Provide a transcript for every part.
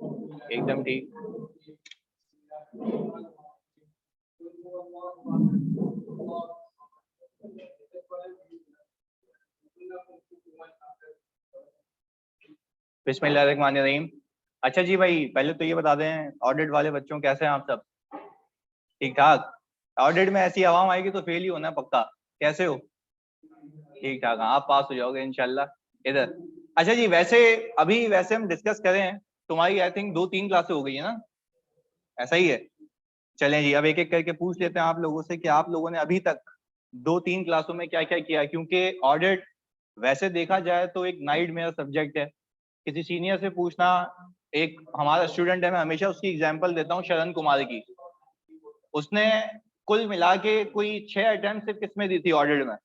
एकदम ठीक। बिस्मिल्लाहिर्रहमानिर्रहीम। अच्छा जी भाई, पहले तो ये बता दें ऑडिट वाले बच्चों कैसे हैं आप सब? ठीक ठाक? ऑडिट में ऐसी आवाम आएगी तो फेल ही होना है पक्का। कैसे हो? ठीक ठाक। हाँ, आप पास हो जाओगे इंशाल्लाह। इधर अच्छा जी, वैसे हम डिस्कस करें, तुम्हारी आई थिंक 2-3 क्लासें हो गई है ना? ऐसा ही है। चलें जी, अब एक एक करके पूछ लेते हैं आप लोगों से कि आप लोगों ने अभी तक 2-3 क्लासों में क्या क्या किया, क्योंकि ऑडिट वैसे देखा जाए तो एक नाइट मेरा सब्जेक्ट है। किसी सीनियर से पूछना, एक हमारा स्टूडेंट है, मैं हमेशा उसकी एग्जांपल देता हूँ, शरण कुमार की। उसने कुल मिला के कोई 6 अटेम्प्ट सिर्फ किसमें दी थी ऑडिट में?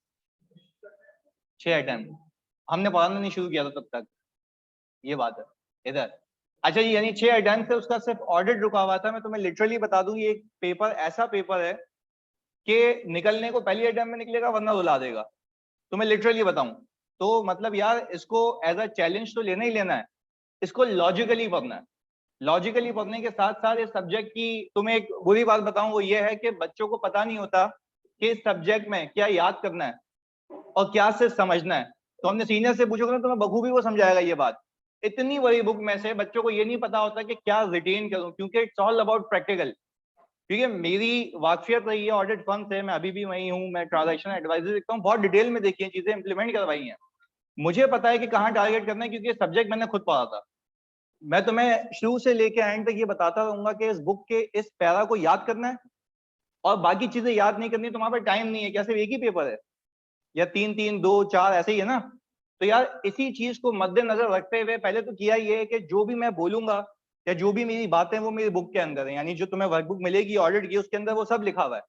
6 अटेम्प्ट। हमने पढ़ाना नहीं शुरू किया था तब तक। ये बात है इधर। अच्छा जी, यानी 6 अटेम्प्ट से उसका सिर्फ ऑडिट रुका हुआ था। मैं तुम्हें लिटरली बता दूं, ये एक पेपर ऐसा पेपर है कि निकलने को पहली अटेम्प्ट में निकलेगा वरना रुला देगा। तो मैं लिटरली बताऊं तो मतलब यार, इसको एज अ चैलेंज तो लेना ही लेना है। इसको लॉजिकली पढ़ना है। लॉजिकली पढ़ने के साथ साथ इस सब्जेक्ट की, तुम्हें एक बुरी बात बताऊं, वो ये है कि बच्चों को पता नहीं होता कि इस सब्जेक्ट में क्या याद करना है और क्या सिर्फ समझना है। तो हमने सीनियर से पूछोगे ना तो मैं बखूबी वो समझाएगा ये बात। इतनी बड़ी बुक में से बच्चों को ये नहीं पता होता कि क्या रिटेन करूं, क्योंकि इट्स ऑल अबाउट प्रैक्टिकल। क्योंकि मेरी वाकफियत रही है ऑडिट फर्म से, मैं अभी भी वही हूँ, मैं ट्रांजैक्शन एडवाइजर देखता हूँ, बहुत डिटेल में देखी है चीजें, इंप्लीमेंट करवाई हैं। मुझे पता है कि कहाँ टारगेट करना है, क्योंकि सब्जेक्ट मैंने खुद पढ़ा था। मैं तुम्हें शुरू से लेके एंड तक ये बताता रहूंगा कि इस बुक के इस पैरा को याद करना है और बाकी चीजें याद नहीं करनी। तुम्हारे पास टाइम नहीं है, क्या सिर्फ एक ही पेपर है या 3-3, 2-4 ऐसे ही है ना? तो यार इसी चीज को मद्देनजर रखते हुए पहले तो किया ये है कि जो भी मैं बोलूंगा या जो भी मेरी बातें वो मेरी बुक के अंदर है, यानी जो तुम्हें वर्कबुक मिलेगी ऑडिट की उसके अंदर वो सब लिखा हुआ है।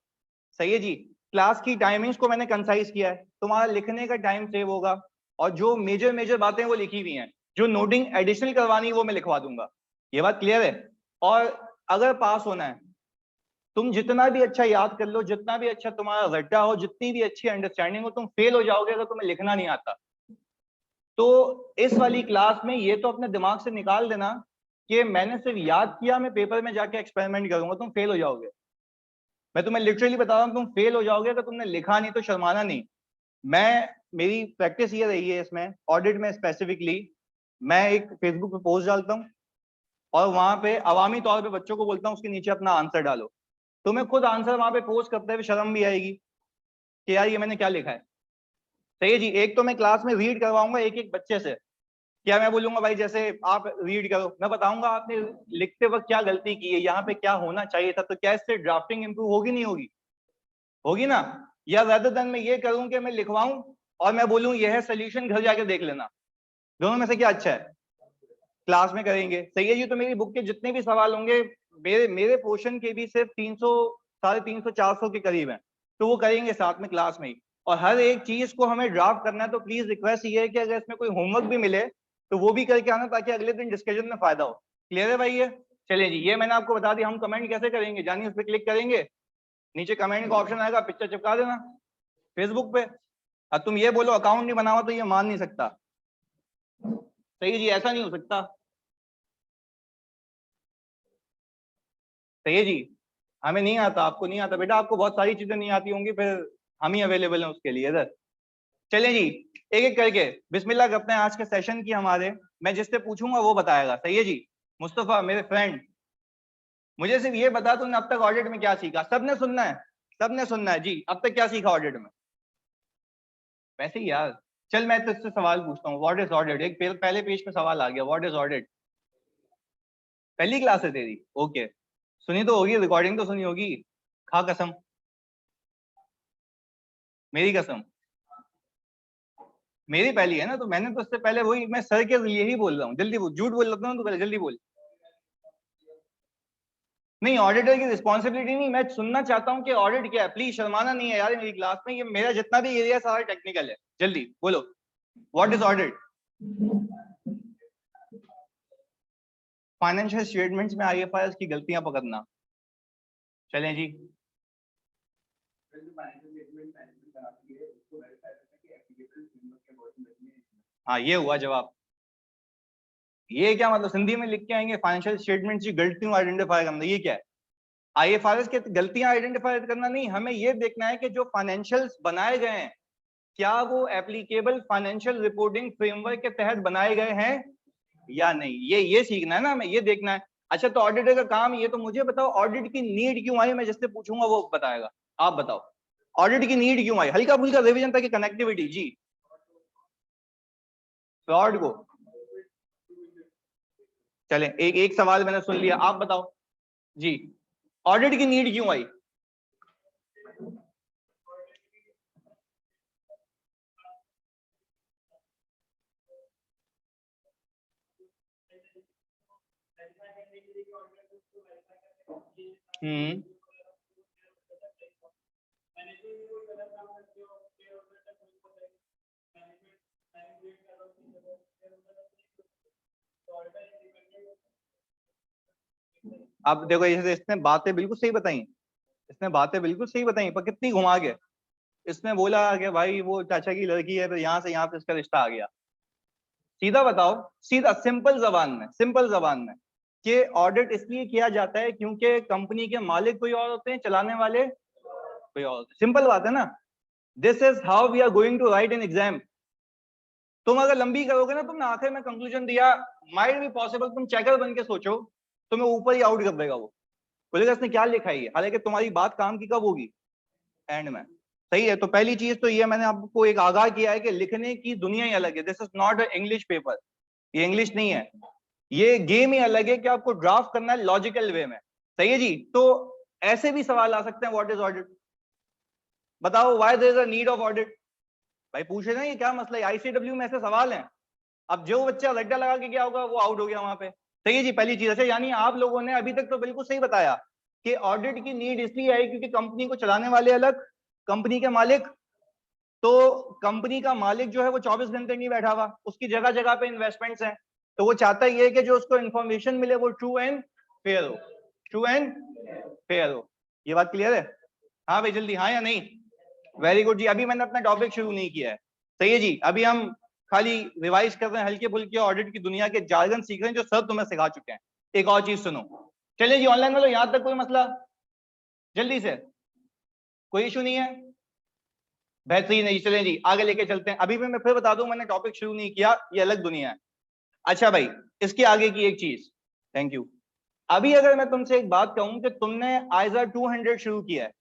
सही है जी। क्लास की टाइमिंग्स को मैंने कंसाइज किया है, तुम्हारा लिखने का टाइम सेव होगा और जो मेजर मेजर बातें वो लिखी हुई हैं, जो नोटिंग एडिशनल करवानी है वो मैं लिखवा दूंगा। ये बात क्लियर है? और अगर पास होना है, तुम जितना भी अच्छा याद कर लो, जितना भी अच्छा तुम्हारा रट्टा हो, जितनी भी अच्छी अंडरस्टैंडिंग हो, तुम फेल हो जाओगे अगर तुम्हें लिखना नहीं आता। तो इस वाली क्लास में ये तो अपने दिमाग से निकाल देना कि मैंने सिर्फ याद किया, मैं पेपर में जाके एक्सपेरिमेंट करूंगा, तुम फेल हो जाओगे। मैं तुम्हें लिटरली बता रहा हूँ, तुम फेल हो जाओगे अगर तुमने लिखा नहीं तो शर्माना नहीं। मैं मेरी प्रैक्टिस ये रही है इसमें, ऑडिट में स्पेसिफिकली, मैं एक फेसबुक पे पोस्ट डालता हूँ और वहां पे अवामी तौर पे बच्चों को बोलता हूँ उसके नीचे अपना आंसर डालो। तुम्हें खुद आंसर वहां पे पोस्ट करते हुए शर्म भी आएगी कि यार ये मैंने क्या लिखा है। सही है जी। एक तो मैं क्लास में रीड करवाऊंगा एक एक बच्चे से। क्या मैं बोलूंगा भाई जैसे आप रीड करो, मैं बताऊंगा आपने लिखते वक्त क्या गलती की है, यहाँ पे क्या होना चाहिए था, तो क्या इससे ड्राफ्टिंग इंप्रूव होगी नहीं होगी? होगी ना? या ज्यादा देन मैं ये करूं कि मैं लिखवाऊं और मैं बोलूं यह है सोल्यूशन, घर जाके देख लेना। दोनों में से क्या अच्छा है? क्लास में करेंगे। सही है जी। तो मेरी बुक के जितने भी सवाल होंगे, मेरे मेरे पोर्शन के भी सिर्फ 300, 350, 400 के करीब हैं, तो वो करेंगे साथ में क्लास में ही। और हर एक चीज को हमें ड्राफ्ट करना है, तो प्लीज रिक्वेस्ट ये है कि अगर इसमें कोई होमवर्क भी मिले तो वो भी करके आना, ताकि अगले दिन डिस्कशन में फायदा हो। क्लियर है भाई ये? चलिए जी, ये मैंने आपको बता दिया। हम कमेंट कैसे करेंगे जानिए, उस पर क्लिक करेंगे, नीचे कमेंट का ऑप्शन आएगा, पिक्चर चिपका देना फेसबुक पे। अब तुम ये बोलो अकाउंट नहीं बना हुआ तो ये मान नहीं सकता। सही है जी, ऐसा नहीं हो सकता। सही है जी। हमें नहीं आता, आपको नहीं आता बेटा, आपको बहुत सारी चीजें नहीं आती होंगी, फिर हम ही अवेलेबल हैं उसके लिए इधर। चलिए जी, एक एक करके बिस्मिल्लाह करते हैं आज के सेशन की हमारे। मैं जिससे पूछूंगा वो बताएगा। सही है जी। मुस्तफा मेरे फ्रेंड, मुझे सिर्फ ये बता तुमने अब तक ऑडिट में क्या सीखा? सबने सुनना है, सबने सुनना है जी। अब तक क्या सीखा ऑडिट में? वैसे ही यार। चल मैं तुझसे सवाल पूछता हूँ, व्हाट इज ऑडिट? एक पहले पेज पे सवाल आ गया, व्हाट इज ऑडिट। पहली क्लास है तेरी? ओके। सुनी तो होगी, रिकॉर्डिंग तो सुनी होगी। खा कसम, मेरी कसम। मेरी पहली है ना, तो मैंने तो उससे पहले वही, मैं सर के लिए ही बोल रहा हूँ। जल्दी बोल, झूठ बोल रहा हूँ तो पहले जल्दी बोल। नहीं, ऑडिटर की रिस्पॉन्सिबिलिटी नहीं, मैं सुनना चाहता हूँ कि ऑडिट क्या है। प्लीज शर्माना नहीं है यार, मेरी क्लास में ये मेरा जितना भी एरिया सारा टेक्निकल है। जल्दी बोलो, what is audit? Financial statements में आईएफआरएस की गलतियां पकड़ना। चलें जी। हाँ, ये हुआ जवाब। ये क्या मतलब सिंधी में लिख के आएंगे फाइनेंशियल स्टेटमेंट्स की गलतियों आइडेंटिफाई करना, ये क्या है? आईएफआरएस के गलतियां आइडेंटिफाई करना नहीं, हमें ये देखना है कि जो फाइनेंशियल्स बनाए गए हैं क्या वो एप्लीकेबल फाइनेंशियल रिपोर्टिंग फ्रेमवर्क के तहत बनाए गए हैं या नहीं, ये सीखना है ना, हमें ये देखना है। अच्छा तो ऑडिटर का काम, ये तो मुझे बताओ ऑडिट की नीड क्यों आई, मैं जिससे पूछूंगा वो बताएगा। आप बताओ ऑडिट की नीड क्यों आई, हल्का फुल्का रिवीजन ताकि कनेक्टिविटी। जी फ्रॉड को चले, एक एक सवाल मैंने सुन लिया, आप बताओ जी ऑडिट की नीड क्यों आई। हम्म अब देखो जैसे इसने बातें बिल्कुल सही बताई, इसने बातें बिल्कुल सही बताई, पर कितनी घुमा के इसने बोला कि भाई वो चाचा की लड़की है, तो यहाँ से यहाँ पे इसका रिश्ता आ गया। सीधा बताओ, सीधा सिंपल जबान में कि ऑडिट इसलिए किया जाता है क्योंकि कंपनी के मालिक कोई और होते हैं, चलाने वाले कोई और होते हैं। सिंपल बात है ना। This is how we are going to write in exam. तुम अगर लंबी करोगे ना, तुमने आखिर में कंक्लूजन दिया, माइट बी पॉसिबल तुम चेकर बन के सोचो, तुम्हें ऊपर ही आउट कर देगा वो, बोलेगा इसने क्या लिखा है, हालांकि तुम्हारी बात काम की कब होगी, एंड में। सही है, तो पहली चीज तो ये मैंने आपको एक आगाह किया है कि लिखने की दुनिया ही अलग है। This is not a English paper, ये इंग्लिश नहीं है, ये गेम ही अलग है कि आपको ड्राफ्ट करना है लॉजिकल वे में। सही है जी। तो ऐसे भी सवाल आ सकते हैं, व्हाट इज ऑडिट, बताओ why there is a need of audit. भाई पूछे ना ये क्या मसला है, आईसीडब्ल्यू में ऐसे सवाल हैं। अब जो बच्चा रट्टा लगा के गया होगा वो आउट हो गया वहां पे। सही है जी, पहली चीज। अच्छा यानी आप लोगों ने अभी तक तो बिल्कुल सही बताया कि ऑडिट की नीड इसलिए आई क्योंकि कंपनी को चलाने वाले अलग, कंपनी के मालिक, तो कंपनी का मालिक जो है वो 24 घंटे नहीं बैठा हुआ, उसकी जगह जगह पे इन्वेस्टमेंट्स हैं, तो वो चाहता ही है कि जो उसको इन्फॉर्मेशन मिले वो ट्रू एंड फेयर हो, ट्रू एंड फेयर हो। ये बात क्लियर है? हाँ भाई जल्दी, हाँ या नहीं? वेरी गुड जी। अभी मैंने अपना टॉपिक शुरू नहीं किया है। सही है जी, अभी हम खाली रिवाइज कर रहे हैं, हल्के फुल्के ऑडिट की दुनिया के जार्गन सीख रहे हैं जो सर तुम्हें सिखा चुके हैं। एक और चीज सुनो, चलिए जी ऑनलाइन वालों, यहां तक कोई मसला, जल्दी से, कोई इशू नहीं है, बेहतरीन है जी। चलें जी आगे लेके चलते हैं। अभी भी मैं फिर बता दूं, मैंने टॉपिक शुरू नहीं किया, ये अलग दुनिया है। अच्छा भाई, इसके आगे की एक चीज, थैंक यू। अभी अगर मैं तुमसे एक बात कहूं कि तुमने आइजा 200 शुरू किया है,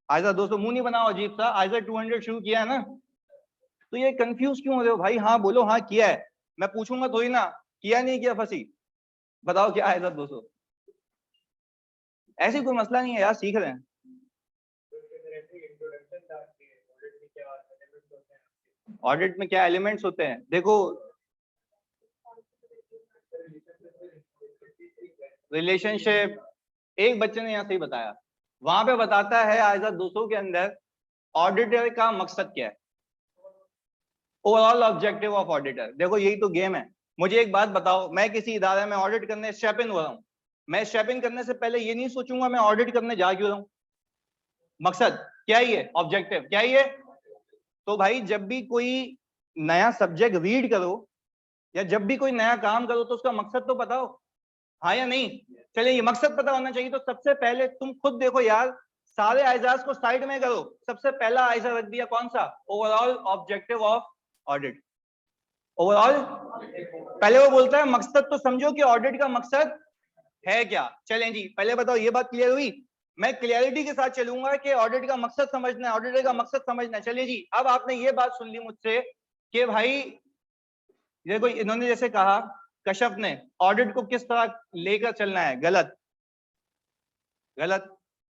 आइजा 200, मुंह नहीं बनाओ अजीब सा, आइजा 200 शुरू किया है ना, तो ये कंफ्यूज क्यों हो रहे हो भाई? हाँ बोलो, हाँ किया है, मैं पूछूंगा थोड़ी ना किया नहीं किया फंसी, बताओ क्या आइजा 200। ऐसी कोई मसला नहीं है यार, सीख रहे हैं। ऑडिट में क्या एलिमेंट्स होते हैं, देखो रिलेशनशिप, एक बच्चे ने यहाँ सही बताया, वहां पे बताता है आइजा 200 के अंदर ऑडिटर का मकसद क्या है, ओवरऑल ऑब्जेक्टिव ऑफ ऑडिटर। देखो यही तो गेम है। मुझे एक बात बताओ, मैं किसी इदारे में ऑडिट करने स्टेप इन हो रहा हूँ, मैं स्टेप इन करने से पहले ये नहीं सोचूंगा मैं ऑडिट करने जा क्यों रहा हूँ, मकसद क्या ही है, ऑब्जेक्टिव क्या ही है। तो भाई जब भी कोई नया सब्जेक्ट रीड करो या जब भी कोई नया काम करो तो उसका मकसद तो बताओ, हाँ या नहीं? चलिए ये मकसद पता होना चाहिए, तो सबसे पहले तुम खुद देखो यार, सारे आइजाज को साइड में करो, सबसे पहला आइजा रख दिया कौन सा, overall objective of audit. Overall, पहले वो बोलता है मकसद तो समझो कि ऑडिट का मकसद है क्या। चलें जी, पहले बताओ ये बात क्लियर हुई? मैं क्लियरिटी के साथ चलूंगा कि ऑडिट का मकसद समझना है, ऑडिटर का मकसद समझना है। चलिए जी, अब आपने ये बात सुन ली मुझसे कि भाई देखो इन्होंने जैसे कहा, कश्यप ने, ऑडिट को किस तरह लेकर चलना है, गलत, गलत।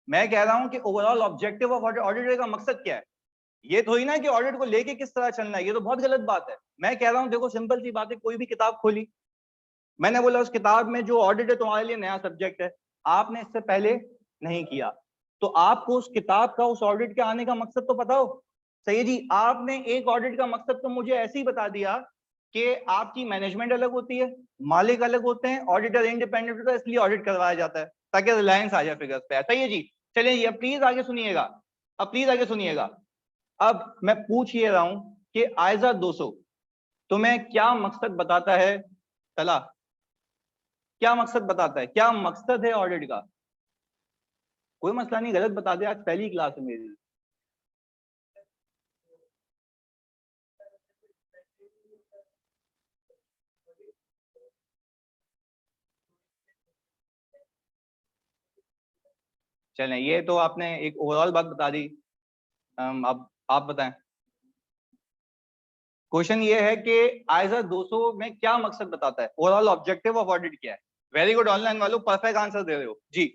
मैं कह रहा हूं कि overall objective of audit, auditor का मकसद क्या है, ये थोड़ी ना कि ऑडिट को लेके किस तरह चलना है, ये तो बहुत गलत बात है। मैं कह रहा हूं देखो सिंपल सी बात है, कोई भी किताब खोली, मैंने बोला उस किताब में जो ऑडिट है तुम्हारे लिए नया सब्जेक्ट है, आपने इससे पहले नहीं किया, तो आपको उस किताब का, उस ऑडिट के आने का मकसद तो पता हो। सही है जी, आपने एक ऑडिट का मकसद तो मुझे ऐसे ही बता दिया कि आपकी मैनेजमेंट अलग होती है, मालिक अलग होते हैं, ऑडिटर इंडिपेंडेंट होता है, इसलिए ऑडिट करवाया जाता है ताकि रिलायंस आ जाए फिगर्स पे। सही है जी। चलिए जी, अब प्लीज आगे सुनिएगा, अब प्लीज आगे सुनिएगा। अब मैं पूछ ये रहा हूं कि आइजा 200 तुम्हें क्या मकसद बताता है चला, क्या मकसद बताता है, क्या मकसद है ऑडिट का? कोई मसला नहीं, गलत बता दे, आज पहली क्लास है मेरी। चलें, ये तो आपने एक ओवरऑल बात बता दी। अब आप बताएं। क्वेश्चन ये है कि आइजा 200 में क्या मकसद बताता है, ओवरऑल ऑब्जेक्टिव ऑफ ऑडिट क्या है? वेरी गुड, ऑनलाइन वालों परफेक्ट आंसर दे रहे हो जी।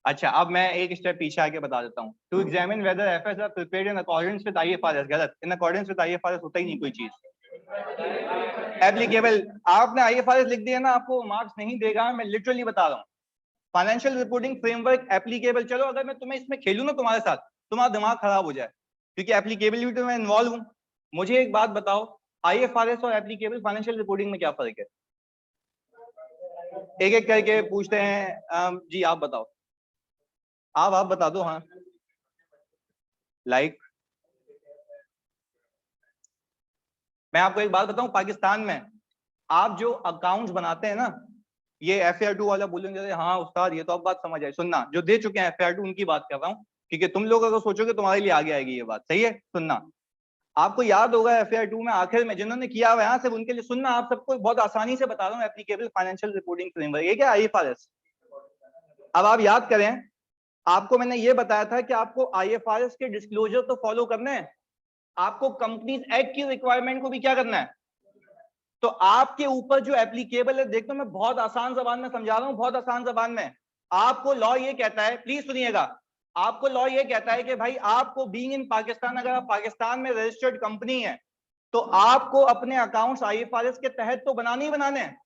अच्छा, अब मैं एक स्टेप पीछे आके बता देता हूँ। To examine whether FS are prepared in accordance with IFRS. गलत, इन अकॉर्डेंस विद आईएफआरएस होता ही नहीं कोई चीज। एप्लीकेबल, आपने आईएफआरएस लिख दिया ना, आपको मार्क्स नहीं देगा, मैं लिटरली बता रहा हूँ। फाइनेंशियल रिपोर्टिंग फ्रेमवर्क एप्लीकेबल, चलो अगर मैं तुम्हें इसमें खेलूं ना तुम्हारे साथ, तुम्हारा दिमाग खराब हो जाए, क्योंकि एप्लीकेबिलिटी में इन्वॉल्व हूं। मुझे एक बात बताओ, आईएफआरएस और एप्लीकेबल फाइनेंशियल रिपोर्टिंग में क्या फर्क है? एक एक करके पूछते हैं। जी आप बताओ, आप बता दो। हाँ, लाइक मैं आपको एक बात बताऊं, पाकिस्तान में आप जो अकाउंट्स बनाते हैं ना, ये FAR2 वाला बोलेंगे हाँ उस्ताद ये तो अब बात समझ आई। सुनना, जो दे चुके हैं FAR2 उनकी बात कर रहा हूँ, क्योंकि तुम लोग अगर सोचोगे तुम्हारे लिए आगे आएगी ये बात। सही है, सुनना। आपको याद होगा FAR2 में आखिर में जिन्होंने किया हुआ है, सिर्फ उनके लिए सुनना, आप सबको बहुत आसानी से बता रहा हूँ। एप्लीकेबल फाइनेंशियल रिपोर्टिंग फ्रेमवर्क, ये क्या IFRS। अब आप याद करें, आपको मैंने ये बताया था कि आपको IFRS के डिस्क्लोजर तो फॉलो करने हैं, आपको कंपनीज एक्ट की रिक्वायरमेंट को भी क्या करना है। तो आपके ऊपर जो एप्लीकेबल है, देखो मैं बहुत आसान जबान में समझा रहा हूं, बहुत आसान जबान में। आपको लॉ ये कहता है, प्लीज सुनिएगा, आपको लॉ ये कहता है कि भाई आपको बीइंग इन पाकिस्तान, अगर आप पाकिस्तान में रजिस्टर्ड कंपनी है, तो आपको अपने अकाउंट्स IFRS के तहत तो बनाने ही बनाने हैं,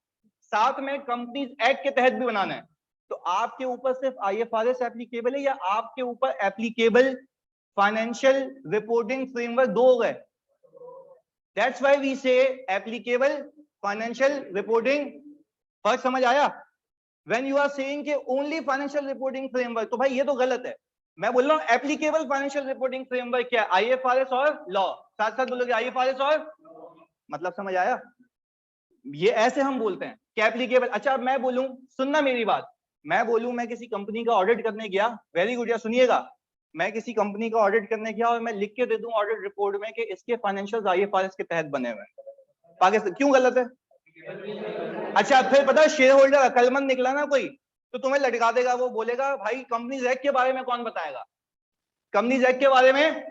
साथ में कंपनीज एक्ट के तहत भी बनाने हैं। तो आपके ऊपर सिर्फ IFRS एप्लीकेबल है, या आपके ऊपर एप्लीकेबल फाइनेंशियल रिपोर्टिंग फ्रेमवर्क दो हो गए? That's why we say applicable financial reporting। फर्क समझ आया? When you are saying कि only financial reporting framework, तो भाई ये तो गलत है। मैं बोल रहा हूँ एप्लीकेबल फाइनेंशियल रिपोर्टिंग फ्रेमवर्क क्या है? IFRS और लॉ, साथ साथ बोलोगे IFRS और, मतलब समझ आया? ये ऐसे हम बोलते हैं कि एप्लीकेबल। अच्छा अब मैं बोलूं, सुनना मेरी बात, मैं बोलूं मैं किसी कंपनी का ऑडिट करने गया, वेरी गुड, या सुनिएगा, मैं किसी कंपनी का ऑडिट करने गया और मैं लिख के दे दूं ऑडिट रिपोर्ट में कि इसके फाइनेंशियल्स IFRS के तहत बने हुए हैं, पाकिस्तान क्यों गलत है? अच्छा फिर पता है, शेयर होल्डर अकलमंद निकला ना कोई, तो तुम्हें लटका देगा, वो बोलेगा भाई कंपनीज एक्ट के बारे में कौन बताएगा, कंपनीज एक्ट के बारे में।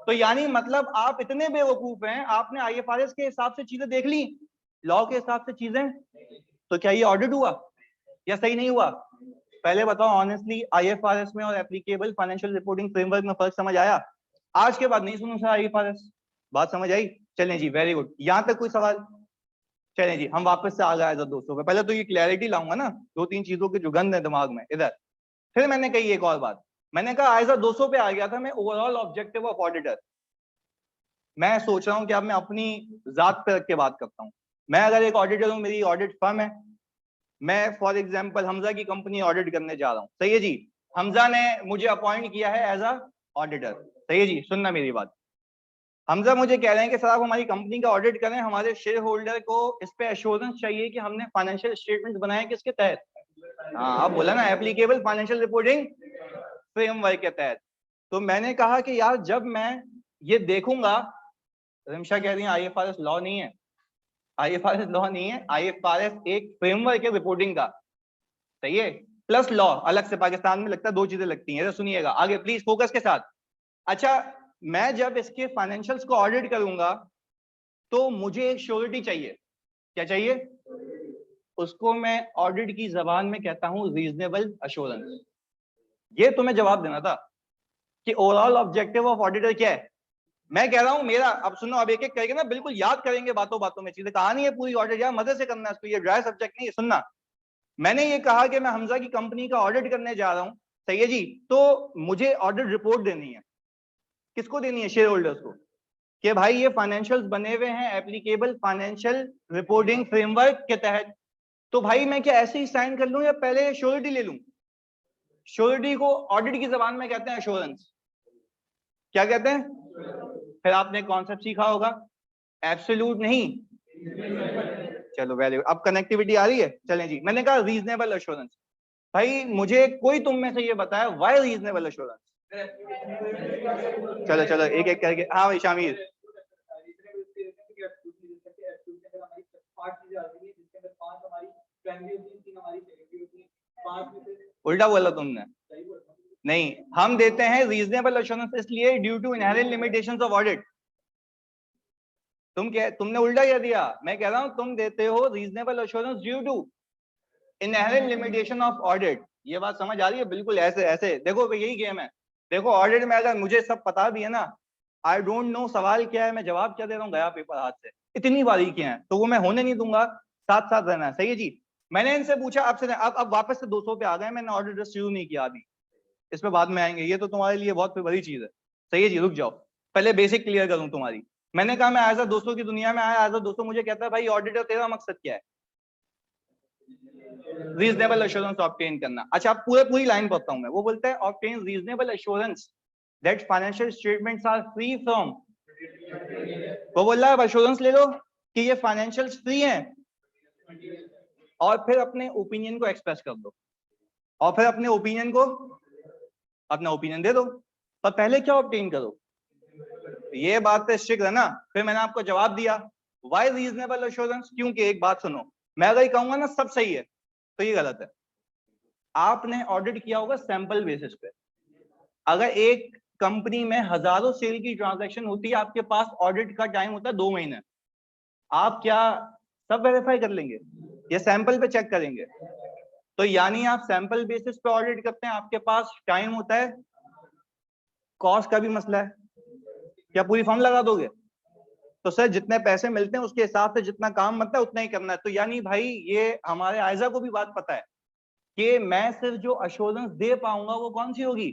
तो यानी मतलब आप इतने बेवकूफ हैं, आपने IFRS के हिसाब से चीजें देख ली, लॉ के हिसाब से चीजें, तो क्या ये ऑडिट हुआ या सही नहीं हुआ? पहले बताओ ऑनेस्टली, IFRS में और एप्लीकेबल फाइनेंशियल रिपोर्टिंग फ्रेमवर्क में फर्क समझ आया? आज के बाद नहीं सुनो सर IFRS, बात समझ आई? चलें जी, वेरी गुड, यहां तक कोई सवाल? चलें जी, हम वापस से आ गए दोस्तों पे, पहले तो ये क्लैरिटी लाऊंगा ना, दो तीन चीजों की जो गंद है दिमाग में इधर। फिर मैंने कही एक और बात, मैंने कहा आयजा 200 पे आ गया था मैं, ओवरऑल ऑब्जेक्टिव ऑफ ऑडिटर। मैं सोच रहा हूं कि अब मैं अपनी जात पे रख के बात करता हूं। मैं अगर एक ऑडिटर हूं, मेरी ऑडिट फर्म है, मैं फॉर एग्जांपल हमजा की कंपनी ऑडिट करने जा रहा हूं, सही है जी, हमजा ने मुझे अपॉइंट किया है एज अ ऑडिटर, सही है जी, सुनना मेरी बात। हमजा मुझे कह रहे हैं कि सर आप हमारी कंपनी का ऑडिट करें, हमारे शेयर होल्डर को इस पे एश्योरेंस चाहिए कि हमने फाइनेंशियल स्टेटमेंट बनाए किसके तहत। हाँ आप बोला ना, एप्लीकेबल फाइनेंशियल रिपोर्टिंग फ्रेमवर्क के तहत। तो मैंने कहा कि यार जब मैं ये देखूंगा, रिमशा कह रही है IFRS लॉ नहीं है, IFRS लॉ नहीं है, IFRS एक फ्रेमवर्क है रिपोर्टिंग का, सही है, प्लस लॉ अलग से, पाकिस्तान में लगता है दो चीजें लगती हैं, सुनिएगा आगे प्लीज फोकस के साथ। अच्छा, मैं जब इसके फाइनेंशियल्स को ऑडिट करूंगा तो मुझे एक श्योरिटी चाहिए, क्या चाहिए? उसको मैं ऑडिट की जबान में कहता हूं रीजनेबल अश्योरेंस। ये तुम्हें जवाब देना था कि ओवरऑल ऑब्जेक्टिव ऑफ ऑडिटर क्या है। मैं कह रहा हूं मेरा, अब सुनो, अब एक एक करके ना बिल्कुल याद करेंगे बातों बातों में चीजें, कहानी है पूरी ऑडिट, यार मजे से करना है इसको, ये ड्राई सब्जेक्ट नहीं है। सुनना, मैंने ये कहा कि मैं हमजा की कंपनी का ऑडिट करने जा रहा हूं, सही है जी, तो मुझे ऑडिट रिपोर्ट देनी है, किसको देनी है? शेयर होल्डर्स को, कि भाई ये फाइनेंशियल्स बने हुए हैं एप्लीकेबल फाइनेंशियल रिपोर्टिंग फ्रेमवर्क के तहत। तो भाई मैं क्या ऐसे ही साइन कर लूं या पहले श्योरिटी ले लूं? श्योरिटी को ऑडिट की जबान में कहते हैं एश्योरेंस। क्या कहते हैं? फिर आपने कॉन्सेप्ट सीखा होगा, एब्सोल्यूट नहीं। चलो वेरी गुड, अब कनेक्टिविटी आ रही है। चलें जी, मैंने कहा रीजनेबल एश्योरेंस। भाई मुझे कोई तुम में से ये बताया व्हाई रीजनेबल एश्योरेंस? चलो चलो एक एक करके। हाँ भाई शामिर। उल्टा बोला तुमने। नहीं, हम देते हैं रीजनेबल एश्योरेंस इसलिए due to inherent limitations of audit. तुमने उल्टा कह दिया। मैं कह रहा हूं तुम देते हो reasonable assurance due to inherent limitation of audit. ये बात समझ आ रही है? बिल्कुल ऐसे ऐसे देखो, यही गेम है। देखो ऑडिट में अगर मुझे सब पता भी है ना, आई डोंट नो सवाल क्या है, मैं जवाब क्या दे रहा हूँ, गया पेपर हाथ से, इतनी बारीकियां हैं, तो वो मैं होने नहीं दूंगा। साथ साथ रहना है, सही है जी। मैंने इनसे पूछा, अब वापस से 200 पे आ गए, मैंने ऑडिट शुरू नहीं किया अभी, इस पे बाद में आएंगे, ये तो तुम्हारे लिए बहुत बड़ी चीज है। सही है जी, रुक जाओ, पहले बेसिक क्लियर करूं तुम्हारी। मैंने कहा मैं एज दोस्तों की दुनिया में आया, एज दोस्तों मुझे कहता है भाई ऑडिटर तेरा मकसद क्या है? रीजनेबल एश्योरेंस ऑब्टेन करना। अच्छा, अब पूरी लाइन पढ़ता हूं मैं। वो बोलता है obtain reasonable assurance that financial statements are free from. वो बोल रहा है एश्योरेंस ले लो कि ये फाइनेंशियल फ्री हैं, और फिर अपने ओपिनियन को एक्सप्रेस कर दो, और फिर अपने ओपिनियन को अपना ओपिनियन दे दो, पर पहले क्या ऑब्टेन करो? ये बात पे स्ट्रिक्ट है ना। फिर मैंने आपको जवाब दिया व्हाई रीजनेबल एश्योरेंस, क्योंकि एक बात सुनो, मैं अगर कहूंगा ना सब सही है तो ये गलत है। आपने ऑडिट किया होगा सैंपल बेसिस पे। अगर एक कंपनी में हजारों सेल की ट्रांजैक्शन होती है, आपके पास ऑडिट का टाइम होता है 2 महीने, आप क्या सब वेरीफाई कर लेंगे या सैंपल पे चेक करेंगे? तो यानी आप सैंपल बेसिस पे ऑडिट करते हैं, आपके पास टाइम होता है, कॉस्ट का भी मसला है, क्या पूरी फॉर्म लगा दोगे? तो सर जितने पैसे मिलते हैं उसके हिसाब से जितना काम बनता है उतना ही करना है। तो यानी भाई ये हमारे आयजा को भी बात पता है कि मैं सिर्फ जो अश्योरेंस दे पाऊंगा वो कौन सी होगी,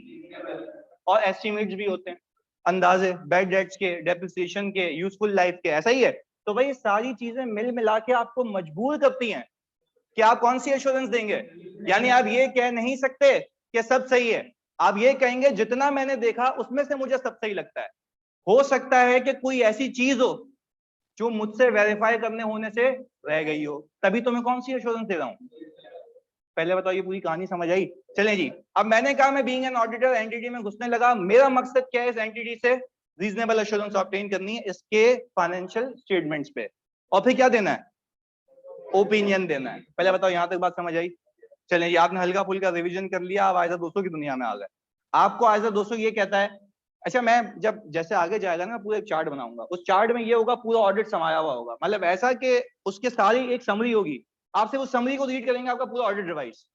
और एस्टिमेट्स भी होते हैं, अंदाजे बैड डेट्स के, डेप्रिसिएशन के, यूजफुल लाइफ के, ऐसा ही है। तो भाई सारी चीजें मिल मिला के आपको मजबूर करती हैं कि आप कौन सी एश्योरेंस देंगे। यानी आप ये कह नहीं सकते कि सब सही है, आप ये कहेंगे जितना मैंने देखा उसमें से मुझे सब सही लगता है। हो सकता है कि कोई ऐसी चीज हो जो मुझसे वेरीफाई करने होने से रह गई हो, तभी तो मैं कौन सी एश्योरेंस दे रहा हूं। पहले बताओ, ये पूरी कहानी समझ आई? चलें जी, अब मैंने कहा मैं बीइंग एन ऑडिटर एंटिटी में घुसने लगा, मेरा मकसद क्या है इस एंटिटी से? रीजनेबल एश्योरेंस ऑब्टेन करनी है इसके फाइनेंशियल स्टेटमेंट्स पे, और फिर क्या देना है? ओपिनियन देना है। पहले बताओ यहां तक बात समझ आई? चलें जी, आपने हल्का फुल्का रिवीजन कर लिया, आप आयजा दोस्तों की दुनिया में आ गए। आपको आयजा दोस्तों ये कहता है, अच्छा मैं जब जैसे आगे जाएगा ना पूरा एक चार्ट बनाऊंगा, उस चार्ट में ये होगा पूरा ऑडिट समाया हुआ होगा, मतलब ऐसा कि उसके सारी एक समरी होगी, आप सिर्फ उस समरी को रीड करेंगे आपका पूरा ऑडिट रिवाइज।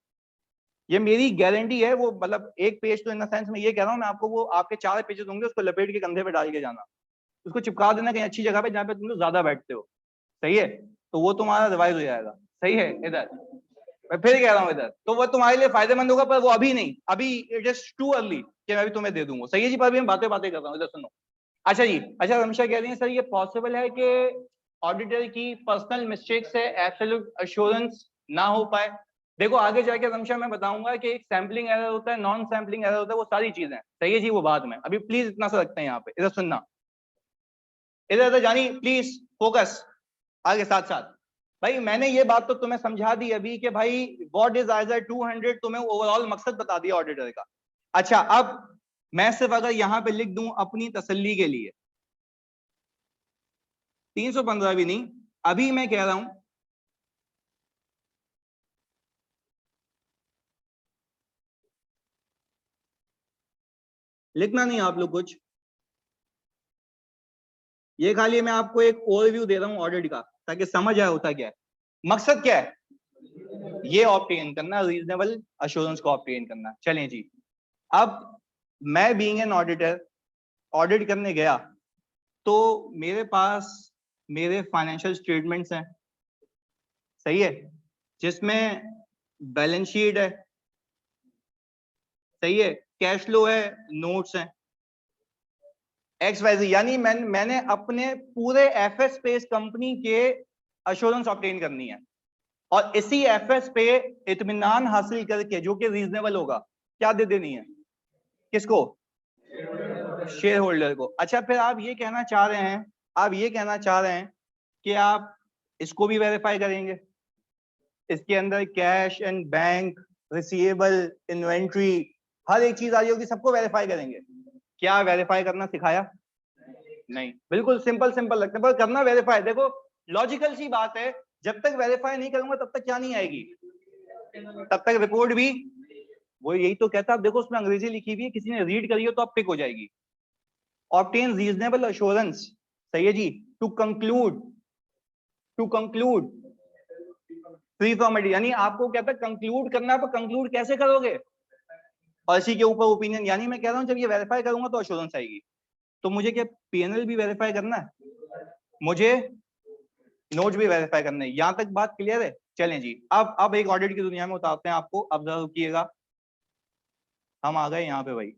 ये मेरी गारंटी है। वो मतलब एक पेज तो इन द सेंस में ये कह रहा हूँ मैं आपको, वो आपके 4 पेजेस होंगे, उसको लपेट के कंधे पे डाल के जाना, उसको चिपका देना कहीं अच्छी जगह पे जहाँ पे तुम लोग ज्यादा बैठते हो, सही है? तो वो तुम्हारा रिवाइज हो जाएगा, सही है? इधर मैं फिर कह रहा हूँ इधर, तो वो तुम्हारे लिए फायदेमंद होगा, पर वो अभी नहीं, अभी इट इज टू अर्ली कि मैं भी तुम्हें दे दूंगा, सही है जी? पर अभी हम बातें बातें कर रहा हूँ, इधर सुनो। अच्छा जी, अच्छा रमशा कह रही है सर ये पॉसिबल है कि ऑडिटर की पर्सनल मिस्टेक से एब्सोल्यूट एश्योरेंस ना हो पाए? देखो आगे जाके रमशा मैं बताऊंगा कि एक सैम्पलिंग एरर होता है, नॉन सैम्पलिंग एरर होता है, वो सारी चीजें, सही है जी? वो बाद में, अभी प्लीज इतना सा रखते हैं यहाँ पे, इधर सुनना, इधर इधर जानी प्लीज, फोकस आगे साथ साथ। भाई मैंने ये बात तो तुम्हें समझा दी अभी कि भाई व्हाट इज आइजर 200, तुम्हें ओवरऑल मकसद बता दिया ऑडिटर का। अच्छा, अब मैं सिर्फ अगर यहां पे लिख दूं अपनी तसल्ली के लिए, 315 भी नहीं, अभी मैं कह रहा हूं लिखना नहीं आप लोग कुछ, ये खाली मैं आपको एक ओवरव्यू दे रहा हूं ऑडिट का, ताकि समझ आए होता क्या है, मकसद क्या है, ये ऑब्टेन करना, रीजनेबल एश्योरेंस को ऑब्टेन करना। चलें जी, अब मैं बीइंग एन ऑडिटर ऑडिट करने गया, तो मेरे पास मेरे फाइनेंशियल स्टेटमेंट्स हैं, सही है, जिसमें बैलेंस शीट है, सही है, कैश फ्लो है, नोट्स हैं, XYZ, यानी मैंने अपने पूरे एफएस स्पेस कंपनी के एश्योरेंस ऑब्टेन करनी है, और इसी एफएस पे इत्मीनान हासिल करके जो कि रीजनेबल होगा, क्या दे देनी है? किसको? शेयर होल्डर को। अच्छा, फिर आप ये कहना चाह रहे हैं, कि आप इसको भी वेरीफाई करेंगे? इसके अंदर cash and bank, receivable, inventory, हर एक चीज आ रही होगी, सबको वेरीफाई करेंगे? क्या वेरीफाई करना सिखाया? नहीं। बिल्कुल सिंपल लगता है, पर करना वेरीफाई। देखो लॉजिकल सी बात है, जब तक वेरीफाई नहीं करूंगा तब तक क्या नहीं आएगी? तब तक रिपोर्ट भी। वो यही तो कहता है। देखो उसमें अंग्रेजी लिखी हुई है, किसी ने रीड करी हो तो आप पिक हो जाएगी। ऑब्टेन रीजनेबल एश्योरेंस, सही है जी। To conclude free from it, यानी आपको कहता है कंक्लूड करना, पर कंक्लूड कैसे करोगे? और इसी के ऊपर ओपिनियन। यानी मैं कह रहा हूं जब ये वेरीफाई करूंगा तो एश्योरेंस आएगी। तो मुझे क्या पीएनएल भी वेरीफाई करना है, मुझे नोट भी वेरीफाई करना है। यहां तक बात क्लियर है? चलें जी, अब एक ऑडिट की दुनिया में उतारते हैं आपको। अब जरा रुकिएगा, हम आ गए यहाँ पे भाई।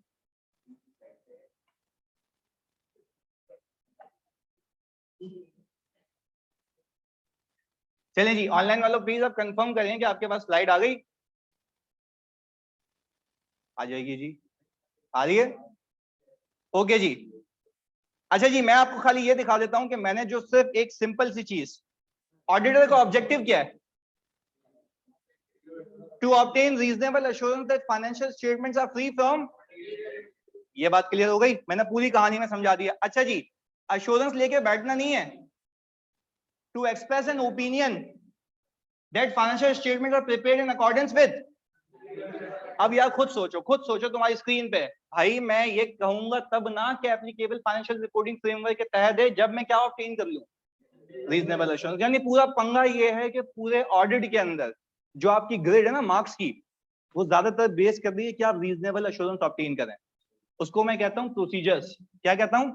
चलें जी, ऑनलाइन वालों प्लीज अब कंफर्म करें कि आपके पास स्लाइड आ गई। आ जाएगी जी, आ रही है? ओके जी। अच्छा जी, मैं आपको खाली ये दिखा देता हूं कि मैंने जो सिर्फ एक सिंपल सी चीज, ऑडिटर का ऑब्जेक्टिव क्या है? To obtain reasonable assurance that financial statements are free from. ये बात क्लियर हो गई? मैंने पूरी कहानी में समझा दिया। अच्छा जी, एश्योरेंस लेके बैठना नहीं है। To express an opinion that financial statement are prepared in accordance with. अब यार खुद सोचो तुम्हारी स्क्रीन पे। भाई मैं ये कहूंगा तब ना कि एप्लीकेबल फाइनेंशियल रिपोर्टिंग फ्रेमवर्क के तहत है, जब मैं क्या ऑब्टेन कर लूं? Reasonable assurance. यानी पूरा पंगा ये है कि पूरे ऑडिट के अंदर जो आपकी ग्रेड है ना मार्क्स की, वो ज्यादातर बेस कर रही है कि आप रीजनेबल एश्योरेंस ऑब्टेन करें। उसको मैं कहता हूं प्रोसीजर्स। क्या कहता हूं?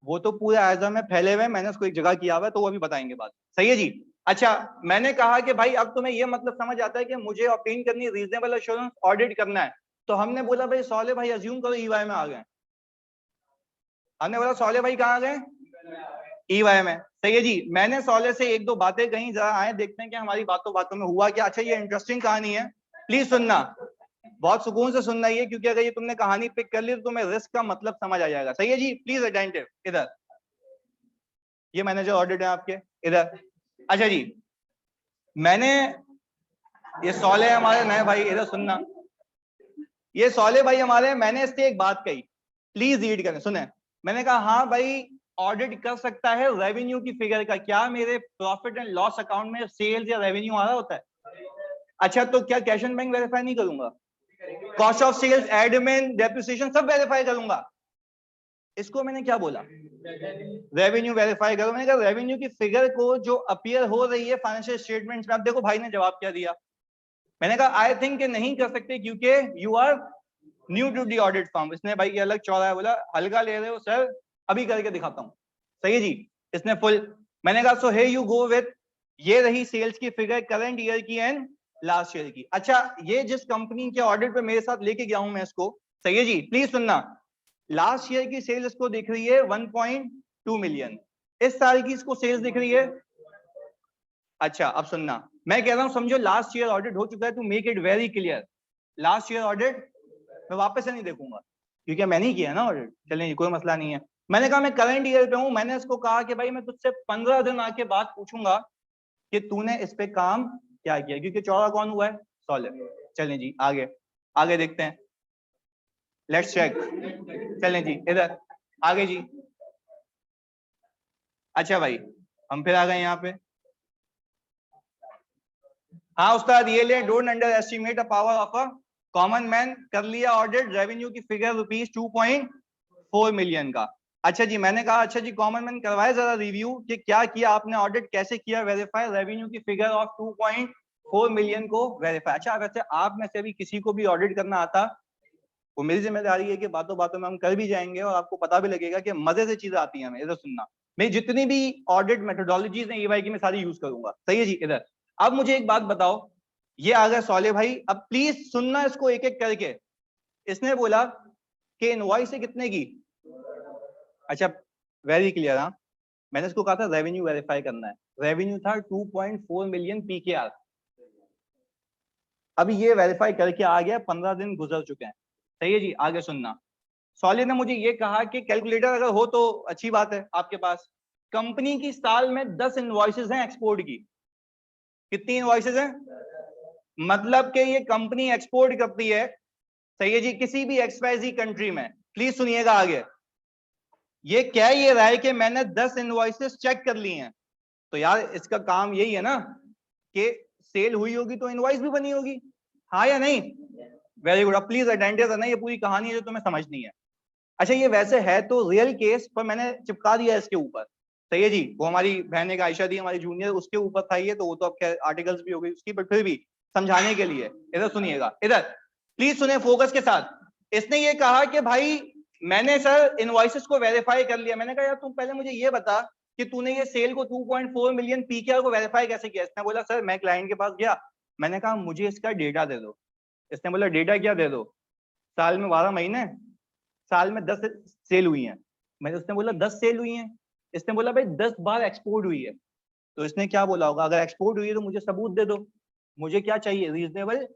वो तो पूरे आयजा में फैले हुए, मैंने उसको एक जगह किया हुआ है, तो वो अभी बताएंगे बात। सही है जी। अच्छा, मैंने कहा कि भाई अब तुम्हें ये मतलब समझ आता है कि मुझे ऑब्टेन करनी रीजनेबल एश्योरेंस, ऑडिट करना है। तो हमने बोला भाई सौले भाई अज्यूम करो ईवाई में आ गए। हमने बोला सौले भाई कहाँ आ गए? ईवाई में। सही है जी। मैंने सौले से एक दो बातें कहीं, जरा आए देखते हैं कि हमारी बातों बातों में हुआ क्या। अच्छा, ये इंटरेस्टिंग कहानी है, प्लीज सुनना, बहुत सुकून से सुनना है, क्योंकि अगर ये तुमने कहानी पिक कर ली तो तुम्हें रिस्क का मतलब समझ आ जाएगा। सही है जी, प्लीज अटेंटिव। इधर ये मैनेजर ऑडिट है आपके, इधर। अच्छा जी, मैंने, ये सौले हमारे नए भाई, इधर सुनना, ये सौले भाई हमारे, मैंने इससे एक बात कही, प्लीज रीड करें, सुने। मैंने कहा हाँ भाई, ऑडिट कर सकता है रेवेन्यू की फिगर का, क्या मेरे प्रॉफिट एंड लॉस अकाउंट में सेल्स या रेवेन्यू आ रहा होता है? अच्छा, तो क्या कैश एंड बैंक वेरीफाई नहीं करूंगा? Cost of sales, admin, depreciation सब वेरीफाई करूंगा। इसको मैंने क्या बोला? रेवेन्यू वेरीफाई करो। मैंने कहा रेवेन्यू की फिगर को जो अपीयर हो रही है फाइनेंशियल स्टेटमेंट्स में। अब देखो भाई ने जवाब क्या दिया। मैंने कहा आई थिंक नहीं कर सकते क्योंकि you are new to the audit form. इसने भाई अलग चौड़ा है, बोला हल्का ले रहे हो सर, अभी करके दिखाता हूं। सही है जी, इसने फुल। मैंने कहा सो हे यू गो विथ, ये रही सेल्स की फिगर करंट ईयर की एंड लास्ट ईयर की। अच्छा, ये जिस कंपनी के ऑडिट पे मेरे साथ लेके गया हूं मैं इसको, सही है जी, प्लीज सुनना। लास्ट ईयर की सेल्स इसको दिख रही है 1.2 मिलियन, इस साल की इसको सेल्स दिख रही है। अच्छा अब सुनना, मैं कह रहा हूं समझो लास्ट ईयर ऑडिट हो चुका है, to make it very clear. Last year audit मैं वापस से नहीं देखूंगा क्योंकि मैंने ही किया ना ऑडिट। चलिए कोई मसला नहीं है। मैंने कहा मैं करंट ईयर पे हूं। मैंने इसको कहा कि भाई मैं तुझसे 15 दिन आके बात पूछूंगा कि तूने इस पे काम क्या किया, क्योंकि चौड़ा कौन हुआ है? सॉलिड। चलें जी आगे, आगे देखते हैं, लेट्स चेक। चलें जी इधर आगे जी। अच्छा भाई, हम फिर आ गए यहाँ पे। हाँ उस्ताद, ये ले, don't under estimate the power of a common man. कर लिया ऑडिट, रेवेन्यू की फिगर रुपीज 2.4 मिलियन का। अच्छा जी, मैंने कहा अच्छा जी कॉमन मैन करवाए जरा रिव्यू कि क्या किया आपने ऑडिट, कैसे किया वेरीफाई रेवेन्यू की फिगर ऑफ 2.4 मिलियन को वेरीफाई। अच्छा, वैसे आप में से भी किसी को भी ऑडिट करना आता, वो मेरी जिम्मेदारी है कि बातों बातों में हम कर भी जाएंगे और आपको पता भी लगेगा कि मजे से चीजें आती हैं हमें। इधर सुनना, मैं जितनी भी ऑडिट मेथोडोलॉजीज हैं ईवाई की मैं सारी यूज करूंगा। सही है जी इधर। अब मुझे एक बात बताओ, ये आ गया सौले भाई, अब प्लीज सुनना इसको एक एक करके। इसने बोला कि इनवॉइस है कितने की? अच्छा, वेरी क्लियर। हाँ, मैंने इसको कहा था रेवेन्यू वेरीफाई करना है। रेवेन्यू था 2.4 मिलियन पीकेआर। अभी ये वेरीफाई करके आ गया, 15 दिन गुजर चुके हैं। सही है जी, आगे सुनना। सॉलिड ने मुझे ये कहा कि कैलकुलेटर अगर हो तो अच्छी बात है आपके पास। कंपनी की साल में 10 इनवॉइसेस हैं एक्सपोर्ट की। कितनी इनवॉइसेस हैं? मतलब कि ये कंपनी एक्सपोर्ट करती है, सही है जी, किसी भी XYZ कंट्री में। प्लीज सुनिएगा आगे। ये कह ये रहा है कि मैंने 10 इनवॉइसेस चेक कर ली हैं। तो यार इसका काम यही है ना कि सेल हुई होगी तो इनवॉइस भी बनी होगी, हाँ या नहीं? Very good. अब प्लीज अटेंटिव रहना, ये पूरी कहानी है जो तुम्हें समझनी है। अच्छा ये वैसे है तो रियल केस पर मैंने चिपका दिया इसके ऊपर। सही है जी, वो हमारी बहन एक आयशा थी हमारी जूनियर, उसके ऊपर था ये, तो वो तो अब आर्टिकल्स भी हो गई उसकी, बट फिर भी समझाने के लिए इधर सुनिएगा, इधर प्लीज सुने फोकस के साथ। इसने ये कहा कि भाई मैंने सर इनवॉइसेस को वेरीफाई कर लिया। मैंने कहा यार तुम पहले मुझे ये बता कि तूने ये सेल को 2.4 मिलियन पीकेआर को वेरीफाई कैसे किया? इसने बोला सर मैं क्लाइंट के पास गया, मैंने कहा मुझे इसका डेटा दे दो। इसने बोला डेटा क्या दे दो? साल में 12 महीने, साल में 10 सेल हुई हैं। मैंने उसने बोला 10 सेल हुई हैं। इसने बोला भाई 10 बार एक्सपोर्ट हुई है। तो इसने क्या बोला होगा, अगर एक्सपोर्ट हुई है तो मुझे सबूत दे दो। मुझे क्या चाहिए? रीजनेबल।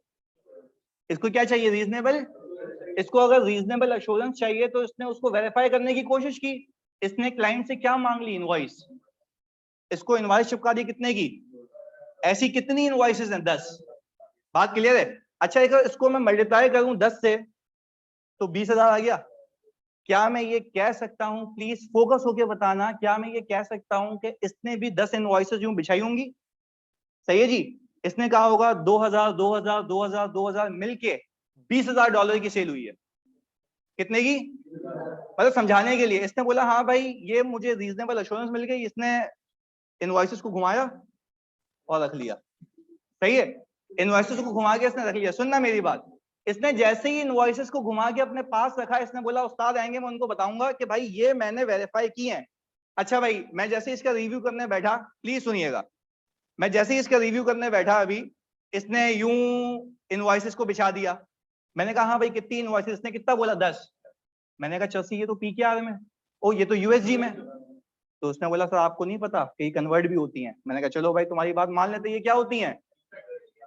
इसको क्या चाहिए? रीजनेबल। इसको अगर रीजनेबल अश्योरेंस चाहिए तो इसने उसको वेरीफाई करने की कोशिश की। इसने क्लाइंट से क्या मांग ली? इनवॉइस। इसको इनवॉइस चिपका दी कितने की? ऐसी कितनी इनवॉइसेस हैं? 10। बात क्लियर है? अच्छा इसको मैं मल्टीप्लाई करूं 10 से तो 20,000 आ गया। क्या मैं ये कह सकता हूं, प्लीज फोकस होके बताना, क्या मैं ये कह सकता हूं कि इसने भी 10 इनवॉइसेस यूं बिछाई होंगी? सही है जी। इसने कहा होगा 2000 2000 2000 2000 मिलके $20,000 की सेल हुई है। कितने की? मतलब समझाने के लिए इसने बोला हाँ भाई ये मुझे रीजनेबल अश्योरेंस मिल गई। इसने इनवॉइसेस को घुमाया और रख लिया। सही है, इनवॉइसेस को घुमा के इसने रख लिया। सुनना मेरी बात, इसने जैसे ही इनवॉइसेस को घुमा के अपने पास रखा, इसने बोला उस्ताद आएंगे मैं उनको बताऊंगा कि भाई ये मैंने वेरीफाई की है। अच्छा भाई मैं जैसे इसका रिव्यू करने बैठा, प्लीज सुनिएगा, मैं जैसे ही इसका रिव्यू करने बैठा अभी, इसने यूं इनवॉइसेस को बिछा दिया। मैंने कहा हाँ भाई कितनी इनवॉइसेस? इसने कितना बोला? 10। मैंने कहा चल ये तो पीकेआर में, ओ ये तो यूएसजी में। तो उसने बोला सर आपको नहीं पता कि कन्वर्ट भी होती हैं। मैंने कहा चलो भाई तुम्हारी बात मान लेते, ये क्या होती हैं?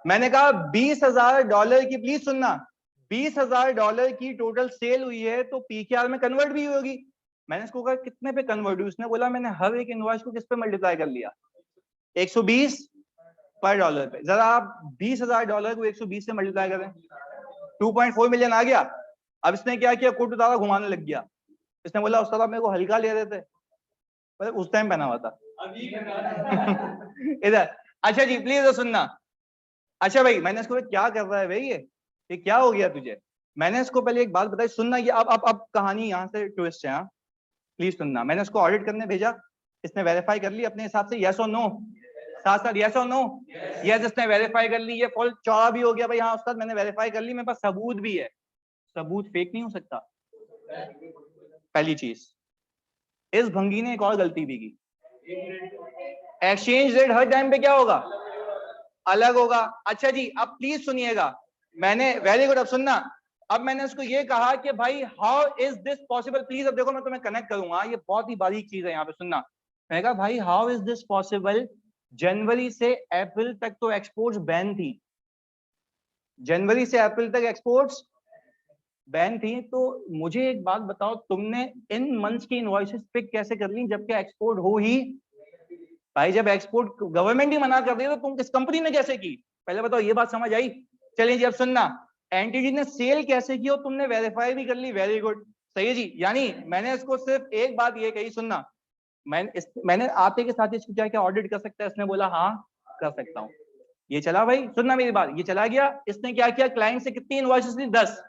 मैंने कहा $20,000 की, प्लीज सुनना, $20,000 की टोटल सेल हुई है तो पीकेआर में कन्वर्ट भी होगी। मैंने इसको कहा कितने पे कन्वर्ट हुई? उसने बोला मैंने हर एक इनवॉइस को किस पे मल्टीप्लाई कर लिया? 120 पर डॉलर पे। जरा आप $20,000 को 120 से मल्टीप्लाई करें, 2.4 मिलियन आ गया। अब इसने क्या किया, कोट उतारा घुमाने लग गया। इसने बोला उस्ताद आप मेरे को हल्का ले रहे थे, मतलब उस टाइम पहना हुआ था इधर। अच्छा जी प्लीज सुनना। अच्छा भाई मैंने इसको क्या कर रहा है भाई, ये क्या हो गया तुझे? मैंने इसको पहले एक बात बताई, सुनना, ये अब कहानी यहाँ से ट्विस्ट है। प्लीज सुनना, मैंने इसको ऑडिट करने भेजा, इसने वेरीफाई कर ली अपने हिसाब से, यस और नो? साथ साथ यस और नो? यस इसने वेरीफाई कर ली, ये फुल चौड़ा भी हो गया भाई, हाँ उस्ताद मैंने वेरीफाई कर ली, मेरे पास सबूत भी है। सबूत फेक नहीं हो सकता। पहली चीज, इस भंगी ने एक और गलती भी की, एक्सचेंज रेट हर टाइम पे क्या होगा? अलग होगा। अच्छा जी अब प्लीज सुनिएगा, मैंने, वेरी गुड, अब सुनना, अब मैंने उसको ये कहा कि भाई how is this possible, please अब देखो मैं तुम्हें कनेक्ट करूंगा, ये बहुत ही बारीक चीज है यहाँ पे, सुनना। मैंने कहा भाई हाउ इज दिस पॉसिबल, जनवरी से अप्रैल तक तो एक्सपोर्ट्स बैन थी, जनवरी से अप्रैल तक एक्सपोर्ट्स बैन थी, तो मुझे एक बात बताओ तुमने इन मंथ्स की इनवॉइसेस पिक कैसे कर ली जबकि एक्सपोर्ट हो ही? भाई जब एक्सपोर्ट गवर्नमेंट ही मना कर रही है तो तुम किस कंपनी ने कैसे की? पहले बताओ, ये बात समझ आई? चलिए जी अब सुनना, एंटिटी ने सेल कैसे की और तुमने वेरीफाई भी कर ली, वेरी गुड, सही है जी। यानी मैंने इसको सिर्फ एक बात ये कही, सुनना, मैंने आते के साथ इसको क्या क्या ऑडिट कर सकता है? इसने बोला हाँ कर सकता हूँ। ये चला भाई, सुनना मेरी बात, ये चला गया। इसने क्या किया, क्लाइंट से कितनी इनवॉइसेस ली? 10।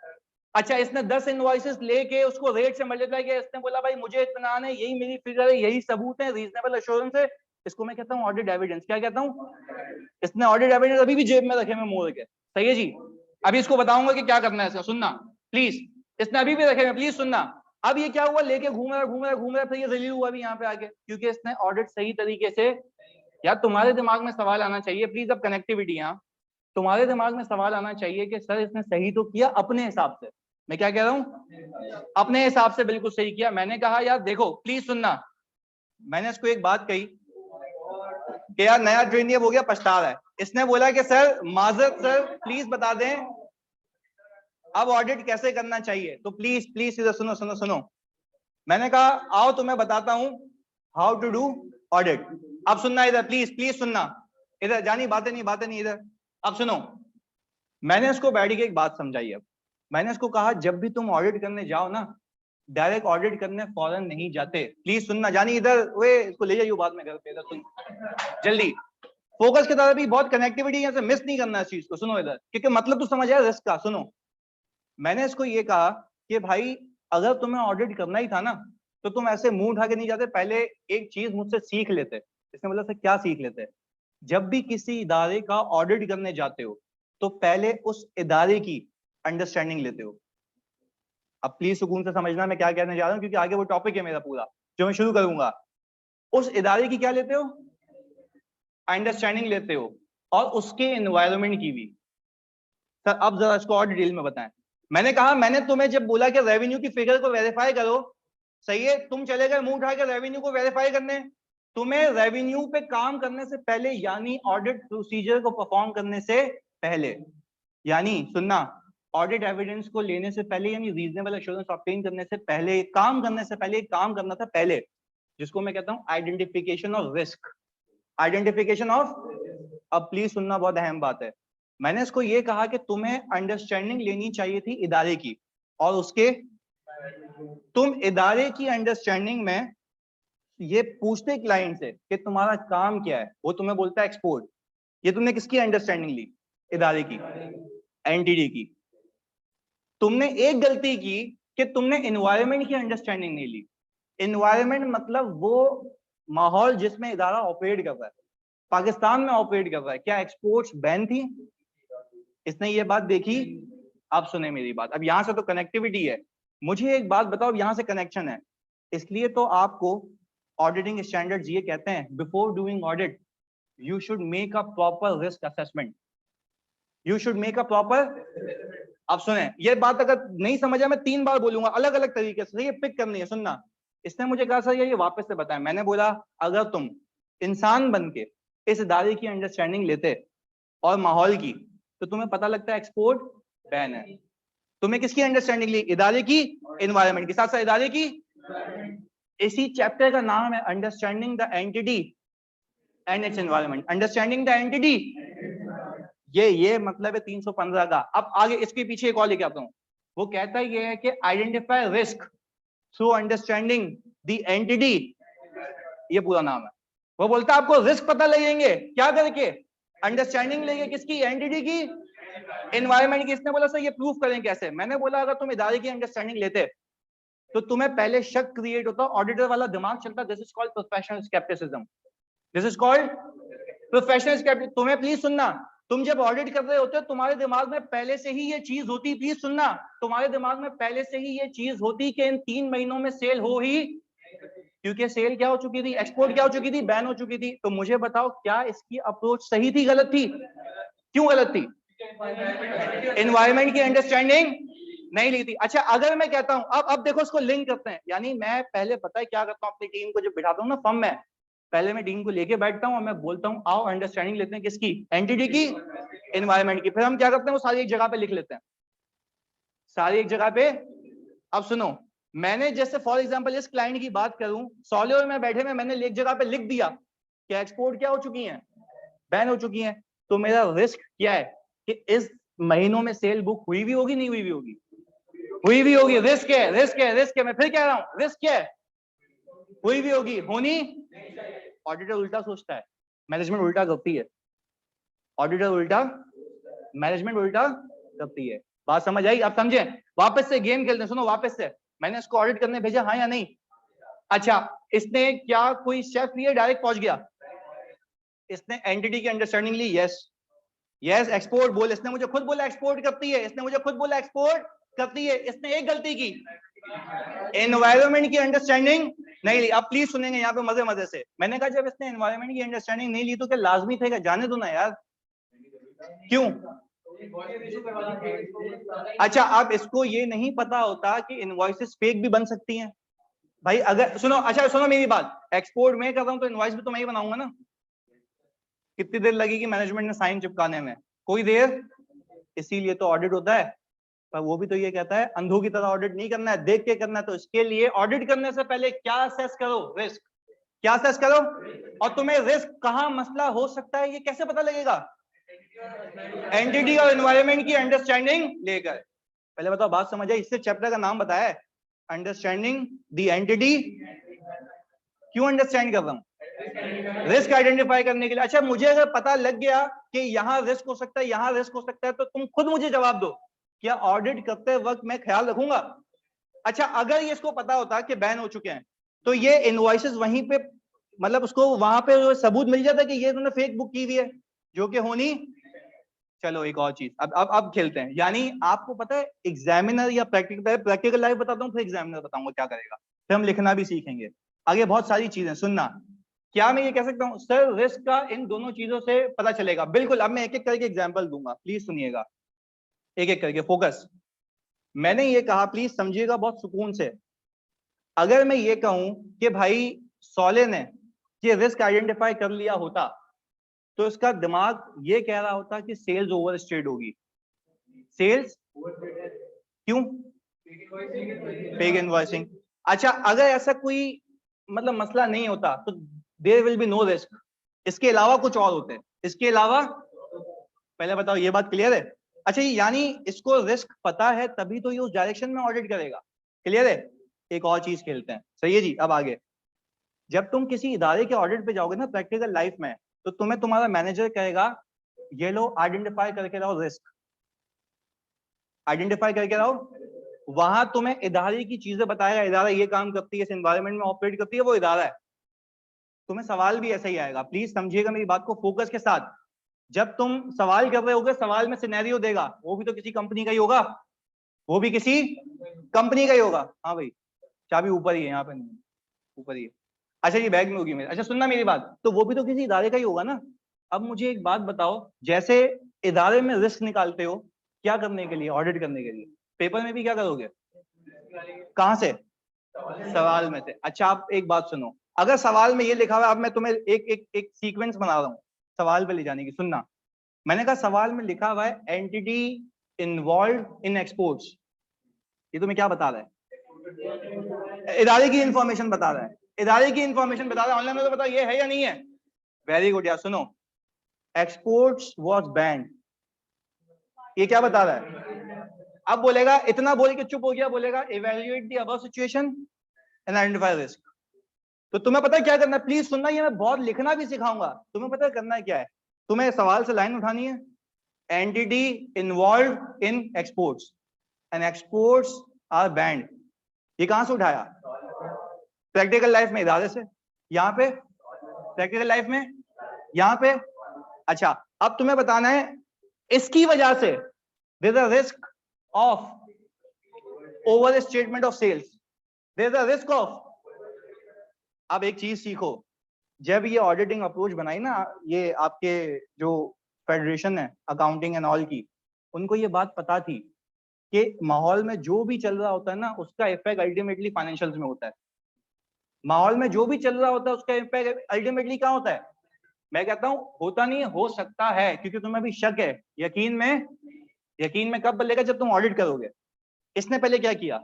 अच्छा इसने 10 इनवॉइसेस लेके उसको रेट से मल्टीप्लाई किया, इसने बोला भाई मुझे इत्मीनान है, यही मेरी फिगर है, यही सबूत है, रीजनेबल एश्योरेंस है। इसको मैं कहता हूँ ऑडिट एविडेंस। क्या कहता हूँ? इसने ऑडिट एविडेंस अभी भी जेब में रखे में मोड़ के, सही है जी। अभी इसको बताऊंगा कि क्या करना है इसका, सुनना प्लीज, इसने अभी भी रखे में, प्लीज सुनना। अब ये क्या हुआ, लेके घूम रहा फिर ये रिलीव हुआ अभी यहाँ पे आके, क्योंकि इसने ऑडिट सही तरीके से, यार तुम्हारे दिमाग में सवाल आना चाहिए, प्लीज अब कनेक्टिविटी, यहाँ तुम्हारे दिमाग में सवाल आना चाहिए कि सर इसने सही तो किया अपने हिसाब से। मैं क्या कह रहा हूं, अपने हिसाब से बिल्कुल सही किया। मैंने कहा यार देखो प्लीज सुनना, मैंने इसको एक बात कही कि यार नया ट्रेनी अब हो गया, पछता रहा है, इसने बोला कि सर माजरत सर प्लीज बता दें अब ऑडिट कैसे करना चाहिए, तो प्लीज प्लीज इधर सुनो सुनो सुनो। मैंने कहा आओ तुम्हें बताता हूं हाउ टू डू ऑडिट। अब सुनना इधर, प्लीज प्लीज सुनना इधर, जानी बातें नहीं इधर। अब सुनो, मैंने इसको बैठ के एक बात समझाई। अब मैंने इसको कहा जब भी तुम ऑडिट करने जाओ ना, डायरेक्ट ऑडिट करने फौरन नहीं जाते। प्लीज सुनना, जानी इधर, वे इसको ले जाइए बाद में घर पे, इधर सुन जल्दी। फोकस की तरह भी बहुत कनेक्टिविटी यहाँ से मिस नहीं करना इस चीज को। सुनो इधर, क्योंकि मतलब तो समझ आया रिस्क का। सुनो, मैंने इसको ये कहा कि भाई अगर तुम्हें ऑडिट करना ही था ना, तो तुम ऐसे मुंह उठा के नहीं जाते, पहले एक चीज मुझसे सीख लेते। इसने बोला सर क्या सीख लेते? जब भी किसी इदारे का ऑडिट करने जाते हो तो पहले उस इदारे की अंडरस्टैंडिंग लेते हो। अब प्लीज सुकून से समझना मैं क्या कहने जा रहा हूं, क्योंकि आगे वो टॉपिक है मेरा पूरा जो मैं शुरू करूंगा। उस इदारे की क्या लेते हो? अंडरस्टैंडिंग लेते हो, और उसके एनवायरनमेंट की भी। सर अब जरा इसको और डिटेल में बताएं। मैंने कहा, मैंने तुम्हें जब बोला कि रेवेन्यू की फिगर को वेरीफाई करो, सही है, तुम चले गए मुंह उठा के रेवेन्यू को वेरीफाई करने। तुम्हें रेवेन्यू पे काम करने से पहले, यानी ऑडिट प्रोसीजर को परफॉर्म करने से पहले, यानी सुनना, ऑडिट एविडेंस को लेने से पहले, यानी रीजनेबल एश्योरेंस ऑब्टेन करने से पहले, काम करने से पहले काम करना था पहले, जिसको मैं कहता हूं identification of risk. Identification of, अब प्लीज सुनना, बहुत अहम बात है। मैंने इसको ये कहा कि तुम्हें अंडरस्टैंडिंग लेनी चाहिए थी इदारे की, और उसके तुम इदारे की अंडरस्टैंडिंग में ये पूछते क्लाइंट से कि तुम्हारा काम क्या है, वो तुम्हें बोलता है एक्सपोर्ट। ये तुमने किसकी अंडरस्टैंडिंग ली? इदारे की, एनटीडी की। तुमने एक गलती की कि तुमने एनवायरनमेंट की अंडरस्टैंडिंग नहीं ली। एनवायरनमेंट मतलब वो माहौल जिसमें इदारा ऑपरेट कर रहा है। पाकिस्तान में ऑपरेट कर रहा है, क्या एक्सपोर्ट्स बैन थी? इसने ये बात देखी। अब सुने मेरी बात, अब यहां से तो कनेक्टिविटी है। मुझे एक बात बताओ, यहां से कनेक्शन है। इसलिए तो आपको ऑडिटिंग स्टैंडर्ड्स ये कहते हैं, before doing audit you should make a proper risk assessment. You should make a proper, अब सुने ये बात, अगर नहीं समझा मैं 3 बार बोलूंगा अलग अलग तरीके से, ये पिक करनी है, सुनना। इसने मुझे कहा सर ये वापस से बताएं। मैंने बोला अगर तुम इंसान बन के इस इदारे की अंडरस्टैंडिंग लेते और माहौल की, तो तुम्हें पता लगता है एक्सपोर्ट बैन है। तुम्हें किसकी अंडरस्टैंडिंग ली? इदारे की, एनवायरनमेंट के साथ साथ इदारे की। इसी चैप्टर का नाम है understanding the entity and it's environment. Understanding the entity, ये मतलब है 315 का। अब आगे इसके पीछे एक और लेके आता हूं। वो कहता ये है कि identify risk through understanding the entity, ये पूरा नाम है। वो बोलता है आपको रिस्क पता लगेंगे क्या करके? अंडरस्टैंडिंग लेंगे किसकी? एंटिटी की, एनवायरनमेंट की। इसने बोला सर ये प्रूफ करें कैसे? मैंने बोला अगर तुम इदारे की अंडरस्टैंडिंग लेते तो तुम्हें पहले शक क्रिएट होता, ऑडिटर वाला दिमाग चलता। This is called professional scepticism. This is called professional scepticism. तुम्हें प्लीज सुनना, तुम जब ऑडिट कर रहे होते हो तुम्हारे दिमाग में पहले से ही ये चीज होती, प्लीज सुनना, तुम्हारे दिमाग में पहले से ही ये चीज होती कि इन 3 महीनों में सेल हो ही, क्योंकि सेल क्या हो चुकी थी? एक्सपोर्ट क्या हो चुकी थी? बैन हो चुकी थी। तो मुझे बताओ क्या इसकी अप्रोच सही थी गलत थी? क्यों गलत थी? एनवायरनमेंट की अंडरस्टैंडिंग नहीं ली थी। अच्छा अगर मैं कहता हूं, अब देखो इसको लिंक करते हैं। यानी मैं पहले पता है क्या करता हूं, अपनी टीम को जब बिठाता हूं ना फर्म में, पहले मैं टीम को लेके बैठता हूं और मैं बोलता हूं आओ अंडरस्टैंडिंग लेते हैं किसकी? एंटिटी की, एनवायरनमेंट की। फिर हम क्या करते हैं, वो सारी एक जगह पे लिख लेते हैं, सारी एक जगह पे। अब सुनो, मैंने जैसे फॉर एग्जांपल इस क्लाइंट की बात करूं, सॉलियो में बैठे में मैंने एक जगह पे लिख दिया कि एक्सपोर्ट क्या हो चुकी है? बैन हो चुकी है। तो मेरा रिस्क क्या है कि इस महीनों में सेल बुक हुई भी होगी, नहीं हुई भी होगी? हुई भी होगी। रिस्क है, रिस्क है, रिस्क है। मैं फिर कह रहा हूं रिस्क क्या है? हुई भी होगी, होनी। ऑडिटर उल्टा सोचता है, मैनेजमेंट उल्टा करती है। ऑडिटर उल्टा, मैनेजमेंट उल्टा करती है। बात समझ आई? आप समझे? वापस से गेम खेलते हैं, सुनो वापस से। मैंने इसको ऑडिट करने भेजा, हाँ या नहीं? अच्छा, इसने क्या कोई स्टेप लिए, डायरेक्ट पहुंच गया? इसने एंटिटी की अंडरस्टैंडिंग ली, यस यस। एक्सपोर्ट बोल, इसने मुझे खुद बोला एक्सपोर्ट करती है, इसने मुझे खुद बोला एक्सपोर्ट करती है। इसने एक गलती की, एनवायरनमेंट की अंडरस्टैंडिंग नहीं ली। अब प्लीज सुनेंगे यहाँ पे मजे मजे से। मैंने कहा जब इसने एनवायरनमेंट की अंडरस्टैंडिंग नहीं ली तो क्या लाजमी था? जाने दो ना यार, क्यों? अच्छा, अब इसको ये नहीं पता होता कि इनवॉइसेस फेक भी बन सकती हैं भाई। अगर सुनो, अच्छा सुनो मेरी बात, एक्सपोर्ट में कर रहा हूं तो इनवॉइस भी तो मैं ही बनाऊंगा ना। कितनी देर लगेगी मैनेजमेंट ने साइन चिपकाने में? कोई देर। इसीलिए तो ऑडिट होता है। पर वो भी तो ये कहता है अंधों की तरह ऑडिट नहीं करना है, देख के करना है। तो इसके लिए ऑडिट करने से पहले क्या असेस करो? रिस्क। क्या असेस करो? और तुम्हें रिस्क कहां मसला हो सकता है ये कैसे पता लगेगा? एंटिटी और एनवायरनमेंट की अंडरस्टैंडिंग लेकर। पहले बताओ बात समझ आई? इससे चैप्टर का नाम बताया है अंडरस्टैंडिंग द एंटिटी। क्यों अंडरस्टैंड कर रहा हूं? रिस्क आइडेंटिफाई करने के लिए। अच्छा, मुझे अगर पता लग गया कि यहां रिस्क हो सकता है, यहां रिस्क हो सकता है, तो तुम खुद मुझे जवाब दो, क्या ऑडिट करते वक्त मैं ख्याल रखूंगा? अच्छा, अगर ये इसको पता होता कि बैन हो चुके हैं, तो ये इनवॉइसेस वहीं पे, मतलब उसको वहां पे सबूत मिल जाता कि ये तुमने फेक बुक की हुई है, जो कि होनी। चलो एक और चीज, अब खेलते हैं। यानी आपको पता है एग्जामिनर या प्रैक्टिकल लाइफ बताता हूँ, फिर एग्जामिनर बताऊंगा क्या करेगा, फिर हम लिखना भी सीखेंगे, आगे बहुत सारी चीजें। सुनना, क्या मैं ये कह सकता हूँ सर रिस्क का इन दोनों चीजों से पता चलेगा? बिल्कुल। अब मैं एक एक करके एग्जाम्पल दूंगा, प्लीज सुनिएगा, एक एक करके फोकस। मैंने ये कहा, प्लीज समझिएगा बहुत सुकून से। अगर मैं ये कहूं कि भाई सॉले ने ये रिस्क आइडेंटिफाई कर लिया होता, तो इसका दिमाग ये कह रहा होता कि सेल्स ओवर स्टेट होगी। सेल्स क्यों? Fake invoicing. अच्छा, अगर ऐसा कोई मतलब मसला नहीं होता तो there will be no risk. इसके अलावा कुछ और होते हैं, इसके अलावा? पहले बताओ, ये बात क्लियर है? अच्छा, यानी इसको रिस्क पता है तभी तो ये उस डायरेक्शन में ऑडिट करेगा। क्लियर है? एक और चीज खेलते हैं, सही है जी? अब आगे, जब तुम किसी इदारे के ऑडिट पे जाओगे ना प्रैक्टिकल लाइफ में, तो तुम्हें तुम्हारा मैनेजर कहेगा ये लो आइडेंटिफाई करके लाओ रिस्क, आइडेंटिफाई करके लाओ। वहां तुम्हें इदारे की चीजें बताएगा, इदारा ये काम करती है, इस एनवायरनमेंट में ऑपरेट करती है, वो इदारा है। तुम्हें सवाल भी ऐसा ही आएगा, प्लीज समझिएगा मेरी बात को फोकस के साथ। जब तुम सवाल कर रहे होगे, सवाल में सिनेरियो देगा, वो भी तो किसी कंपनी का ही होगा, वो भी किसी कंपनी का ही होगा। हाँ भाई, चाबी ऊपर ही है, यहाँ पे नहीं, ऊपर ही है। अच्छा, ये बैग में होगी मेरे। अच्छा सुनना मेरी बात, तो वो भी तो किसी इदारे का ही होगा ना। अब मुझे एक बात बताओ, जैसे इदारे में रिस्क निकालते हो क्या करने के लिए? ऑडिट करने के लिए। पेपर में भी क्या करोगे? कहां से? सवाल में से। अच्छा, आप एक बात सुनो, अगर सवाल में ये लिखा हुआ है, अब मैं तुम्हें एक एक एक सीक्वेंस बना रहा हूं सवाल पे ले जाने की, सुनना। मैंने कहा सवाल में लिखा हुआ है एंटिटी इन्वॉल्व इन एक्सपोर्ट्स, ये तुम्हें क्या बता रहा है? इदारे की इंफॉर्मेशन बता रहा है, इदारे की इंफॉर्मेशन बता रहा है। ऑनलाइन में तो बताओ ये है या नहीं है? वेरी गुड यार। सुनो, एक्सपोर्ट्स वाज बैंड, ये क्या बता रहा है? अब बोलेगा, इतना बोल के चुप हो गया, बोलेगा evaluate the above situation and identify risk. तो तुम्हें पता है क्या करना है? प्लीज सुनना, ये मैं बहुत लिखना भी सिखाऊंगा। तुम्हें पता है करना है क्या है? तुम्हें सवाल से लाइन उठानी है, entity involve in exports and exports are banned. ये कहां से उठाया? प्रैक्टिकल लाइफ में इदारे से, यहाँ पे प्रैक्टिकल लाइफ में, यहाँ पे। अच्छा, अब तुम्हें बताना है इसकी वजह से there is a risk of over statement of sales, there is a risk of. अब एक चीज सीखो, जब ये ऑडिटिंग अप्रोच बनाई ना, ये आपके जो फेडरेशन है अकाउंटिंग एंड ऑल की, उनको ये बात पता थी कि माहौल में जो भी चल रहा होता है ना, उसका इफेक्ट अल्टीमेटली फाइनेंशियल्स में होता है। माहौल में जो भी चल रहा होता है उसका इम्पैक्ट अल्टीमेटली क्या होता है? मैं कहता हूं होता नहीं, हो सकता है, क्योंकि तुम्हें भी शक है। यकीन में कब बदलेगा? जब तुम ऑडिट करोगे। इसने पहले क्या किया?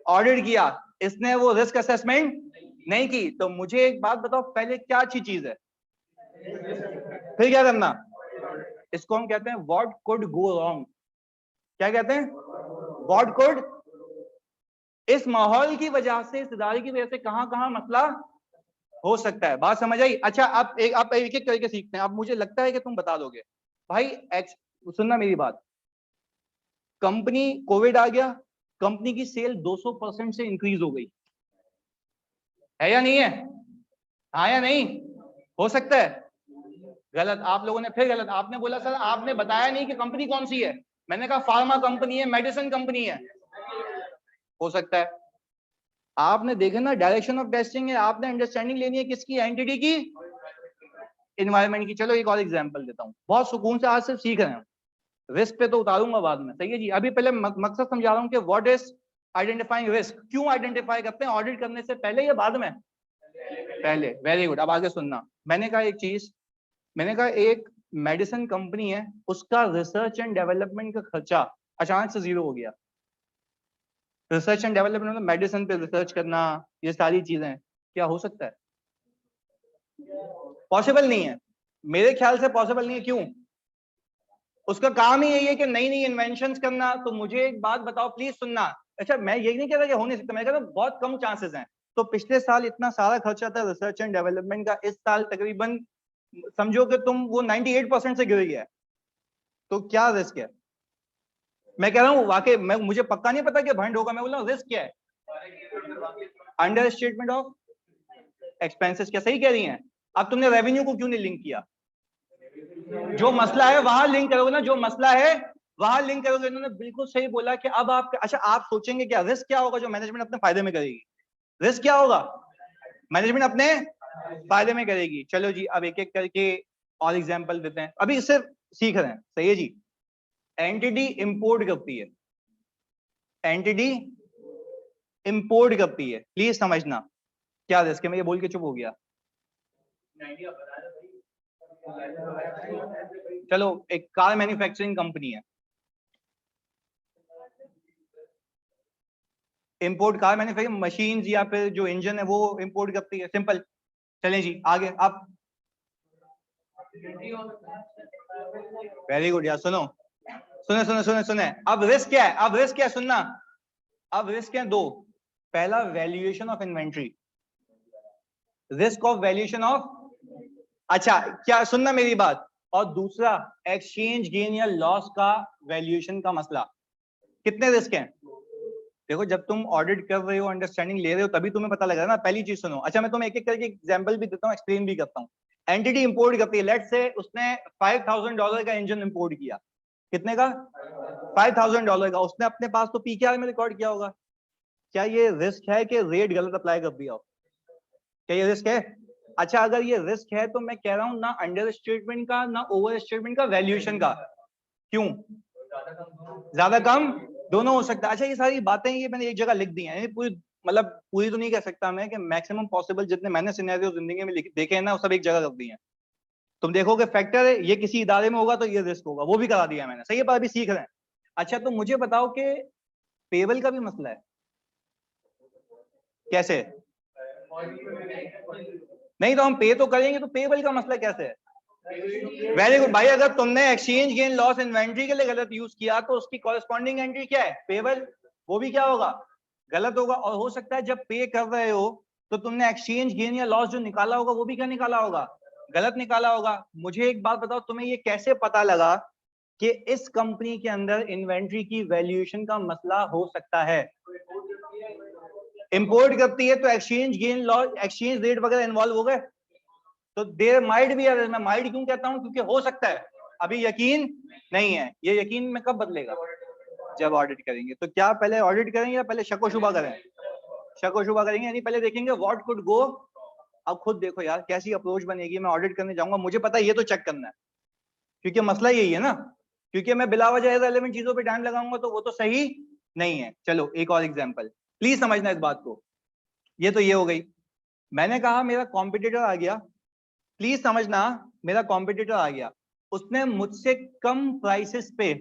ऑडिट किया। इसने वो रिस्क असेसमेंट नहीं की। तो मुझे एक बात बताओ, पहले क्या अच्छी चीज है, फिर क्या करना? इसको हम कहते हैं व्हाट कुड गो रॉन्ग। क्या कहते हैं? What could. इस माहौल की वजह से, इस इदारे की वजह से कहां कहां मसला हो सकता है। बात समझ आई? अच्छा, आप एक एक करके सीखते हैं। अब मुझे लगता है कि तुम बता दोगे भाई। सुनना मेरी बात, कंपनी कोविड आ गया, कंपनी की सेल 200% से इंक्रीज हो गई, है या नहीं है? हाँ या नहीं? हो सकता है? गलत। आप लोगों ने फिर गलत, आपने बोला सर आपने बताया नहीं कि कंपनी कौन सी है। मैंने कहा फार्मा कंपनी है, मेडिसिन कंपनी है। हो सकता है। आपने देखा ना, डायरेक्शन ऑफ टेस्टिंग है, आपने अंडरस्टैंडिंग लेनी है किसकी? एंटिटी की, एनवायरनमेंट की। चलो एक और एग्जांपल देता हूं, बहुत सुकून से आज सिर्फ सीख रहे हैं, रिस्क पे तो उतारूंगा बाद में, सही है जी? अभी पहले मकसद समझा रहा हूं कि व्हाट इज आइडेंटिफाइंग रिस्क, क्यों आइडेंटिफाई करते हैं, ऑडिट करने से पहले या बाद में? पहले। Very good. अब आगे सुनना, मैंने कहा एक चीज, मैंने कहा एक मेडिसिन कंपनी है, उसका रिसर्च एंड डेवलपमेंट का खर्चा अचानक से जीरो हो गया। रिसर्च एंड डेवलपमेंट मतलब मेडिसिन पे रिसर्च करना, ये सारी चीजें, क्या हो सकता है? पॉसिबल नहीं है, मेरे ख्याल से पॉसिबल नहीं है। क्यों? उसका काम ही यही है कि नई नई इन्वेंशंस करना। तो मुझे एक बात बताओ, प्लीज सुनना। अच्छा, मैं यही नहीं कह रहा कि हो नहीं सकता, मैं कह रहा हूं बहुत कम चांसेस हैं। तो पिछले साल इतना सारा खर्चा था रिसर्च एंड डेवलपमेंट का, इस साल तकरीबन समझो कि तुम वो 98% से गिर गया है। तो क्या रिस्क है? मैं कह रहा हूँ वाकई, मैं मुझे पक्का नहीं पता कि भंड होगा, मैं बोल रहा हूँ रिस्क क्या है? Under statement of expenses. क्या सही कह रही हैं? अब तुमने रेवेन्यू को क्यों नहीं लिंक किया? जो मसला है वहां लिंक करोगे ना, जो मसला है वहां लिंक करोगे। इन्होंने बिल्कुल सही बोला कि अब आप, अच्छा आप सोचेंगे क्या रिस्क क्या होगा जो मैनेजमेंट अपने फायदे में करेगी? रिस्क क्या होगा? मैनेजमेंट अपने फायदे में करेगी। चलो जी, अब एक एक करके और एग्जांपल देते हैं, अभी इससे सीख रहे हैं। सही है जी। एंटिटी इंपोर्ट करती है, एंटिटी इंपोर्ट करती है, प्लीज समझना क्या रिस्क है। मैं ये बोल के चुप हो गया। चलो, एक कार मैन्युफैक्चरिंग कंपनी है, इंपोर्ट कार मैन्युफैक्चरिंग मशीन या फिर जो इंजन है वो इंपोर्ट करती है, सिंपल। चलें जी आगे। आप वेरी गुड यार, सुनो सुने सुने सुने सुने। अब रिस्क क्या है? अब रिस्क क्या है? सुनना। अब रिस्क है दो। पहला valuation of inventory, risk of valuation of, अच्छा क्या, सुनना मेरी बात। और दूसरा एक्सचेंज गेन या लॉस का वैल्यूएशन का मसला। कितने रिस्क हैं? देखो, जब तुम ऑडिट कर रहे हो, अंडरस्टैंडिंग ले रहे हो, तभी तुम्हें पता लग रहा है ना। पहली चीज सुनो। अच्छा, मैं तुम्हें एक एक करके एग्जांपल भी देता हूँ, एक्सप्लेन भी करता हूँ। एंटिटी इंपोर्ट करती है, लेट्स से उसने $5,000 का इंजन इंपोर्ट किया। कितने का? $5,000 का। उसने अपने पास तो पीकेआर में रिकॉर्ड किया होगा। क्या ये रिस्क है कि रेट गलत अप्लाई कर दिया हो? क्या ये रिस्क है? अच्छा, अगर ये रिस्क है तो मैं कह रहा हूं ना अंडर स्टेटमेंट का ना ओवर स्टेटमेंट का, वैल्यूएशन का। क्यों? ज्यादा कम दोनों हो सकता है। अच्छा, ये सारी बातें ये मैंने एक जगह लिख दी हैं, पूरी मतलब पूरी तो नहीं कह सकता मैं, कि मैक्सिमम पॉसिबल जितने मैंने सिनेरियो जिंदगी में देखे हैं ना, वो सब एक जगह रख दिए हैं। तुम देखोगे फैक्टर है, ये किसी इदारे में होगा तो ये रिस्क होगा, वो भी करा दिया मैंने। सही है, पर अभी सीख रहे हैं। अच्छा, तो मुझे बताओ कि पेबल का भी मसला है। कैसे? नहीं तो हम पे तो करेंगे, तो पेबल का मसला कैसे है? वेरी गुड भाई, अगर तुमने एक्सचेंज गेन लॉस इन्वेंट्री के लिए गलत यूज किया तो उसकी कॉरेस्पॉन्डिंग एंट्री क्या है? पेबल। वो भी क्या होगा? गलत होगा। और हो सकता है जब पे कर रहे हो तो तुमने एक्सचेंज गेन या लॉस जो निकाला होगा वो भी क्या निकाला होगा? गलत निकाला होगा। मुझे एक बात बताओ, तुम्हें ये कैसे पता लगा कि इस कंपनी के अंदर इन्वेंट्री की वैल्यूएशन का मसला हो सकता है? इंपोर्ट करती है तो exchange gain loss, exchange rate वगैरह इन्वॉल्व हो गए। तो देर माइट भी, मैं माइट क्यों कहता हूं? क्योंकि हो सकता है, अभी यकीन नहीं है। ये यकीन में कब बदलेगा? जब ऑडिट करेंगे। तो क्या पहले ऑडिट करेंगे या पहले शक व शुबा करें? शक व शुबा करेंगे, यानी पहले देखेंगे व्हाट कुड गो। अब खुद देखो यार कैसी अप्रोच बनेगी। मैं ऑडिट करने जाऊंगा, मुझे पता है ये तो चेक करना है, क्योंकि मसला यही है ना। क्योंकि मैं बिला वजह रेलेवेंट चीजों पे टाइम लगाऊंगा तो वो तो सही नहीं है। चलो एक और एग्जांपल, प्लीज समझना इस बात को। ये तो ये हो गई। मैंने कहा मेरा कॉम्पिटिटर आ गया, प्लीज समझना, मेरा कॉम्पिटिटर आ गया, उसने मुझसे कम प्राइसेस पे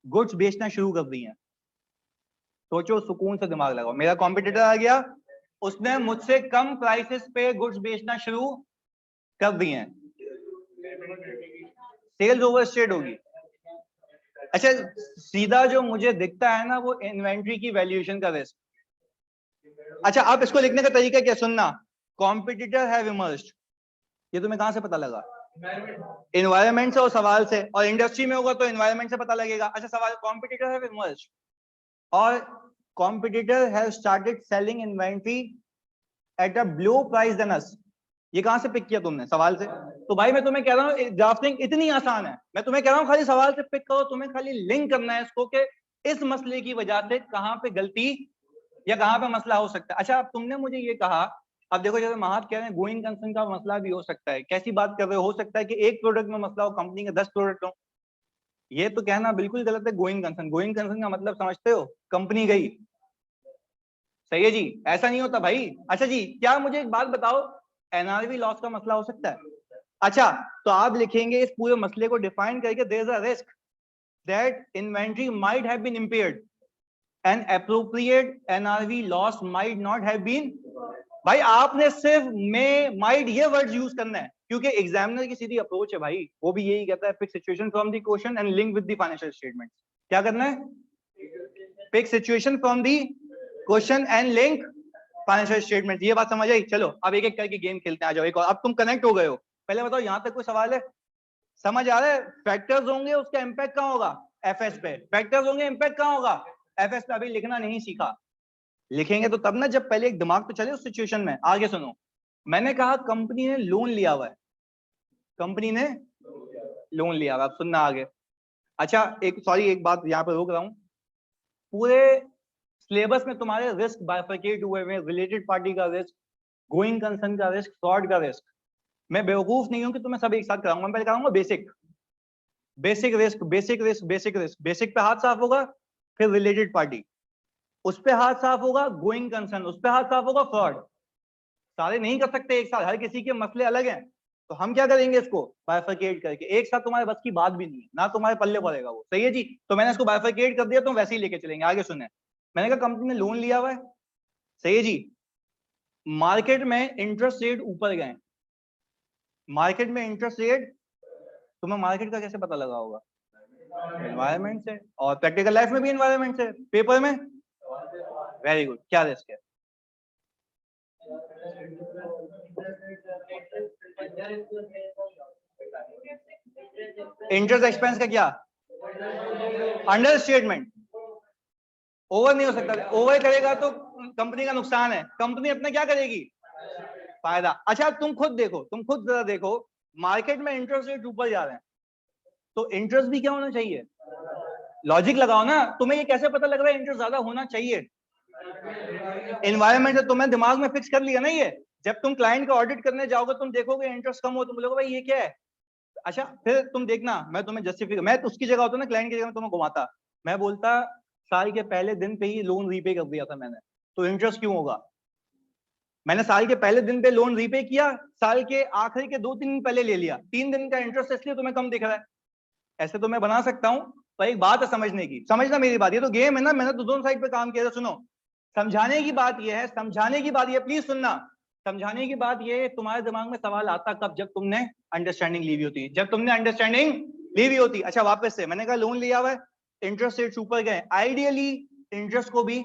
गुड्स बेचना शुरू कर दिए हैं। सोचो, सुकून से दिमाग लगाओ। मेरा कॉम्पिटिटर आ गया, उसने मुझसे कम प्राइसेस पे गुड्स बेचना शुरू कर दिए हैं। सेल्स ओवरस्टेट होगी। अच्छा, सीधा जो मुझे दिखता है ना वो इन्वेंट्री की वैल्यूएशन का रिस्क। अच्छा, आप इसको लिखने का तरीका क्या? सुनना, कॉम्पिटिटर हैव इमर्ज्ड, ये तुम्हें कहां से पता लगा? एनवायरमेंट से और सवाल से। और इंडस्ट्री में होगा तो एनवायरमेंट से पता लगेगा। अच्छा, सवाल, कॉम्पिटिटर हैव इमर्ज्ड और competitor have started selling inventory at a low price than us, ये कहां से पिक किया तुमने? सवाल से। तो भाई मैं तुम्हें कह रहा हूँ ड्राफ्टिंग इतनी आसान है। मैं तुम्हें कह रहा हूँ खाली सवाल से पिक करो, तुम्हें खाली लिंक करना है इसको कि इस मसले की वजह से कहां पे गलती या कहां पे मसला हो सकता है। अच्छा, अब तुमने मुझे ये कहा, अब देखो जैसे महात कह रहे हैं गोइंग कंसर्न का मसला भी हो सकता है। कैसी बात कर रहे हो सकता है कि एक प्रोडक्ट में मसला हो, कंपनी के 10 प्रोडक्ट हो। ये तो कहना बिल्कुल गलत है। गोइंग कंसर्न, गोइंग कंसर्न का मतलब समझते हो? कंपनी गई। सही है जी, ऐसा नहीं होता भाई। अच्छा जी, क्या मुझे एक बात बताओ, एनआरवी लॉस का मसला हो सकता है? अच्छा, तो आप लिखेंगे इस पूरे मसले को डिफाइन करके, there is a risk that inventory might have been impaired and appropriate NRV loss might not have been. भाई आपने सिर्फ में माइट ये वर्ड यूज करना है, क्योंकि एग्जामिनर की सीधी अप्रोच है भाई, वो भी यही कहता है, pick situation from the question and link with the financial statement. क्या करना है? Pick situation from the question and link financial statement. ये बात समझ आई? चलो अब एक एक करके गेम खेलते हैं, आ जाओ एक और। अब तुम कनेक्ट हो गए हो, पहले बताओ यहां तक कोई सवाल है? समझ आ रहा है? फैक्टर्स होंगे, उसका इंपैक्ट कहां होगा? एफएस पे। फैक्टर्स होंगे, इंपैक्ट कहां होगा? एफएस पे। अभी लिखना नहीं सीखा, लिखेंगे तो तब ना, जब पहले एक दिमाग तो चले उस सिचुएशन में। आगे सुनो, मैंने कहा कंपनी ने लोन लिया हुआ है, कंपनी ने लोन लिया हुआ। अब सुनना आगे। अच्छा एक, सॉरी एक बात यहाँ पे रोक रहा हूँ, पूरे सिलेबस में तुम्हारे रिस्क बाइफरकेट हुए हुए, रिलेटेड पार्टी का रिस्क, गोइंग कंसर्न का रिस्क, फ्रॉड का रिस्क। मैं बेवकूफ नहीं हूं कि तुम्हें सब एक साथ कराऊंगा, मैं पहले कराऊंगा basic, basic risk, basic risk, basic risk. Basic पे हाथ साफ होगा, फिर रिलेटेड पार्टी, उस पे हाथ साफ होगा, गोइंग कंसर्न, उस पे हाथ साफ होगा, फ्रॉड। सारे नहीं कर सकते एक साथ, हर किसी के मसले अलग हैं। तो हम क्या करेंगे, इसको बाइफरकेट करके। एक साथ तुम्हारे बस की बात भी नहीं है ना, तुम्हारे पल्ले पड़ेगा वो। सही है जी? तो मैंने इसको बाइफरकेट कर दिया, तो वैसे ही लेके चलेंगे। आगे सुने, मैंने कहा कंपनी ने लोन लिया हुआ है, सही है जी, मार्केट में इंटरेस्ट रेट ऊपर गए। मार्केट में इंटरेस्ट रेट, तुम्हें मार्केट का कैसे पता लगा होगा? एनवायरमेंट से, और प्रैक्टिकल लाइफ में भी एनवायरमेंट से, पेपर में। Very good. क्या रिस्क है? इंटरेस्ट एक्सपेंस का क्या? Under statement. ओवर नहीं हो सकता, ओवर करेगा तो कंपनी का नुकसान है, कंपनी अपना क्या करेगी? फायदा। अच्छा तुम खुद देखो, तुम खुद जरा देखो, मार्केट में इंटरेस्ट रेट ऊपर जा रहे हैं, तो इंटरेस्ट भी क्या होना चाहिए? लॉजिक लगाओ ना, तुम्हें ये कैसे पता लग रहा है इंटरेस्ट ज्यादा होना चाहिए? एनवायरमेंट तुम्हें दिमाग में फिक्स कर लिया ना ये। जब तुम क्लाइंट का ऑडिट करने जाओगे, तुम देखोगे इंटरेस्ट कम हो, तुम बोलोगे भाई ये क्या है। अच्छा फिर तुम देखना, मैं तुम्हें जस्टिफिक, मैं तो उसकी जगह होता ना, क्लाइंट की जगह में तुम्हें घुमाता, मैं बोलता साल के पहले दिन पे ही लोन रीपे कर दिया था मैंने, तो इंटरेस्ट क्यों होगा? मैंने साल के पहले दिन पे लोन रीपे किया, साल के आखिरी के 2-3 दिन पहले ले लिया, 3 दिन का इंटरेस्ट इसलिए तुम्हें कम दिख रहा है। ऐसे तो मैं बना सकता हूं, पर एक बात है समझने की, समझना मेरी बात, ये तो गेम है ना, मैंने तो दोनों साइड पे काम किया था। सुनो, समझाने की बात ये है, समझाने की बात ये, प्लीज सुनना, समझाने की बात ये, तुम्हारे दिमाग में सवाल आता कब? जब तुमने अंडरस्टैंडिंग ली हुई होती, जब तुमने अंडरस्टैंडिंग ली हुई होती। अच्छा वापस से, मैंने कहा लोन लिया हुआ है, इंटरेस्ट रेट ऊपर गए, आइडियली इंटरेस्ट को भी,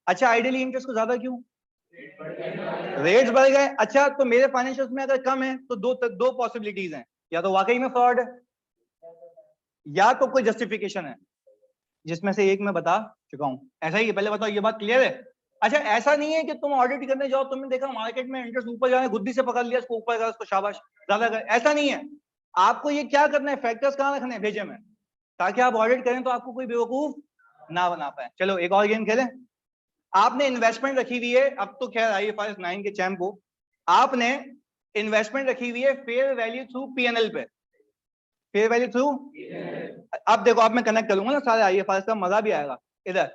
अच्छा आइडियली इंटरेस्ट को ज्यादा क्यों? रेट्स बढ़ गए। अच्छा तो मेरे फाइनेंशियल्स में अगर कम है तो दो पॉसिबिलिटीज हैं, या तो वाकई में फ्रॉड है, या तो कोई जस्टिफिकेशन है, जिसमें से एक मैं बता चुका हूं। ऐसा ही है, पहले बताओ ये बात क्लियर है? अच्छा ऐसा नहीं है कि तुम ऑडिट करने जाओ, तुमने देखा मार्केट में इंटरेस्ट ऊपर जा रहा है, गुद्दी से पकड़ लिया इसको, ऊपर कर, इसको शाबाश ज्यादा कर, ऐसा नहीं है। आपको ये क्या करना है, फैक्टर्स कहां रखने हैं? भेजे में, ताकि आप ऑडिट करें तो आपको कोई बेवकूफ ना बना पाए। चलो एक और गेम खेलें। आपने इन्वेस्टमेंट रखी हुई है, अब तो खैर IFRS 9 के चैंप हो, आपने इन्वेस्टमेंट रखी हुई है फेयर वैल्यू थ्रू पीएनएल पे, फेयर वैल्यू थ्रू। अब देखो, अब मैं कनेक्ट करूंगा ना सारे IFRS का, मजा भी आएगा। इधर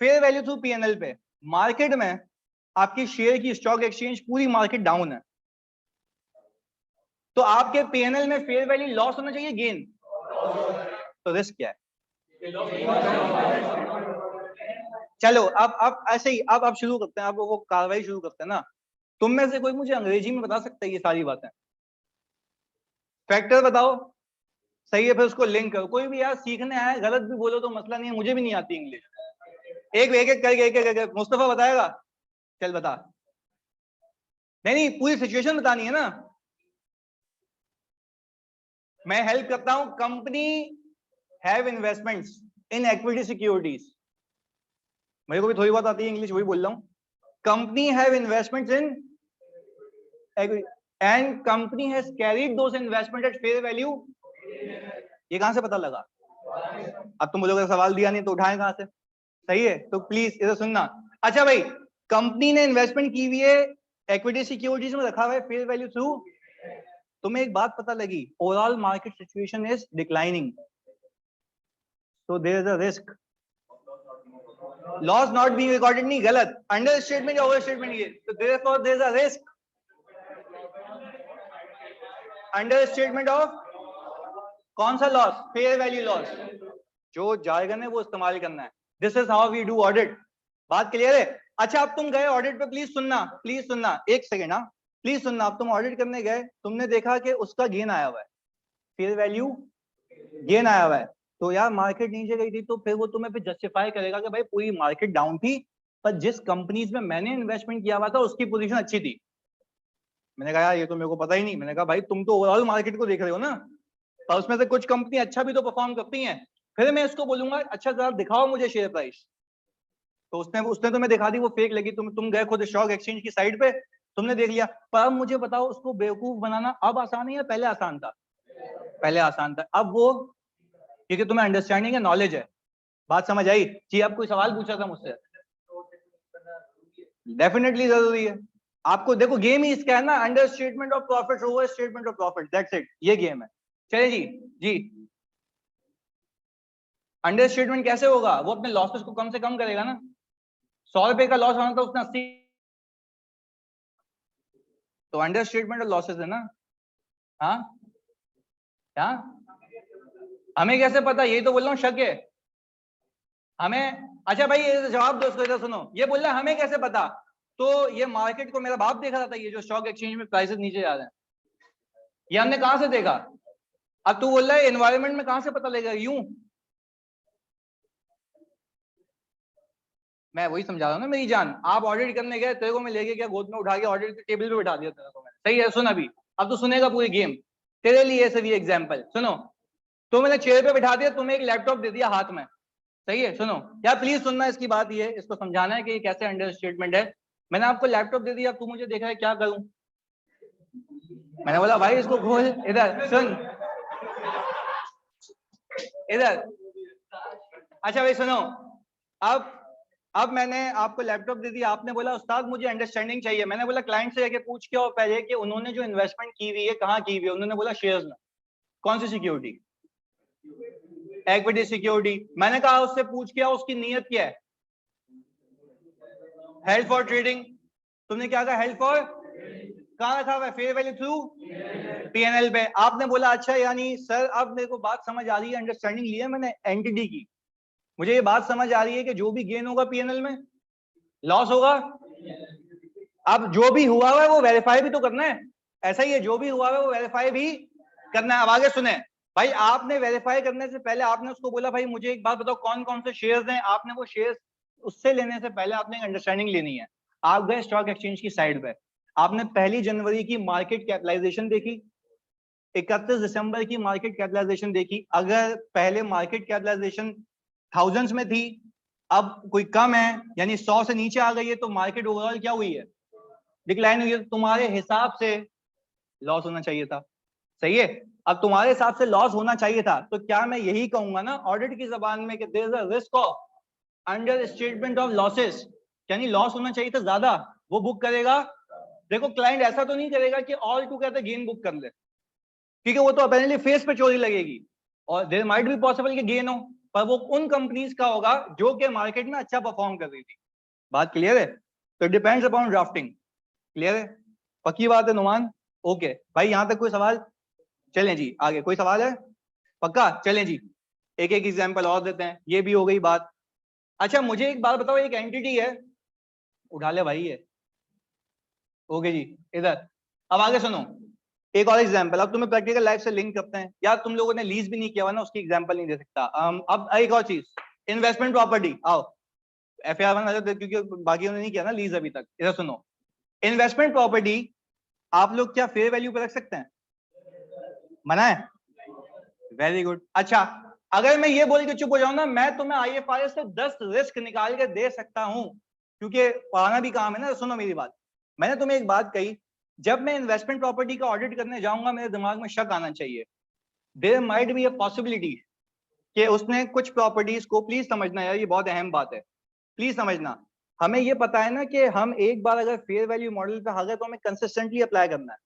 फेयर वैल्यू थ्रू पीएनएल पे, मार्केट में आपकी शेयर की स्टॉक एक्सचेंज पूरी मार्केट डाउन है, तो आपके पीएनएल में फेयर वैल्यू लॉस होना चाहिए, गेन? तो रिस्क क्या है? चलो अब ऐसे ही, अब शुरू करते हैं, अब वो कार्रवाई शुरू करते हैं ना। तुम में से कोई मुझे अंग्रेजी में बता सकता है ये सारी बातें? फैक्टर बताओ, सही है, फिर उसको लिंक करो। कोई भी यार सीखने आया, गलत भी बोलो तो मसला नहीं है, मुझे भी नहीं आती इंग्लिश। एक करके, एक एक मुस्तफा बताएगा? चल बता। नहीं नहीं, पूरी सिचुएशन बतानी है ना, मैं हेल्प करता हूं। Company have investments in equity securities, मेरे को भी थोड़ी बहुत आती है इंग्लिश, वही बोल रहा हूं। Company have investments in and company has carried those investment at fair value. ये कहां से पता लगा? अब तुम बोलोगे सवाल दिया नहीं तो उठाए कहां से? सही है, तो प्लीज इधर सुनना। अच्छा भाई, कंपनी ने इन्वेस्टमेंट की हुई है, इक्विटी सिक्योरिटीज में रखा हुआ है फेयर वैल्यू थ्रू, तुम्हें एक बात पता लगी, overall market situation is declining, so there is a risk, loss not being recorded, नहीं गलत, अंडर स्टेटमेंट या ओवर स्टेटमेंट, ये तो therefore there is a risk. Under statement of कौन सा लॉस? Fair value loss. जो जार्गन है वो इस्तेमाल करना है। This is how we do audit. बात क्लियर है? अच्छा, अब तुम गए ऑडिट पे, प्लीज सुनना एक सेकेंड, हाँ प्लीज सुनना। अब तुम ऑडिट करने गए, तुमने देखा कि उसका गेन आया हुआ है, फेयर वैल्यू गेन आया हुआ है, तो यार मार्केट नीचे गई थी, तो फिर वो तुम्हें फिर जस्टिफाई करेगा कि भाई पूरी मार्केट डाउन थी, पर जिस कंपनीज में मैंने इन्वेस्टमेंट किया हुआ था उसकी पोजीशन अच्छी थी। मैंने कहा यार ये तो मेरे को पता ही नहीं। मैंने कहा भाई तुम तो ओवरऑल मार्केट को देख रहे हो ना, तो उसमें से कुछ कंपनी अच्छा भी तो परफॉर्म करती हैं। फिर मैं इसको बोलूंगा अच्छा जरा दिखाओ मुझे शेयर प्राइस, तो उसने उसने तुम्हें दिखा दी, वो फेक लगी। तुम गए खुद स्टॉक एक्सचेंज की साइट पे, तुमने देख लिया। पर अब मुझे बताओ उसको बेवकूफ बनाना अब आसान है या पहले आसान था? पहले आसान था। अब वो क्योंकि तुम्हें अंडरस्टैंडिंग है, नॉलेज है। बात समझ आई जी? आप कोई सवाल पूछा था मुझसे? डेफिनेटली जरूरी है। आपको देखो गेम ही इसका है ना, under statement of profit, over statement of profit, that's it, ये गेम है। चलिए जी। जी अंडर स्टेटमेंट कैसे होगा? वो अपने लॉसेस को कम से कम करेगा ना। 100 रुपए का लॉस होना था, उसने 80, तो अंडर स्टेटमेंट ऑफ लॉसेस है ना। हाँ क्या? हमें कैसे पता? यही तो बोल रहा हूँ, शक है हमें। अच्छा भाई ये जवाब दो इसको, इधर सुनो। ये बोल रहा है हमें कैसे पता? तो ये मार्केट को मेरा बाप देखा था, ये जो स्टॉक एक्सचेंज में प्राइसेस नीचे जा रहे हैं, ये हमने कहां से देखा? अब तू बोल रहा है एनवायरमेंट में कहां से पता लगेगा? यूं मैं वही समझा रहा हूँ ना मेरी जान। आप ऑडिट करने गए, तेरे को मैं लेके गया, गोद में उठा के ऑडिट के टेबल पे बिठा दिया तेरे को मैंने। सही है? सुन अभी, अब तो सुनेगा पूरी गेम। तेरे लिए सभी एग्जाम्पल सुनो। तो मैंने चेयर पे बिठा दिया, तुम्हें एक लैपटॉप दे दिया हाथ में। सही है? सुनो यार प्लीज सुनना, इसकी बात ये है, इसको समझाना है कि ये कैसे अंडर स्टेटमेंट है। मैंने आपको लैपटॉप दे दिया, तू मुझे देख रहा है, क्या करूं? मैंने बोला भाई इसको खोल, इधर सुन, इधर। अच्छा भाई सुनो, अब अब मैंने आपको लैपटॉप दे दिया, आपने बोला उस्ताद मुझे अंडरस्टैंडिंग चाहिए। मैंने बोला क्लाइंट से जाके पूछ के और पहले कि उन्होंने जो इन्वेस्टमेंट की हुई है कहाँ की हुई है। उन्होंने बोला शेयर्स में। कौन सी सिक्योरिटी? Equity security. मैंने कहा उससे पूछ के उसकी नीयत क्या है? Held for trading. तुमने क्या कहा? Held for. कहाँ रखा हुआ है? फेयर वैल्यू थ्रू पीएनएल पे। आपने बोला अच्छा यानी सर अब मेरे को बात समझ आ रही है, अंडरस्टैंडिंग ली है मैंने एंटिटी की, मुझे ये बात समझ आ रही है कि जो भी गेन होगा पीएनएल में, लॉस होगा। अब जो भी हुआ है वो वेरीफाई भी तो करना है। ऐसा ही है, जो भी हुआ है वो वेरीफाई भी करना है। अब आगे सुने भाई, आपने वेरीफाई करने से पहले आपने उसको बोला भाई मुझे एक बात बताओ कौन कौन से शेयर्स हैं। आपने वो शेयर्स उससे लेने से पहले आपने एक अंडरस्टैंडिंग लेनी है। आप गए स्टॉक एक्सचेंज की साइड पे, आपने 1 जनवरी की मार्केट कैपिटलाइजेशन देखी, 31 दिसंबर की मार्केट कैपिटलाइजेशन देखी। अगर पहले मार्केट कैपिटलाइजेशन थाउजेंड्स में थी, अब कोई कम है यानी 100 से नीचे आ गई है, तो मार्केट ओवरऑल क्या हुई है? डिक्लाइन हुई है। तुम्हारे हिसाब से लॉस होना चाहिए था। सही है? अब तुम्हारे हिसाब से लॉस होना चाहिए था, तो क्या मैं यही कहूंगा ना ऑडिट की जबान में कि there is a risk of under statement of losses, यानी लॉस होना चाहिए था ज्यादा, वो बुक करेगा। देखो क्लाइंट ऐसा तो नहीं करेगा कि ऑल टुगेदर गेन बुक कर ले, क्योंकि वो तो अपेरेंटली फेस पे चोरी लगेगी, और देयर माइट बी पॉसिबल कि गेन हो, पर वो उन कंपनीज का होगा जो कि मार्केट में अच्छा परफॉर्म कर रही थी। बात क्लियर है? तो डिपेंड्स अपॉन ड्राफ्टिंग। क्लियर है? पक्की बात है नुमान? ओके भाई, यहां तक कोई सवाल? चलें जी आगे, कोई सवाल है? पक्का? चलें जी, एक एक एग्जांपल और देते हैं, ये भी हो गई बात। अच्छा मुझे एक बात बताओ, एक एंटिटी है, उठा ले भाई ये। ओके जी, इधर। अब आगे सुनो, एक और एग्जांपल, अब तुम्हें प्रैक्टिकल लाइफ से लिंक करते हैं। यार तुम लोगों ने लीज भी नहीं किया हुआ ना, उसकी एग्जांपल नहीं दे सकता। अब एक और चीज, इन्वेस्टमेंट प्रॉपर्टी। आओ एफआईआर बना दो, क्योंकि बाकी उन्होंने नहीं किया ना लीज अभी तक। इधर सुनो, इन्वेस्टमेंट प्रॉपर्टी आप लोग क्या फेयर वैल्यू पे रख सकते हैं? मना है? Very good. अच्छा, अगर मैं ये बोल के चुप हो जाऊं ना, मैं तुम्हें आईएफआरएस से 10 रिस्क निकाल के दे सकता हूं, क्योंकि पढ़ाना भी काम है ना। सुनो मेरी बात, मैंने तुम्हें एक बात कही, जब मैं इन्वेस्टमेंट प्रॉपर्टी का ऑडिट करने जाऊंगा मेरे दिमाग में शक आना चाहिए। There might be a possibility कि उसने कुछ प्रॉपर्टीज को, प्लीज समझना यार ये बहुत अहम बात है, प्लीज समझना। हमें ये पता है ना कि हम एक बार अगर फेयर वैल्यू मॉडल पे आ गए तो हमें कंसिस्टेंटली अप्लाई करना है।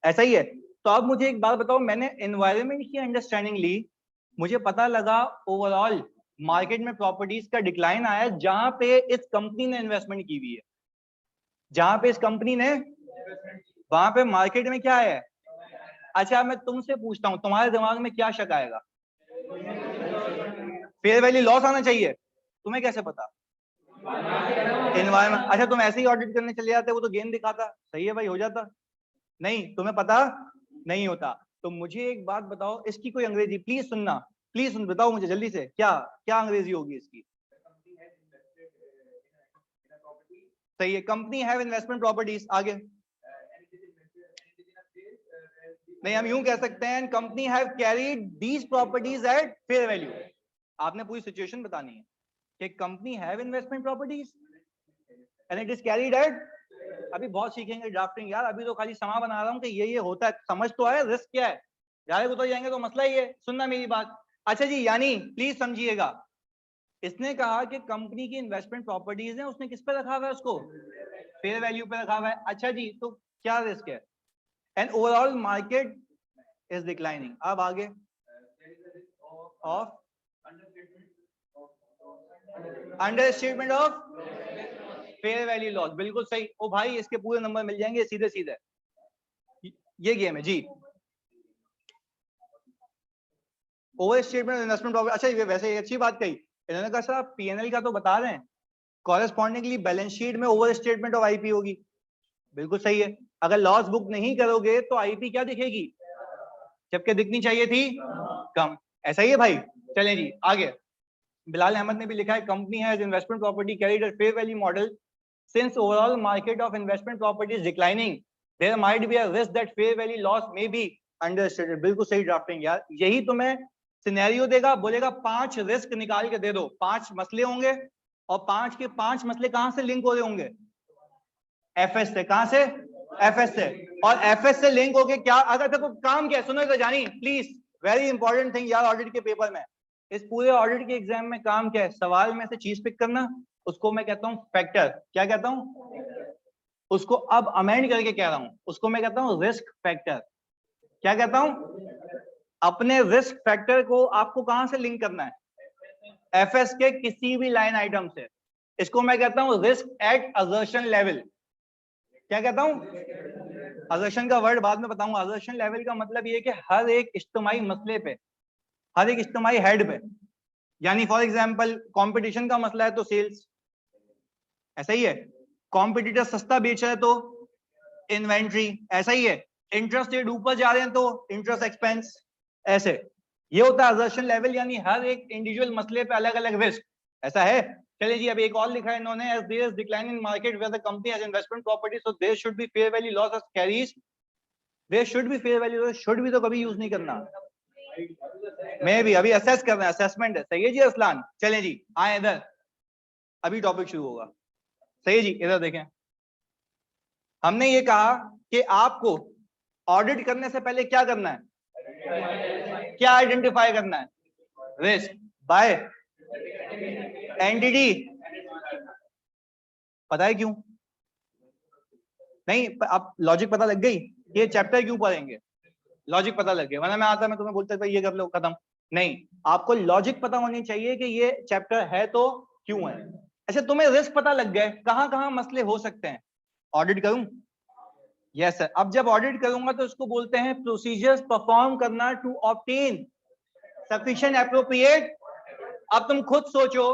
ऐसा ही है? तो अब मुझे एक बात बताओ, मैंने एनवायरनमेंट की अंडरस्टैंडिंग ली, मुझे पता लगा ओवरऑल मार्केट में प्रॉपर्टीज का डिक्लाइन आया जहां पे इस कंपनी ने इन्वेस्टमेंट की हुई है, जहां पे इस कंपनी ने, वहां पे मार्केट में क्या है? अच्छा मैं तुमसे पूछता हूँ, तुम्हारे दिमाग में क्या शक आएगा? फेयर वैल्यू लॉस आना चाहिए, तुम्हें कैसे पता? एनवायरमेंट, अच्छा तुम ऐसे ही ऑडिट करने चले जाते, वो तो गेन दिखाता, सही है भाई, हो जाता। नहीं, तुम्हें पता नहीं होता। तो मुझे एक बात बताओ, इसकी कोई अंग्रेजी प्लीज सुनना, प्लीज सुन, बताओ मुझे जल्दी से, क्या क्या अंग्रेजी होगी इसकी? सही है, कंपनी हैव इन्वेस्टमेंट प्रॉपर्टीज। आगे नहीं, हम यूं कह सकते हैं, company have carried these properties at fair value. आपने पूरी सिचुएशन बतानी है कि company have investment properties and it is carried at, अभी बहुत सीखेंगे ड्राफ्टिंग यार, अभी तो खाली समा बना रहा हूँ कि ये होता है, समझ तो आया रिस्क क्या है, ज्यादा उतर जाएंगे तो मसला ही है, सुनना मेरी बात। अच्छा जी, यानी प्लीज समझिएगा, इसने कहा कि कंपनी की इन्वेस्टमेंट प्रॉपर्टीज है, उसने किस पे रखा हुआ है उसको? फेयर वैल्यू पे रखा हुआ है। अच्छा जी, तो क्या रिस्क है? And overall market is declining. अब आगे of under statement of fair value loss, बिल्कुल सही। ओ भाई, इसके पूरे नंबर मिल जाएंगे सीधे सीधे, ये गेम है जी। ओवर स्टेटमेंट इन्वेस्टमेंट प्रॉपर्टी, अच्छा ये वैसे अच्छी बात कही इन्होंने, कहा सर पीएनएल का तो बता रहे हैं, कॉरेस्पॉन्डिंगली बैलेंस शीट में ओवर स्टेटमेंट ऑफ आईपी होगी, बिल्कुल सही है। अगर लॉस बुक नहीं करोगे तो आईपी क्या दिखेगी? जबकि दिखनी चाहिए थी कम, ऐसा ही है भाई। चलें जी आगे, बिलाल अहमद ने भी लिखा है, company has investment property carried at fair value model, since overall market of investment property is declining, there might be a risk that fair value loss may be understated. बिल्कुल सही ड्राफ्टिंग यार, यही तुम्हें सिनेरियो देगा, बोलेगा 5 risk निकाल के दे दो, 5 मसले होंगे, और 5 के 5 मसले कहां से लिंक हो रहे होंगे? एफएस से। कहां से? एफएस से। और एफएस से लिंक होके क्या, अगर देखो काम क्या है, सुनो तो जानी प्लीज, वेरी इंपॉर्टेंट थिंग यार, ऑडिट के पेपर में, इस पूरे ऑडिट के एग्जाम में काम क्या है? सवाल में से चीज पिक करना, उसको मैं कहता हूं फैक्टर। क्या कहता हूं? उसको अब अमेंड करके कह रहा हूं, उसको मैं कहता हूं रिस्क फैक्टर। क्या कहता हूं? अपने रिस्क फैक्टर को आपको कहां से लिंक करना है? एफएस के किसी भी लाइन आइटम से। इसको मैं कहता हूं रिस्क एट असर्शन लेवल। क्या कहता हूं? असर्शन का वर्ड बाद में बताऊंगा। असर्शन लेवल का मतलब ये कि हर एक इज्तिमाई मसले पे, हर एक इज्तिमाई हेड पे, यानी फॉर एग्जांपल कंपटीशन का मसला है तो सेल्स, ऐसा ही है। कॉम्पिटिटर सस्ता बेच रहा है तो इन्वेंट्री, ऐसा ही है। इंटरेस्ट रेट ऊपर जा रहे हैं तो इंटरेस्ट एक्सपेंस, ऐसे। ये होता है असर्शन लेवल, यानी हर एक इंडिविजुअल मसले पे अलग अलग रिस्क, ऐसा है। चलिए जी, अब एक और लिखा है इन्होंने, as there is decline in market where the company has investment property, so there should be fair value loss as carries, there should be fair value loss, should भी तो कभी यूज नहीं करना, मैं भी अभी असेस कर रहे हैं, असेसमेंट है। सही है जी असलान, चलें जी आए इधर, अभी टॉपिक शुरू होगा। सही है जी, इधर देखें, हमने ये कहा कि आपको ऑडिट करने से पहले क्या करना है? क्या आइडेंटिफाई करना है? Risk by entity. पता है क्यों? नहीं, अब लॉजिक पता लग गई, ये चैप्टर क्यों पढ़ेंगे, लॉजिक पता लग गया, वरना मैं आता मैं तुम्हें बोलता था ये कर लो खत्म। नहीं, आपको लॉजिक पता होनी चाहिए कि ये चैप्टर है तो क्यों है। अच्छा, तुम्हें रिस्क पता लग गए, कहां कहां मसले हो सकते हैं, ऑडिट करूं? Yes sir. अब जब ऑडिट करूंगा तो इसको बोलते हैं प्रोसीजर्स परफॉर्म करना टू ऑब्टेन सफिशिएंट एप्रोप्रिएट। अब तुम खुद सोचो,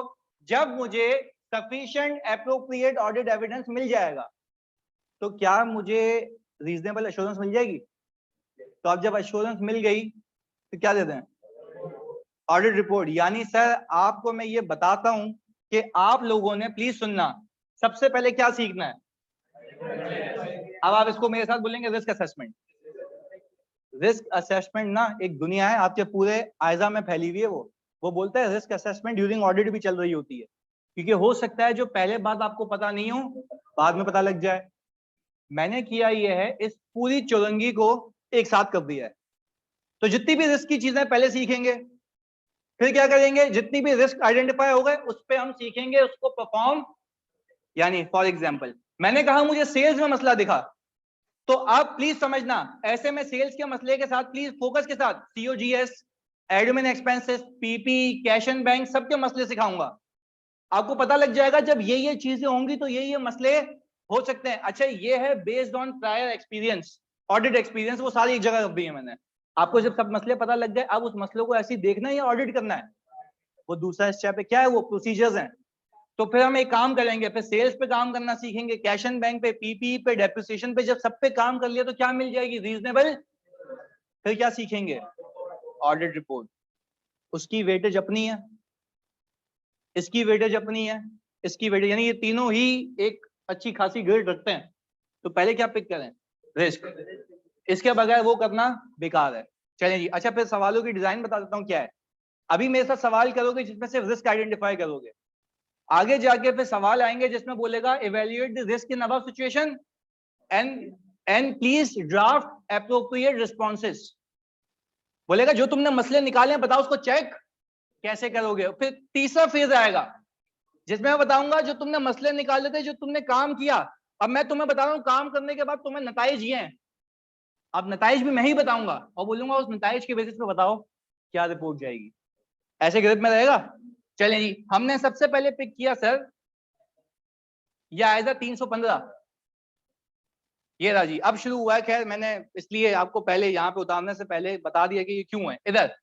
जब मुझे सफिशिएंट एप्रोप्रिएट ऑडिट एविडेंस मिल जाएगा तो क्या मुझे रीजनेबल एश्योरेंस मिल जाएगी? तो अब जब एश्योरेंस मिल गई तो क्या देते हैं? Audit report. यानी सर आपको मैं ये बताता हूं कि आप लोगों ने, प्लीज सुनना, सबसे पहले क्या सीखना है? अब आप इसको मेरे साथ बोलेंगे, रिस्क असेसमेंट। रिस्क असेसमेंट ना एक दुनिया है, आपके पूरे आयजा में फैली हुई है, वो बोलता है रिस्क असेसमेंट ड्यूरिंग ऑडिट भी चल रही होती है, क्योंकि हो सकता है जो पहले बात आपको पता नहीं हो बाद में पता लग जाए। मैंने किया ये है, इस पूरी चौरंगी को एक साथ कर दिया है। तो जितनी भी रिस्क की चीजें पहले सीखेंगे, फिर क्या करेंगे, जितनी भी रिस्क आइडेंटिफाई हो गए उस पर हम सीखेंगे उसको परफॉर्म। यानी फॉर एग्जाम्पल मैंने कहा मुझे सेल्स में मसला दिखा, तो आप प्लीज समझना, ऐसे में सेल्स के मसले के साथ प्लीज फोकस के साथ COGS, admin expenses, PP, cash and bank, सबके मसले सिखाऊंगा। आपको पता लग जाएगा जब ये चीजें होंगी तो ये मसले हो सकते हैं। अच्छा, ये है based on prior experience, audit experience वो सारी एक जगह रख दी है मैंने। आपको जब सब मसले पता लग गए, अब उस मसलों को ऐसे ही देखना है या ऑडिट करना है, वो दूसरा स्टेप है। क्या है वो? प्रोसीजर्स हैं। तो फिर हम एक काम करेंगे, फिर सेल्स पे काम करना सीखेंगे, कैश एंड बैंक पे, पीपी पे, डेप्रिसिएशन पे। जब सब पे काम कर लिया तो क्या मिल जाएगी? रीजनेबल। फिर क्या सीखेंगे? Audit report. उसकी वेटेज अपनी है, इसकी वेटेज अपनी है, इसकी वेटेज, यानी ये तीनों ही एक अच्छी खासी ग्रेड रखते हैं। तो पहले क्या पिक करें? रिस्क। इसके बगैर वो करना बेकार है। चलें जी। अच्छा, फिर सवालों की डिजाइन बता देता हूँ क्या है। अभी मेरे साथ सवाल करोगे जिसमें सिर्फ रिस्क आइडेंटिफाई करोगे, आगे जाके फिर सवाल आएंगे जिसमें बोलेगा evaluate the risk in above situation and please draft appropriate responses. बोलेगा जो तुमने मसले निकाले हैं बताओ उसको चेक कैसे करोगे। फिर तीसरा फेज आएगा जिसमें मैं बताऊंगा जो तुमने मसले निकाले थे, जो तुमने काम किया, अब मैं तुम्हें बता रहा हूं काम करने के बाद तुम्हें नताइज ये हैं। अब नताइज भी मैं ही बताऊंगा और बोलूंगा उस नताइज के बेसिस पे बताओ क्या रिपोर्ट जाएगी। ऐसे ग्रुप में रहेगा। चलें जी, हमने सबसे पहले पिक किया सर ये आएगा 315। ये रहा जी। अब शुरू हुआ है। खैर मैंने इसलिए आपको पहले यहाँ पे उतारने से पहले बता दिया कि ये क्यों है। इधर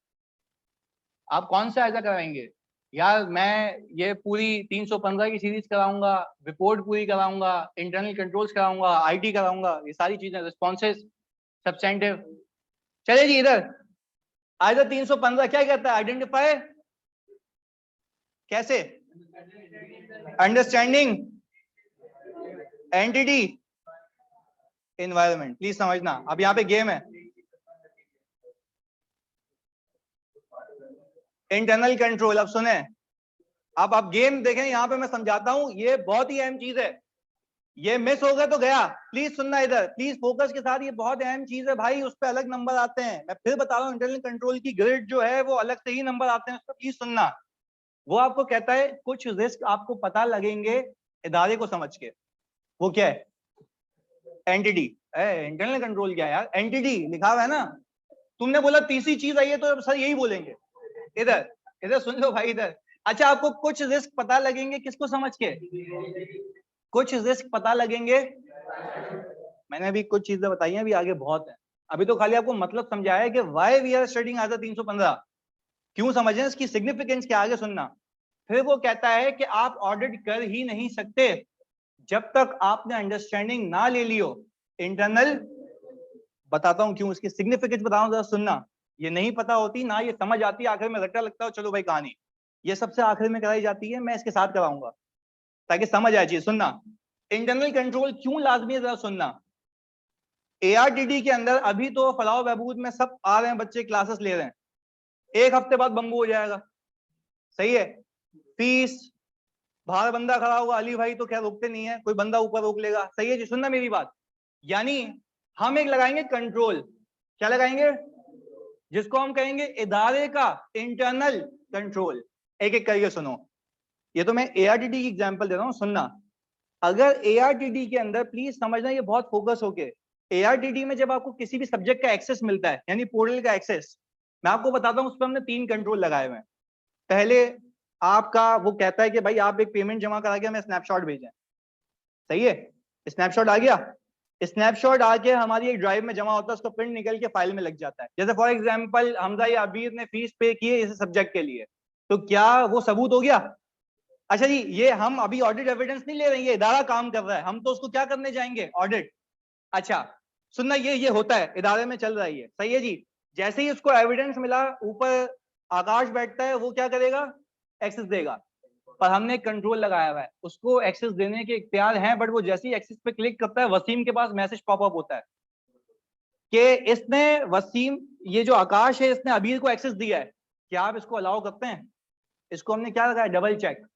आप कौन सा ऐसा कराएंगे यार? मैं ये पूरी 315 की सीरीज कराऊंगा, रिपोर्ट पूरी कराऊंगा, इंटरनल कंट्रोल्स कराऊंगा, आईटी कराऊंगा, ये सारी चीजें, रिस्पॉन्सेज, सब्सटेंटिव। चलिए जी, इधर आइदर 315 क्या कहता है? आइडेंटिफाई कैसे? Understanding entity environment. प्लीज समझना, अब यहाँ पे गेम है। Internal control. अब सुने, अब आप गेम देखें, यहाँ पे मैं समझाता हूं, ये बहुत ही अहम चीज है। ये मिस हो गया तो गया। प्लीज सुनना इधर, प्लीज फोकस के साथ। ये बहुत अहम चीज है भाई, उस पर अलग नंबर आते हैं। मैं फिर बता रहा हूँ, इंटरनल कंट्रोल की ग्रिड जो है वो अलग से ही नंबर आते हैं, उसको प्लीज सुनना। वो आपको कहता है कुछ रिस्क आपको पता लगेंगे इदारे को समझ के। वो क्या है? एंटिटी। इंटरनल कंट्रोल क्या है यार? एंटिटी लिखा हुआ है ना। तुमने बोला तीसरी चीज आई है तो सर यही बोलेंगे। इधर इधर सुन लो भाई, इधर। अच्छा, आपको कुछ रिस्क पता लगेंगे किसको समझ के? कुछ रिस्क पता लगेंगे। मैंने अभी कुछ चीजें बताई हैं, अभी आगे बहुत है। अभी तो खाली आपको मतलब समझाया है कि why we are studying either 315, क्यों समझें, इसकी सिग्निफिकेंस क्या, आगे सुनना। फिर वो कहता है कि आप ऑडिट कर ही नहीं सकते जब तक आपने अंडरस्टैंडिंग ना ले लियो इंटरनल। बताता हूं क्यों, इसकी सिग्निफिकेंस बताऊं, जरा सुनना। ये नहीं पता होती ना, ये समझ आती है आखिर में रट्टा लगता है, चलो भाई कहानी। ये सबसे आखिर में कराई जाती है, मैं इसके साथ कराऊंगा ताकि समझ आ जाए। सुनना, इंटरनल कंट्रोल क्यों लाजमी है, जरा सुनना। एआरटीडी के अंदर अभी तो फलाह बहबूद में सब आ रहे हैं बच्चे, क्लासेस ले रहे हैं, एक हफ्ते बाद बंबू हो जाएगा। सही है। फीस, बाहर बंदा खड़ा होगा, अली भाई तो क्या रोकते नहीं है, कोई बंदा ऊपर रोक लेगा। सही है जी, सुनना मेरी बात। यानी हम एक लगाएंगे कंट्रोल। क्या लगाएंगे? जिसको हम कहेंगे इदारे का इंटरनल कंट्रोल। एक एक करके सुनो। ये तो मैं एआरटीडी की एग्जांपल दे रहा हूं, सुनना। अगर एआरटीडी के अंदर, प्लीज समझना ये बहुत फोकस होके, एआरटीडी में जब आपको किसी भी सब्जेक्ट का एक्सेस मिलता है, यानी पोर्टल का एक्सेस, मैं आपको बताता हूं उस पर हमने 3 कंट्रोल लगाए हुए हैं। पहले आपका वो कहता है कि भाई आप एक पेमेंट जमा करा के हमें स्नैपशॉट भेजें। सही है। स्नैपशॉट आ गया। स्नैपशॉट आके हमारी एक ड्राइव में जमा होता है, उसका प्रिंट निकल के फाइल में लग जाता है। जैसे फॉर एग्जांपल हमजा या अबीर ने फीस पे की है इस सब्जेक्ट के लिए, तो क्या वो सबूत हो गया? अच्छा जी, ये हम अभी ऑडिट एविडेंस नहीं ले रहे हैं, ये इदारा काम कर रहा है, हम तो उसको क्या करने जाएंगे? ऑडिट। अच्छा सुनना, ये होता है इदारे में चल रहा है ये। सही है जी। जैसे ही उसको एविडेंस मिला, ऊपर आकाश बैठता है, वो क्या करेगा? एक्सेस देगा। पर हमने एक कंट्रोल लगाया हुआ है, उसको एक्सेस देने के इख्तियार हैं, बट वो जैसे ही एक्सेस पे क्लिक करता है, वसीम के पास मैसेज पॉपअप होता है कि इसने, वसीम, ये जो आकाश है, इसने अबीर को एक्सेस दिया है, क्या आप इसको अलाउ करते हैं? इसको हमने क्या लगाया? Double check.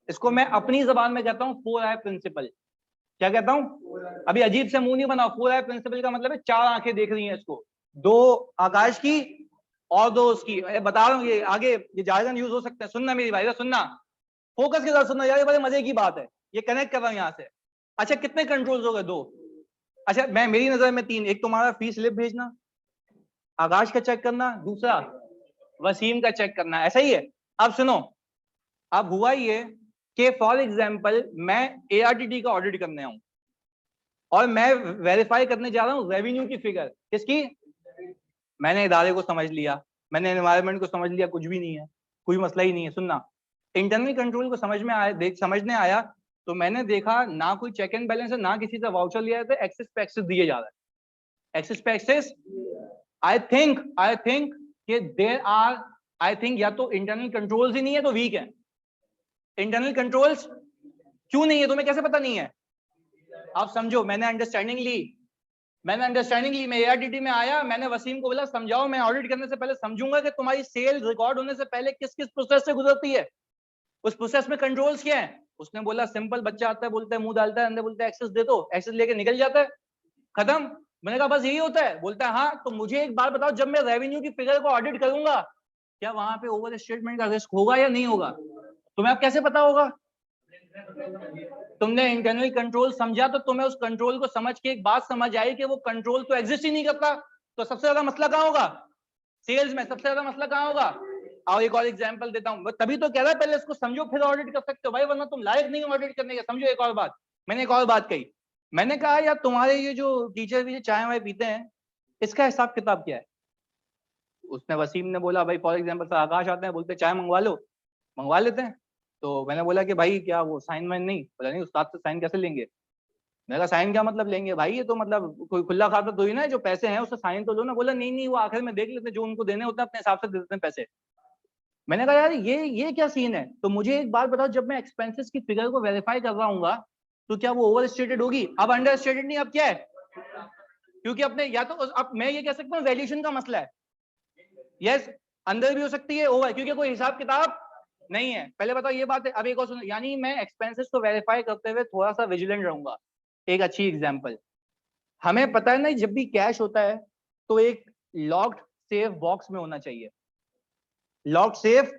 इसको मैं अपनी जबान में कहता हूँ 4 आई प्रिंसिपल। क्या कहता हूँ? अभी अजीब से मुंह नहीं बनाओ। 4 आई प्रिंसिपल का मतलब है 4 आंखें देख रही हैं इसको, 2 आकाश की और 2 उसकी। बता रहा हूँ, ये आगे ये जार्गन यूज हो सकता है। सुनना मेरी भाई, सुनना फोकस के साथ सुनना यार, ये बड़े मजे की बात है, ये कनेक्ट कर रहा हूं यहाँ से। अच्छा, कितने कंट्रोल्स हो गए? 2। अच्छा, मैं मेरी नजर में 3। एक तुम्हारा फी स्लिप भेजना, आकाश का चेक करना, दूसरा वसीम का चेक करना। ऐसा ही है। अब सुनो, अब हुआ ये कि फॉर एग्जाम्पल मैं एआरटीडी का ऑडिट करने आऊं, और मैं वेरीफाई करने जा रहा हूँ रेवेन्यू की फिगर। किसकी? मैंने इदारे को समझ लिया, मैंने एनवायरनमेंट को समझ लिया, कुछ भी नहीं है, कोई मसला ही नहीं है। सुनना, इंटरनल कंट्रोल को समझ में आया, समझने आया तो मैंने देखा ना कोई चेक एंड बैलेंस है, ना किसी से वाउचर लिया है, तो एक्सेस पे एक्सेस दिए जा रहा है, एक्सेस पे एक्सेस। आई थिंक कि देयर आर, आई थिंक या तो इंटरनल कंट्रोल्स ही नहीं है तो वीक है। इंटरनल कंट्रोल्स क्यों नहीं है, तुम्हें कैसे पता नहीं है? आप समझो, मैंने अंडरस्टैंडिंग ली, मैं एआरडीटी में आया, मैंने वसीम को बोला समझाओ, मैं ऑडिट करने से पहले समझूंगा कि तुम्हारी सेल रिकॉर्ड होने से पहले किस किस प्रोसेस से गुजरती है, उस प्रोसेस में कंट्रोल्स क्या है। उसने बोला सिंपल, बच्चा आता है, बोलता है, मुंह डालता है, अंदर बोलता है एक्सेस दे दो, एक्सेस लेके निकल जाता है, खत्म। मैंने कहा बस यही होता है। बोलता है हाँ। तो मुझे एक बात बताओ, जब मैं रेवेन्यू की फिगर को ऑडिट करूंगा, क्या वहां पे ओवर स्टेटमेंट का रिस्क होगा या नहीं होगा? तुम्हें अब कैसे पता होगा? तुमने इंटरनल कंट्रोल समझा तो तुम्हें उस कंट्रोल को समझ के एक बात समझ आई कि वो कंट्रोल तो एग्जिस्ट ही नहीं करता। तो सबसे ज्यादा मसला कहाँ होगा? सेल्स में सबसे ज्यादा मसला कहाँ होगा? और एक और एग्जांपल देता हूं, तभी तो कह रहा है पहले इसको समझो फिर ऑडिट कर सकते हो भाई, वरना तुम लायक नहीं हो ऑडिट करने के। समझो एक और बात, मैंने एक और बात कही, मैंने कहा यार तुम्हारे ये जो टीचर भी चाय वाय पीते हैं, इसका हिसाब किताब क्या है? उसने, वसीम ने बोला भाई फॉर एग्जाम्पल सर आकाश आते हैं, बोलते चाय मंगवा लो, मंगवा लेते हैं। तो मैंने बोला कि भाई क्या वो साइन वाइन नहीं? बोला नहीं, उस्ताद से साइन कैसे लेंगे? मैंने कहा साइन क्या मतलब लेंगे भाई, ये तो मतलब कोई खुला खाता तो ही ना, जो पैसे हैं उससे साइन तो लो ना। बोला नहीं नहीं, वो आखिर में देख लेते, जो उनको देने होते हैं अपने हिसाब से दे देते हैं पैसे। मैंने कहा यार ये क्या सीन है? तो मुझे एक बात बताओ, जब मैं एक्सपेंसेस की फिगर को वेरीफाई कर रहा हूँ तो क्या वो ओवर स्टेटेड होगी? अब अंडर स्टेटेड नहीं, अब क्या है? क्योंकि अपने या तो अब मैं ये कह सकता हूँ वैल्यूएशन का मसला है। यस, अंदर भी हो सकती है ओवर, क्योंकि कोई हिसाब किताब नहीं है। पहले बताओ ये बात है। अब एक और सुनो, यानी मैं एक्सपेंसेस को वेरीफाई करते हुए थोड़ा सा विजिलेंट रहूंगा। एक अच्छी एग्जांपल, हमें पता है ना जब भी कैश होता है तो एक लॉक्ड सेफ बॉक्स में होना चाहिए, लॉक्ड सेफ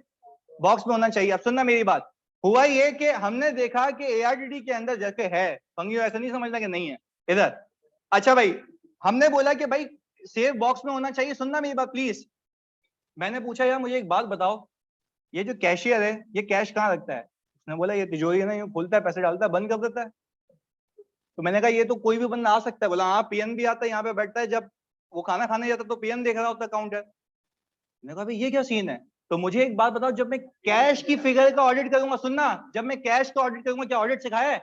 बॉक्स में होना चाहिए। अब सुनना मेरी बात, हुआ ये कि हमने देखा कि एआरडीडी के अंदर जैसे है, पंगियो ऐसा नहीं समझना कि नहीं है इधर। अच्छा भाई, हमने बोला कि भाई सेफ बॉक्स में होना चाहिए। सुनना मेरी बात प्लीज। मैंने पूछा यार मुझे एक बात बताओ, ये जो कैशियर है ये कैश कहाँ रखता है? उसने बोला ये तिजोरी है ना, यूं खोलता है, पैसे डालता है, बंद कर देता है। तो मैंने कहा ये तो कोई भी बंदा आ सकता है। बोला हाँ, पीएन भी आता है, यहाँ पे बैठता है, जब वो खाना खाने जाता है तो पीएन देख रहा होता है काउंटर। मैंने कहा भाई ये क्या सीन है? तो मुझे एक बात बताओ, जब मैं कैश की फिगर का ऑडिट करूंगा, सुनना, जब मैं कैश का ऑडिट करूंगा, क्या ऑडिट सिखाया है?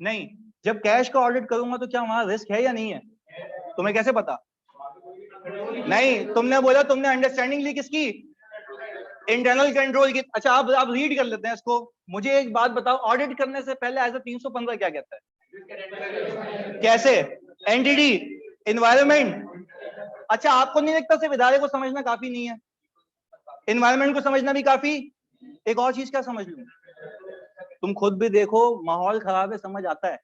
नहीं। जब कैश का ऑडिट करूंगा तो क्या वहां रिस्क है या नहीं है? तुम्हें कैसे पता? नहीं, तुमने बोला, तुमने अंडरस्टैंडिंग ली किसकी? इंटरनल कंट्रोल की। अच्छा आप रीड कर लेते हैं इसको। मुझे एक बात बताओ, ऑडिट करने से पहले एज ए 315 क्या कहता है? कैसे? Entity, environment. अच्छा आपको नहीं लगता सिर्फ इदारे को समझना काफी नहीं है, एनवायरनमेंट को समझना भी काफी? एक और चीज क्या समझ लूं, तुम खुद भी देखो, माहौल खराब है समझ आता है,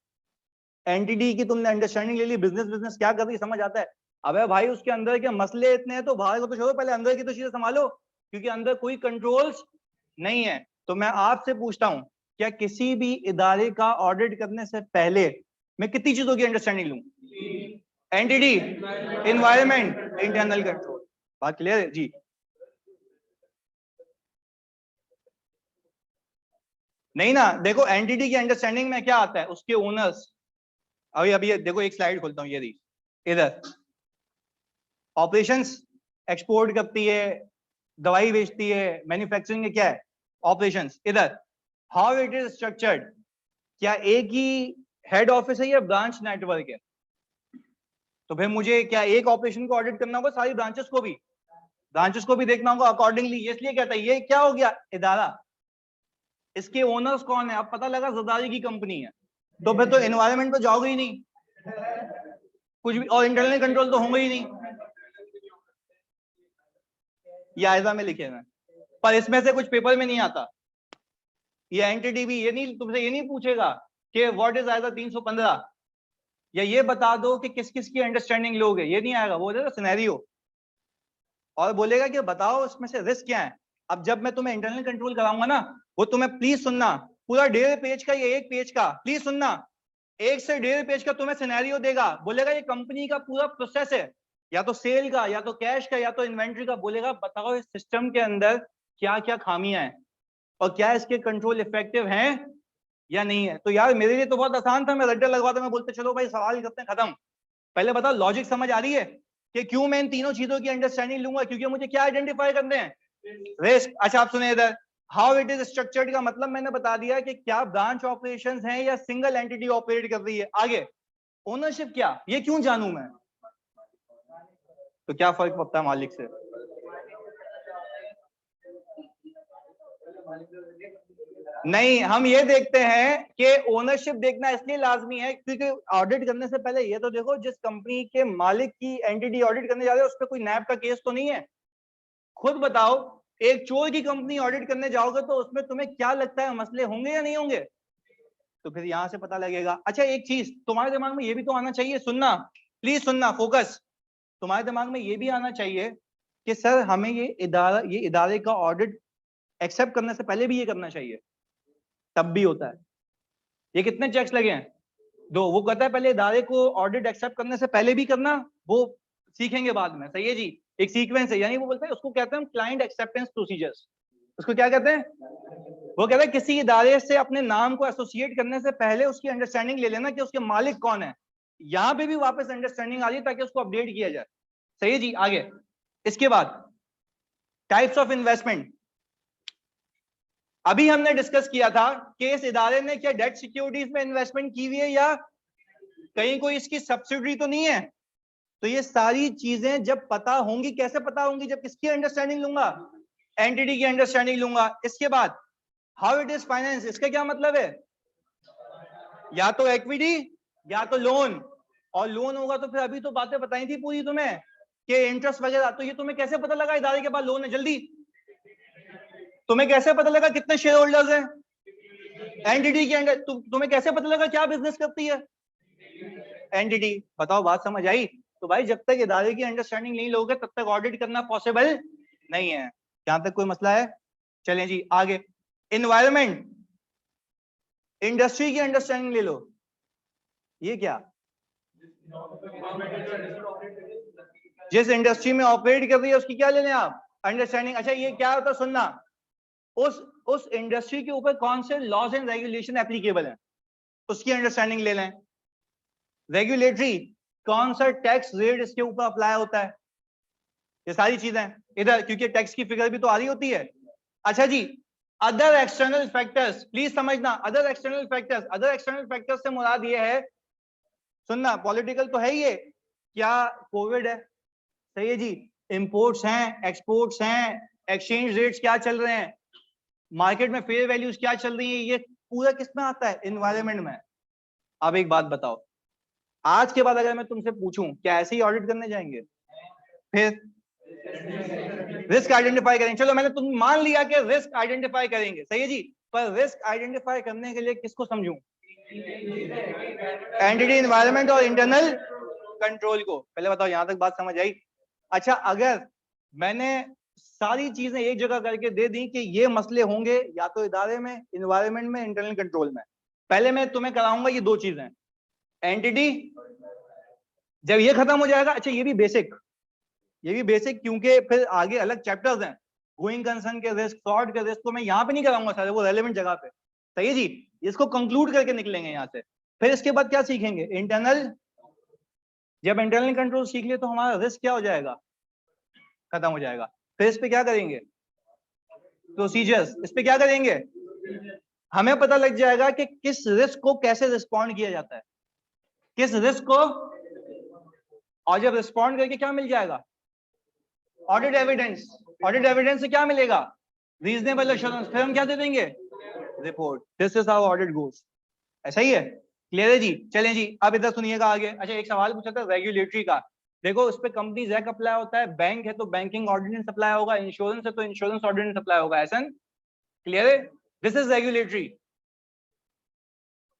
एंटिटी की तुमने अंडरस्टैंडिंग ले ली, बिजनेस बिजनेस क्या कर रही समझ आता है। अबे भाई उसके अंदर के मसले इतने हैं तो बाहर को तो छोड़ो, पहले अंदर की तो चीजें संभालो, क्योंकि अंदर कोई कंट्रोल्स नहीं है। तो मैं आपसे पूछता हूं, क्या किसी भी इदारे का ऑडिट करने से पहले मैं कितनी चीजों की अंडरस्टैंडिंग लूं? Entity, environment, internal control. बात क्लियर है जी? नहीं ना, देखो एंटिटी की अंडरस्टैंडिंग में क्या आता है, उसके ओनर्स। अभी अभी ये देखो, एक स्लाइड खोलता हूँ, ये रही इधर, ऑपरेशंस एक्सपोर्ट करती है, दवाई बेचती है, मैन्युफैक्चरिंग में क्या है? ऑपरेशंस। इधर हाउ इट इज स्ट्रक्चर्ड, क्या एक ही हेड ऑफिस है या ब्रांच नेटवर्क है? तो फिर मुझे क्या एक ऑपरेशन को ऑडिट करना होगा, सारी ब्रांचेस को भी देखना होगा अकॉर्डिंगली। इसलिए कहता है ये क्या हो गया, इदारा, इसके ओनर्स कौन है? अब पता लगा जरदारी की कंपनी है, तो फिर तो एनवायरनमेंट पे जाओगे ही नहीं कुछ भी, और इंटरनल कंट्रोल तो होंगे ही नहीं। ये आयजा में लिखे हैं, पर इसमें से कुछ पेपर में नहीं आता। ये एंटिटी भी ये नहीं, तुमसे ये नहीं पूछेगा कि व्हाट इज आयजा 315, या ये बता दो कि किस किस की अंडरस्टैंडिंग लोगे, ये नहीं आएगा। वो बोलेगा सिनेरियो, और बोलेगा कि बताओ इसमें से रिस्क क्या है। अब जब मैं तुम्हें इंटरनल कंट्रोल कराऊंगा ना, वो तुम्हें प्लीज सुनना, पूरा 1.5 पेज का, ये 1 पेज का, प्लीज सुनना, 1 से 1.5 पेज का तुम्हें सिनेरियो देगा। बोलेगा ये कंपनी का पूरा प्रोसेस है, या तो सेल का, या तो कैश का, या तो इन्वेंट्री का। बोलेगा बताओ इस सिस्टम के अंदर क्या क्या खामियां हैं और क्या इसके कंट्रोल इफेक्टिव हैं या नहीं है? तो यार मेरे लिए तो बहुत आसान था, मैं रट्टा लगवाता, मैं बोलते चलो भाई सवाल करते हैं, खत्म। पहले बताओ लॉजिक समझ आ रही है कि क्यों मैं इन तीनों चीजों की अंडरस्टैंडिंग लूंगा? क्योंकि मुझे क्या आइडेंटिफाई करने हैं? रिस्क। अच्छा आप सुने इधर, हाउ इट इज स्ट्रक्चर्ड का मतलब मैंने बता दिया कि क्या ब्रांच ऑपरेशंस हैं या सिंगल एंटिटी ऑपरेट कर रही है। आगे ओनरशिप क्या, ये क्यों जानूं मैं? तो क्या फर्क पड़ता है मालिक से? नहीं, हम ये देखते हैं कि ओनरशिप देखना इसलिए लाजमी है क्योंकि ऑडिट करने से पहले ये तो देखो जिस कंपनी के मालिक की एंटिटी ऑडिट करने जा रहे हो उस पर कोई नैब का केस तो नहीं है। खुद बताओ, एक चोर की कंपनी ऑडिट करने जाओगे तो उसमें तुम्हें क्या लगता है मसले होंगे या नहीं होंगे? तो फिर यहां से पता लगेगा। अच्छा एक चीज तुम्हारे दिमाग में ये भी तो आना चाहिए, सुनना प्लीज, सुनना फोकस। तुम्हारे दिमाग में ये भी आना चाहिए कि सर हमें ये इदारे का ऑडिट एक्सेप्ट करने से पहले भी ये करना चाहिए, तब भी होता है। ये कितने चेक्स लगे हैं? 2। वो कहता है पहले इदारे को ऑडिट एक्सेप्ट करने से पहले भी करना, वो सीखेंगे बाद में, सही है जी। एक सीक्वेंस है, यानी वो बोलते हैं उसको कहते हैं क्लाइंट एक्सेप्टेंस प्रोसीजर्स। उसको क्या कहते हैं? वो कहते हैं किसी इदारे से अपने नाम को एसोसिएट करने से पहले उसकी अंडरस्टैंडिंग ले लेना कि उसके मालिक कौन है। यहां पे भी वापस अंडरस्टैंडिंग आ रही है ताकि उसको अपडेट किया जाए, सही है जी। आगे इसके बाद टाइप्स ऑफ इन्वेस्टमेंट। अभी हमने डिस्कस किया था कि इस इदारे ने क्या डेट सिक्योरिटीज में इन्वेस्टमेंट की हुई है या कहीं कोई इसकी सब्सिडरी तो नहीं है। तो ये सारी चीजें जब पता होंगी, कैसे पता होंगी? जब किसकी अंडरस्टैंडिंग लूंगा? एंटिटी की अंडरस्टैंडिंग लूंगा। इसके बाद हाउ इट इज फाइनेंस, इसका क्या मतलब है? या तो इक्विटी या तो लोन। और लोन होगा तो फिर अभी तो बातें बताई थी पूरी तुम्हें कि इंटरेस्ट वगैरह। तो ये तुम्हें कैसे पता लगा इदारे के पास लोन है? जल्दी, तुम्हें कैसे पता लगा कितने शेयर होल्डर्स हैं एंटिटी के अंदर? तुम्हें कैसे पता लगा क्या बिजनेस करती है एंटिटी? बताओ बात समझ आई? तो भाई जब तक इदारे की अंडरस्टैंडिंग नहीं लोगे तब तक ऑडिट करना पॉसिबल नहीं है। यहां तक कोई मसला है? चलें जी आगे। इन्वायरमेंट, इंडस्ट्री की अंडरस्टैंडिंग ले लो। ये क्या? जिस इंडस्ट्री में ऑपरेट कर रही है उसकी क्या ले लें आप? अंडरस्टैंडिंग। अच्छा ये क्या होता है, सुनना, उस इंडस्ट्री के ऊपर कौन से लॉज एंड रेगुलेशन एप्लीकेबल हैं उसकी अंडरस्टैंडिंग ले लें। रेगुलेटरी, कौन सा टैक्स रेट इसके ऊपर अप्लाई होता है, ये सारी चीजें इधर, क्योंकि टैक्स की फिगर भी तो आ रही होती है। अच्छा जी, अदर एक्सटर्नल फैक्टर्स, प्लीज समझना, other external factors, other external factors से मुराद ये है, सुनना पॉलिटिकल तो है ही है, क्या कोविड है, सही है जी, इंपोर्ट्स हैं, एक्सपोर्ट्स हैं, एक्सचेंज रेट्स क्या चल रहे हैं, मार्केट में फेयर वैल्यूज क्या चल रही है, ये पूरा किस में आता है? एनवायरनमेंट में। अब एक बात बताओ, आज के बाद अगर मैं तुमसे पूछूं क्या ऐसे ही ऑडिट करने जाएंगे? फिर रिस्क आइडेंटिफाई करेंगे। चलो मैंने तुम मान लिया कि रिस्क आइडेंटिफाई करेंगे, सही है जी, पर रिस्क आइडेंटिफाई करने के लिए किसको समझूं? एंटिटी, एनवायरनमेंट और इंटरनल कंट्रोल को। पहले बताओ यहां तक बात समझ आई? अच्छा अगर मैंने सारी चीजें एक जगह करके दे दी कि ये मसले होंगे या तो इदारे में, इन्वायरमेंट में, इंटरनल कंट्रोल में, पहले मैं तुम्हें कराऊंगा ये 2 चीजें, एंटिटी, जब ये खत्म हो जाएगा, अच्छा ये भी बेसिक क्योंकि फिर आगे अलग चैप्टर्स हैं, गोइंग कंसर्न के रिस्क, फ्रॉड के रिस्क, तो मैं यहाँ पे नहीं कराऊंगा सारे, वो रेलेवेंट जगह पे, सही है जी। इसको कंक्लूड करके निकलेंगे यहाँ से। फिर इसके बाद क्या सीखेंगे? इंटरनल। जब इंटरनल कंट्रोल सीख लिए तो हमारा रिस्क क्या हो जाएगा? खत्म हो जाएगा। फिर इस पे क्या करेंगे? प्रोसीजर्स। इस पे क्या करेंगे? हमें पता लग जाएगा कि किस रिस्क को कैसे रिस्पॉन्ड किया जाता है, किस रिस्क को, और जब रिस्पॉन्ड करके क्या मिल जाएगा? Audit evidence. ऑडिट एविडेंस से क्या मिलेगा? Reasonable assurance. फिर हम क्या दे देंगे? Report. This is how audit goes. ऐसा ही है? क्लियर है जी? चलें जी अब इधर सुनिएगा आगे। अच्छा एक सवाल पूछा था रेगुलेटरी का, देखो उस पर कंपनीज एक्ट अप्लाई होता है, बैंक है तो बैंकिंग ऑर्डिनेंस अप्लाई होगा, इंश्योरेंस है तो इंश्योरेंस ऑर्डिनेंस अप्लाई होगा, ऐसा? क्लियर है? This is regulatory.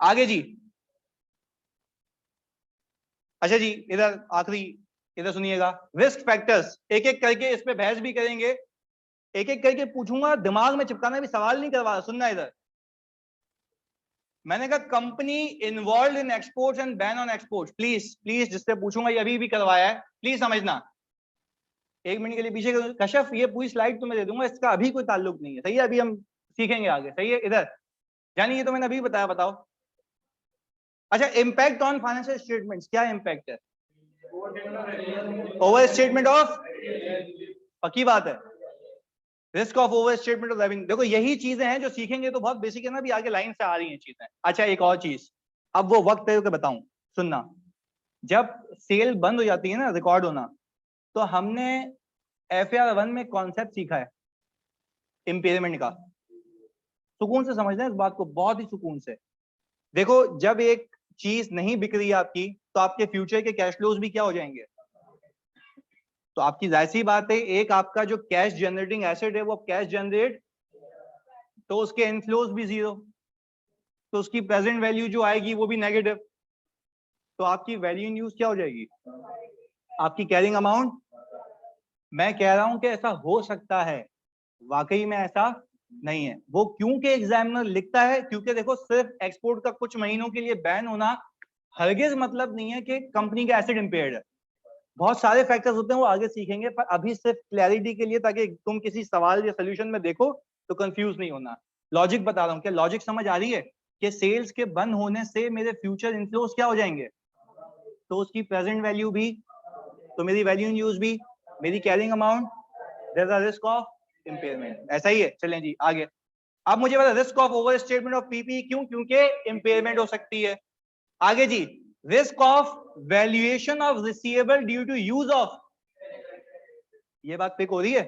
आगे जी, अच्छा जी इधर आखिरी, इधर सुनिएगा, रिस्क फैक्टर्स। एक एक करके इस पे बहस भी करेंगे, एक एक करके पूछूंगा, दिमाग में चिपकाना भी सवाल नहीं करवा, सुनना इधर। मैंने कहा company involve in exports and ban on exports, please please जिससे पूछूंगा ये अभी भी करवाया है, प्लीज समझना। 1 मिनट के लिए पीछे कश्यप, ये पूरी स्लाइड तुम्हें दे दूंगा, इसका अभी कोई ताल्लुक नहीं है, सही है, अभी हम सीखेंगे आगे, सही है। इधर यानी ये तो मैंने अभी बताया, बताओ। अच्छा, इम्पैक्ट ऑन फाइनेंशियल स्टेटमेंट्स, क्या इम्पैक्ट है? ओवर स्टेटमेंट ऑफ, पक्की बात है, risk of over statement of revenue. देखो यही चीजें हैं जो सीखेंगे तो बहुत बेसिक है ना, भी आगे लाइन से आ रही हैं चीजें। अच्छा एक और चीज, अब वो वक्त है कि बताऊं, सुनना। जब सेल बंद हो जाती है ना, रिकॉर्ड होना, तो हमने FAR 1 में कॉन्सेप्ट सीखा है इम्पेयरमेंट का। सुकून से समझना है इस बात को, बहुत ही सुकून से। देखो जब एक चीज नहीं बिक रही है आपकी, तो आपके फ्यूचर के कैश फ्लोज भी क्या हो जाएंगे? तो आपकी जाहिर सी बात है, एक आपका जो कैश जनरेटिंग एसेट है वो कैश जनरेट, तो उसके इनफ्लोज भी जीरो, तो उसकी प्रेजेंट वैल्यू जो आएगी वो भी नेगेटिव, तो आपकी वैल्यू इन यूज क्या हो जाएगी? आपकी कैरिंग अमाउंट। मैं कह रहा हूं कि ऐसा हो सकता है, वाकई में ऐसा नहीं है। वो क्योंकि एग्जामिनर लिखता है, क्योंकि देखो सिर्फ एक्सपोर्ट का कुछ महीनों के लिए बैन होना हरगिज मतलब नहीं है कि कंपनी का एसेट इंपेयर्ड है। बहुत सारे फैक्टर्स होते हैं, वो आगे सीखेंगे, पर अभी सिर्फ क्लैरिटी के लिए, ताकि तुम किसी सवाल या सोल्यूशन में देखो तो कंफ्यूज नहीं होना। लॉजिक बता रहा हूँ, क्या लॉजिक समझ आ रही है? कि सेल्स के बंद होने से मेरे फ्यूचर इनफ्लोज क्या हो जाएंगे? तो उसकी प्रेजेंट वैल्यू भी, तो मेरी वैल्यू इन यूज भी, मेरी carrying amount, there is a risk of impairment. ऐसा ही है। चलें जी आगे। अब मुझे पता, risk of over statement of P, क्यों? क्योंकि इंपेयरमेंट हो सकती है। आगे जी, risk of valuation of receivable due to use of, ये बात पिक हो रही है,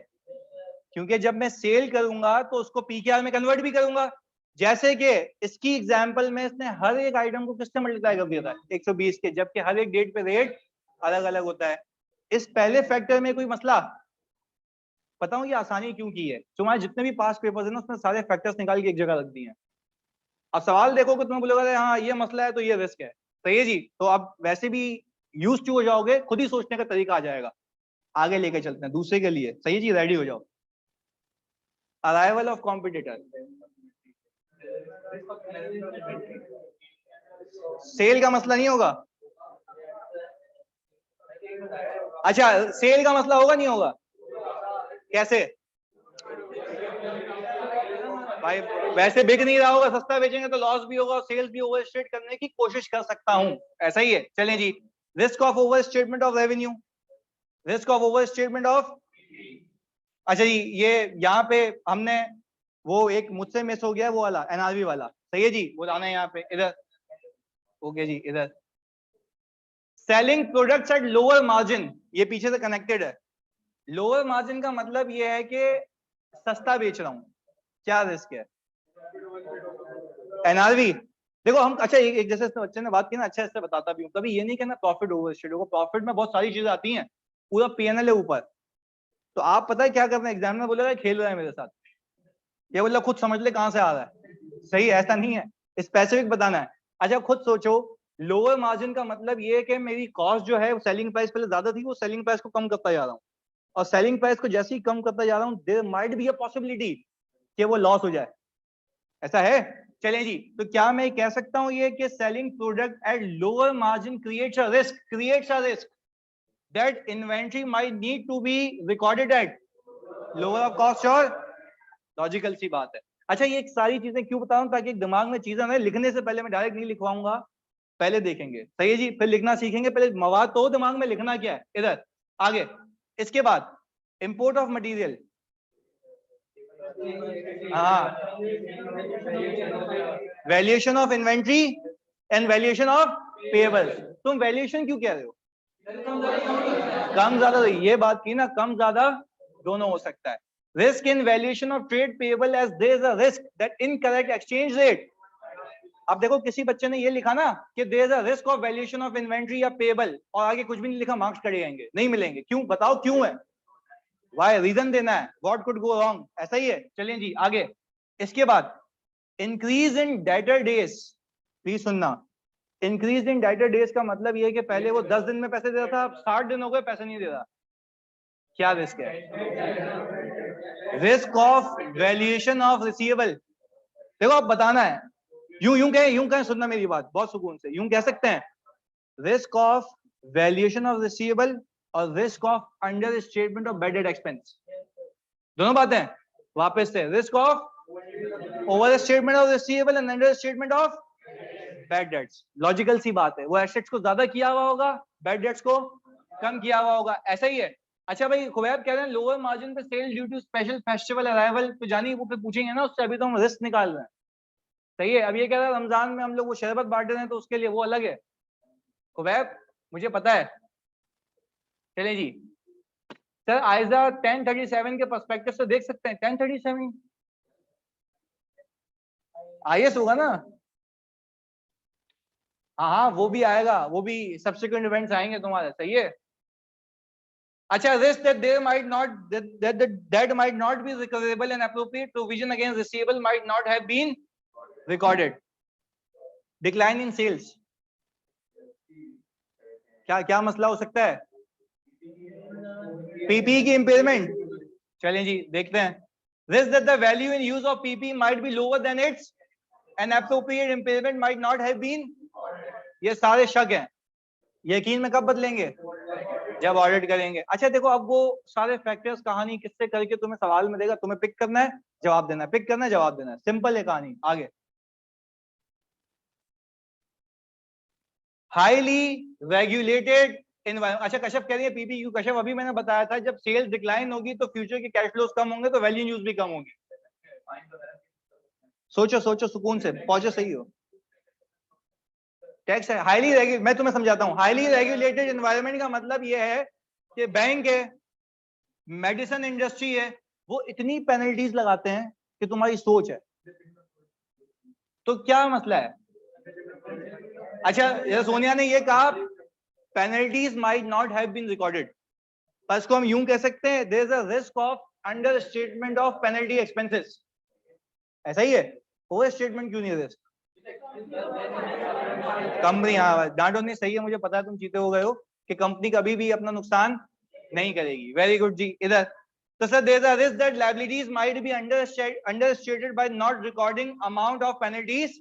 क्योंकि जब मैं सेल करूंगा तो उसको पीकेआर में कन्वर्ट भी करूंगा। जैसे कि इसकी एग्जांपल में इसने हर एक आइटम को किससे मल्टीप्लाई कर दिया था? 120 के, जबकि हर एक डेट पे रेट अलग अलग होता है। इस पहले फैक्टर में कोई मसला? बताऊं ये आसानी क्यों की है? तुम्हारे जितने भी पास पेपर्स है ना, उसमें सारे फैक्टर्स निकाल के एक जगह रख दिए हैं। अब सवाल देखो कि तुम्हें बोलोगे हाँ ये मसला है तो ये रिस्क है, सही है जी, तो अब वैसे भी यूज टू हो जाओगे, खुद ही सोचने का तरीका आ जाएगा। आगे लेके चलते हैं दूसरे के लिए, सही है जी, रेडी हो जाओ। अराइवल ऑफ कॉम्पिटिटर, सेल का मसला नहीं होगा? अच्छा सेल का मसला होगा नहीं होगा? कैसे भाई? वैसे बिक नहीं रहा होगा, सस्ता बेचेंगे तो लॉस भी होगा, सेल्स भी ओवर स्टेट करने की कोशिश कर सकता हूं, ऐसा ही है। चलें जी, risk of over statement of revenue, risk of over statement of, अच्छा जी ये यहाँ पे हमने वो एक मुझसे मिस हो गया वो वाला एनआरबी वाला, सही है जी, वो लाना है यहाँ पे इधर। ओके जी, इधर selling products at lower margin, ये पीछे से कनेक्टेड है। लोअर मार्जिन का मतलब ये है कि सस्ता बेच रहा हूं, क्या रिस्क है? एनआरबी। देखो हम, अच्छा एक जैसे बच्चे ने बात की ना, अच्छा इससे बताता भी हूँ, कभी ये नहीं कहना प्रॉफिट ओवर स्टेट होगा, प्रॉफिट में बहुत सारी चीजें आती हैं, पूरा पीएनएल है ऊपर। तो आप पता है क्या करना है, एग्जाम में बोलेगा खेल रहा है मेरे साथ, ये बोला खुद समझ ले कहां से आ रहा है, सही, ऐसा नहीं है, स्पेसिफिक बताना है। अच्छा खुद सोचो, लोअर मार्जिन का मतलब ये है कि मेरी कॉस्ट जो है सेलिंग प्राइस पहले ज्यादा थी, वो सेलिंग प्राइस को कम करता जा रहा हूँ, और सेलिंग प्राइस को जैसे ही कम करता जा रहा हूँ, there might be a possibility कि वो लॉस हो जाए, ऐसा है। चलें जी, तो क्या मैं कह सकता हूं ये कि selling product at lower margin creates a risk that inventory might need to be recorded at lower cost, और लॉजिकल सी बात है। अच्छा ये सारी चीजें क्यों बता रहा हूं, ताकि दिमाग में चीजें ना, लिखने से पहले मैं डायरेक्ट नहीं लिखवाऊंगा, पहले देखेंगे, सही है जी, फिर लिखना सीखेंगे, पहले मवाद तो दिमाग में लिखना क्या है इधर। आगे इसके बाद इंपोर्ट ऑफ मटेरियल, हाँ, valuation of inventory and valuation of payable. तुम वैल्यूएशन क्यों कह रहे हो? कम ज्यादा, ये बात की ना, कम ज्यादा दोनों हो सकता है। Risk in valuation of trade payable as there is a risk that incorrect exchange rate. अब देखो किसी बच्चे ने ये लिखा ना कि there is a risk of valuation of inventory या पेएबल, और आगे कुछ भी नहीं लिखा, मार्क्स कट जाएंगे, नहीं मिलेंगे। क्यों बताओ, क्यों है? वाई, रीजन देना है, व्हाट कुड गो रॉन्ग, ऐसा ही है। चलिए जी आगे। इसके बाद increase in debtor days, please सुनना, इंक्रीज इन डेटर डेज का मतलब ये है कि पहले वो 10 दिन में पैसे दे रहा था, अब 60 दिन हो गए पैसे नहीं दे रहा, क्या रिस्क है? Risk of valuation of receivable. देखो अब बताना है, यूं कहें, सुनना मेरी बात बहुत सुकून से, यूं कह सकते हैं, risk of valuation of receivable और risk of under statement of bad debt expense, दोनों बातें। वापस से, risk of over statement of receivable and under statement of bad debts. Logical सी बात है, वो एसेट्स को ज्यादा किया हुआ होगा, बैड डेट्स को कम किया हुआ होगा, ऐसा ही है। अच्छा भाई खुबैब कह रहे हैं लोअर मार्जिन पे sale due to special festival arrival, तो जानिए वो फिर पूछेंगे ना उससे, अभी तो हम रिस्क निकाल रहे हैं। सही है। अब ये कह रहा है रमजान में हम लोग वो शरबत बांट रहे हैं तो उसके लिए वो अलग है। खुबैब मुझे पता है। चले जी सर, आयजा 1037 के पर्सपेक्टिव से देख सकते हैं। 1037 आईएस होगा ना? हाँ हाँ वो भी आएगा, वो भी सब्सिक्वेंट इवेंट्स आएंगे तुम्हारे। सही है। अच्छा, risk that there might not that might not be recoverable and appropriate provision against receivable might not have been recorded. Decline in sales, क्या क्या मसला हो सकता है? पीपी की इम्पेयरमेंट। चलें जी देखते हैं। Risk that the value in use of PP might be lower than its and appropriate impairment might not have been. ये सारे शक हैं। यकीन में कब बदलेंगे? जब ऑडिट करेंगे। अच्छा देखो, अब वो सारे फैक्टर्स कहानी किससे करके तुम्हें सवाल में देगा, तुम्हें पिक करना है जवाब देना है, पिक करना है जवाब देना है, सिंपल है कहानी। आगे हाईली रेगुलेटेड एनवायरमेंट। अच्छा कश्यप कह रही है पीपीक्यू। कश्यप अभी मैंने बताया था जब सेल्स डिक्लाइन होगी तो फ्यूचर के कैश फ्लोज कम होंगे तो वैल्यू यूज भी कम होगी। सोचो सोचो सुकून से पहुंचो, सही हो। टैक्स है हाईली रेगुलेटेड, मैं तुम्हें समझाता हूं। हाईली रेगुलेटेड एनवायरमेंट का मतलब यह है कि बैंक है, मेडिसिन इंडस्ट्री है, वो इतनी पेनल्टीज लगाते हैं कि तुम्हारी सोच है। तो क्या मसला है? अच्छा ये सोनिया ने ये कहा penalties might not have been recorded, पर इसको हम यूं कह सकते हैं there is a risk of under statement of penalty expenses. ऐसा ही है। ओवर स्टेटमेंट क्यों नहीं है रिस्क? कंपनी, हाँ डांटो नहीं, सही है, मुझे पता है तुम जीते हो गए हो कि कंपनी कभी भी अपना नुकसान नहीं करेगी। वेरी गुड जी। इधर तो sir there is a risk that liabilities might be understated by not recording amount of penalties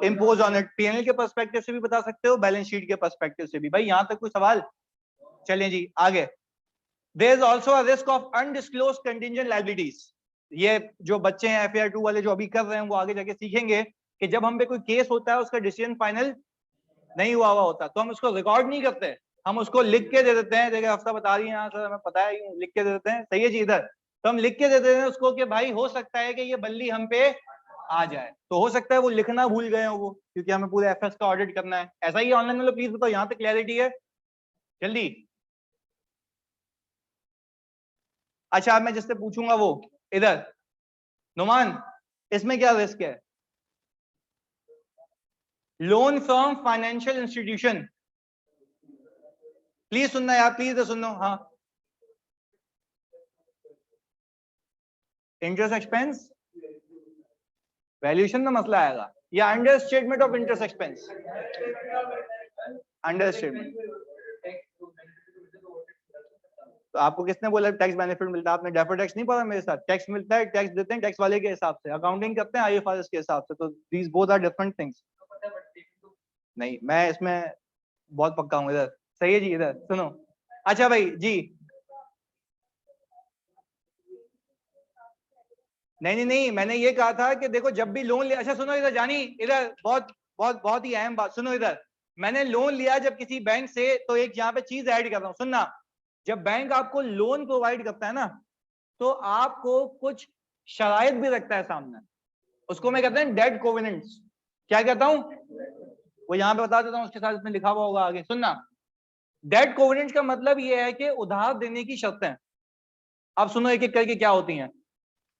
impose on it. PNL के पर्सपेक्टिव से भी बता सकते हो, बैलेंस शीट के पर्सपेक्टिव से भी। भाई यहां तक कोई सवाल? चलें जी आगे। There is also a risk of undisclosed contingent liabilities. ये जो बच्चे हैं एफआर 2 वाले जो अभी कर रहे हैं वो आगे जाके सीखेंगे कि जब हम पे कोई केस होता है उसका डिसीजन फाइनल नहीं हुआ हुआ होता तो हम उसको रिकॉर्ड नहीं करते, हम उसको लिख के दे देते हैं। देखिए हफ्ता बता रही है यहाँ सर, हमें पता है, लिख के दे देते हैं। सही है जी। इधर तो हम लिख के दे देते हैं उसको कि भाई हो सकता है कि ये बल्ली हम पे आ जाए, तो हो सकता है वो लिखना भूल गए हो वो, क्योंकि हमें पूरे एफएस का ऑडिट करना है। ऐसा ही ऑनलाइन में प्लीज बताओ, यहाँ तक क्लैरिटी है? जल्दी। अच्छा अब मैं जिससे पूछूंगा वो इधर नुमान, इसमें क्या रिस्क है? Loan from financial institution. Please सुनना यार, प्लीज सुनो। हाँ इंटरेस्ट एक्सपेंस वैल्यूएशन में मसला आएगा या under statement of interest expense? Under statement. तो आपको किसने बोला टैक्स बेनिफिट मिलता है? आपने डेफर टैक्स नहीं पढ़ा मेरे साथ? टैक्स मिलता है, टैक्स देते हैं टैक्स वाले के हिसाब से, अकाउंटिंग करते हैं आईएफआरएस के हिसाब से, तो these both are different things. नहीं मैं इसमें बहुत पक्का हूँ। इधर सही है जी। इधर सुनो। अच्छा भाई जी, नहीं नहीं नहीं, मैंने ये कहा था कि देखो जब भी लोन लिया। अच्छा सुनो इधर जानी, इधर बहुत बहुत बहुत ही अहम बात सुनो। इधर मैंने लोन लिया जब किसी बैंक से, तो एक यहाँ पे चीज ऐड कर रहा हूँ सुनना। जब बैंक आपको लोन प्रोवाइड करता है ना तो आपको कुछ शराइत भी रखता है सामने, उसको मैं कहते हैं डेट कोवेनेंट्स। क्या कहता हूं? वो यहाँ पे बता देता हूँ, उसके साथ इसमें लिखा हुआ होगा आगे सुनना। डेट कोवेनेंट्स का मतलब ये है कि उधार देने की शर्तें। अब सुनो एक एक करके क्या होती हैं,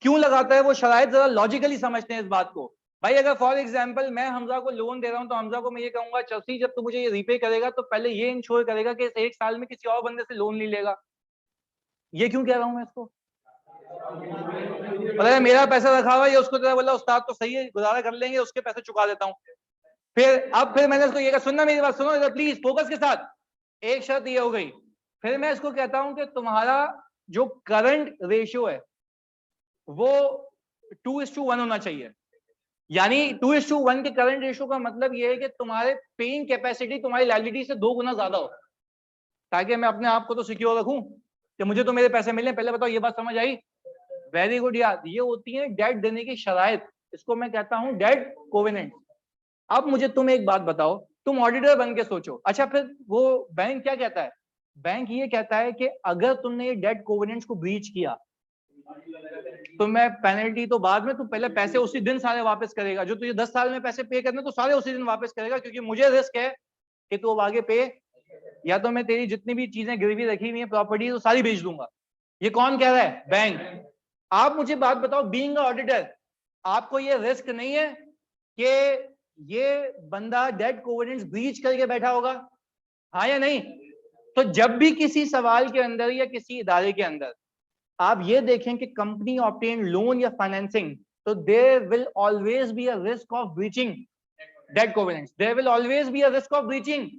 क्यों लगाता है वो शराइत, जरा लॉजिकली समझते हैं इस बात को। भाई अगर फॉर एग्जांपल मैं हमजा को लोन दे रहा हूं तो हमजा को मैं ये कहूंगा चलसी जब तू मुझे ये रीपे करेगा तो पहले ये इंश्योर करेगा कि इस एक साल में किसी और बंदे से लोन नहीं लेगा। ये क्यों कह रहा हूं मैं इसको? मतलब मेरा पैसा रखा हुआ है, उसको तेरा बोला उस्ताद तो सही है गुजारा कर लेंगे, उसके पैसे चुका देता हूँ। फिर मैंने उसको ये कहा, सुनना मेरी बात सुनो इधर प्लीज फोकस के साथ। एक शर्त ये हो गई, फिर मैं इसको कहता हूं कि तुम्हारा जो करंट रेशियो है वो 2:1 होना चाहिए। यानी 2:1 के करंट रेशियो का मतलब ये है कि तुम्हारे पेइंग कैपेसिटी तुम्हारी लायबिलिटी से 2 गुना ज्यादा हो, ताकि मैं अपने आप को तो सिक्योर रखूं कि मुझे तो मेरे पैसे मिले। पहले बताओ ये बात समझ आई? वेरी गुड यार, ये होती है डेट देने की शराइत, इसको मैं कहता हूं डेट कोवेनेंट। अब मुझे तुम एक बात बताओ, तुम ऑडिटर बन के सोचो, अच्छा फिर वो बैंक क्या कहता है? बैंक ये कहता है कि अगर तुमने ये डेट कोवेनेंट्स को ब्रीच किया तो मैं पेनल्टी तो बाद में, तू पहले पैसे उसी दिन सारे वापस करेगा, जो तुझे 10 साल में पैसे पे करने तो सारे उसी दिन वापस करेगा, क्योंकि मुझे रिस्क है कि तू अब आगे पे, या तो मैं तेरी जितनी भी चीजें गिरवी रखी हुई है प्रॉपर्टी तो सारी बेच दूंगा। ये कौन कह रहा है? बैंक। आप मुझे बात बताओ, बीइंग ऑडिटर आपको ये रिस्क नहीं है कि ये बंदा डेट कोवेनेंट्स ब्रीच करके बैठा होगा, हाँ या नहीं? तो जब भी किसी सवाल के अंदर या किसी इदारे के अंदर आप ये देखें कि कंपनी ऑब्टेन लोन या फाइनेंसिंग, तो there will always be a risk of breaching debt covenants, there will always be a risk of breaching.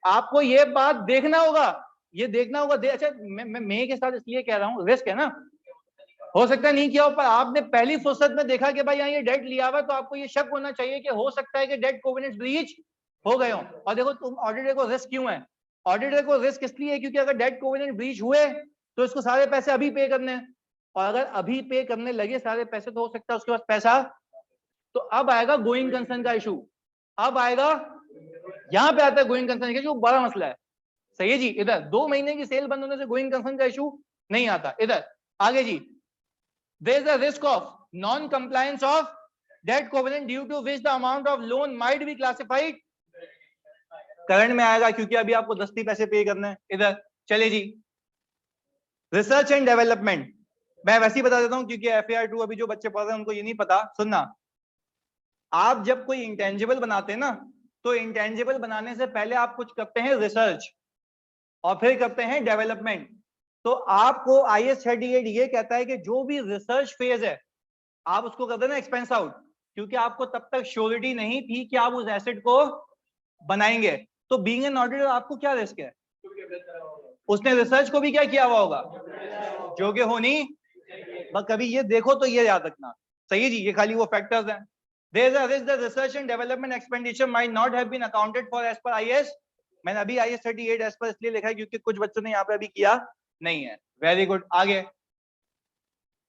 आपको ये बात देखना होगा, ये देखना होगा। अच्छा मैं के साथ इसलिए कह रहा हूं, रिस्क है ना, हो सकता है नहीं किया हो, पर आपने पहली फुर्सत में देखा कि भाई यहाँ ये डेट लिया हुआ, तो आपको ये शक होना चाहिए कि हो सकता है कि डेट कोवेनेंट्स ब्रीच हो गए हो। और देखो तुम ऑडिटर को रिस्क क्यों है? ऑडिटर को रिस्क इसलिए है क्योंकि अगर डेट कोवेनेंट ब्रीच हुए तो इसको सारे पैसे अभी पे करने हैं, और अगर अभी पे करने लगे सारे पैसे तो हो सकता है उसके पास पैसा, तो अब आएगा गोइंग कंसर्न का इशू, अब आएगा, यहां पे आता है गोइंग कंसर्न का इशू, बड़ा मसला है। सही है जी, इधर 2 महीने की सेल बंद होने से गोइंग कंसर्न का इशू नहीं आता। इधर आगे जी, there is a risk of non-compliance of debt covenant due to which the amount of loan might be classified current में आएगा, क्योंकि अभी आपको दस्ती पैसे पे करने हैं। इधर चले जी, रिसर्च एंड डेवलपमेंट, मैं वैसे ही बता देता हूं क्योंकि FAR 2 अभी जो बच्चे पढ़ रहे हैं उनको ये नहीं पता। सुनना, आप जब कोई इंटेंजिबल बनाते हैं ना, तो इंटेंजिबल बनाने से पहले आप कुछ करते हैं रिसर्च और फिर करते हैं डेवलपमेंट। तो आपको IS 38 ये कहता है कि जो भी रिसर्च फेज है आप उसको कर देना एक्सपेंस आउट, क्योंकि आपको तब तक श्योरिटी नहीं थी कि आप उस एसेट को बनाएंगे। तो बीइंग एन ऑडिटर आपको क्या रिस्क है? उसने रिसर्च को भी क्या किया हुआ होगा, जो कि होनी, बस कभी ये देखो तो ये याद रखना। सही है जी, ये खाली वो फैक्टर्स हैं। There is a risk that research and development expenditure might not have been accounted for as per IS। मैंने अभी IS 38 as per इसलिए लिखा है क्योंकि कुछ बच्चों ने यहाँ पे अभी किया नहीं है। वेरी गुड, आगे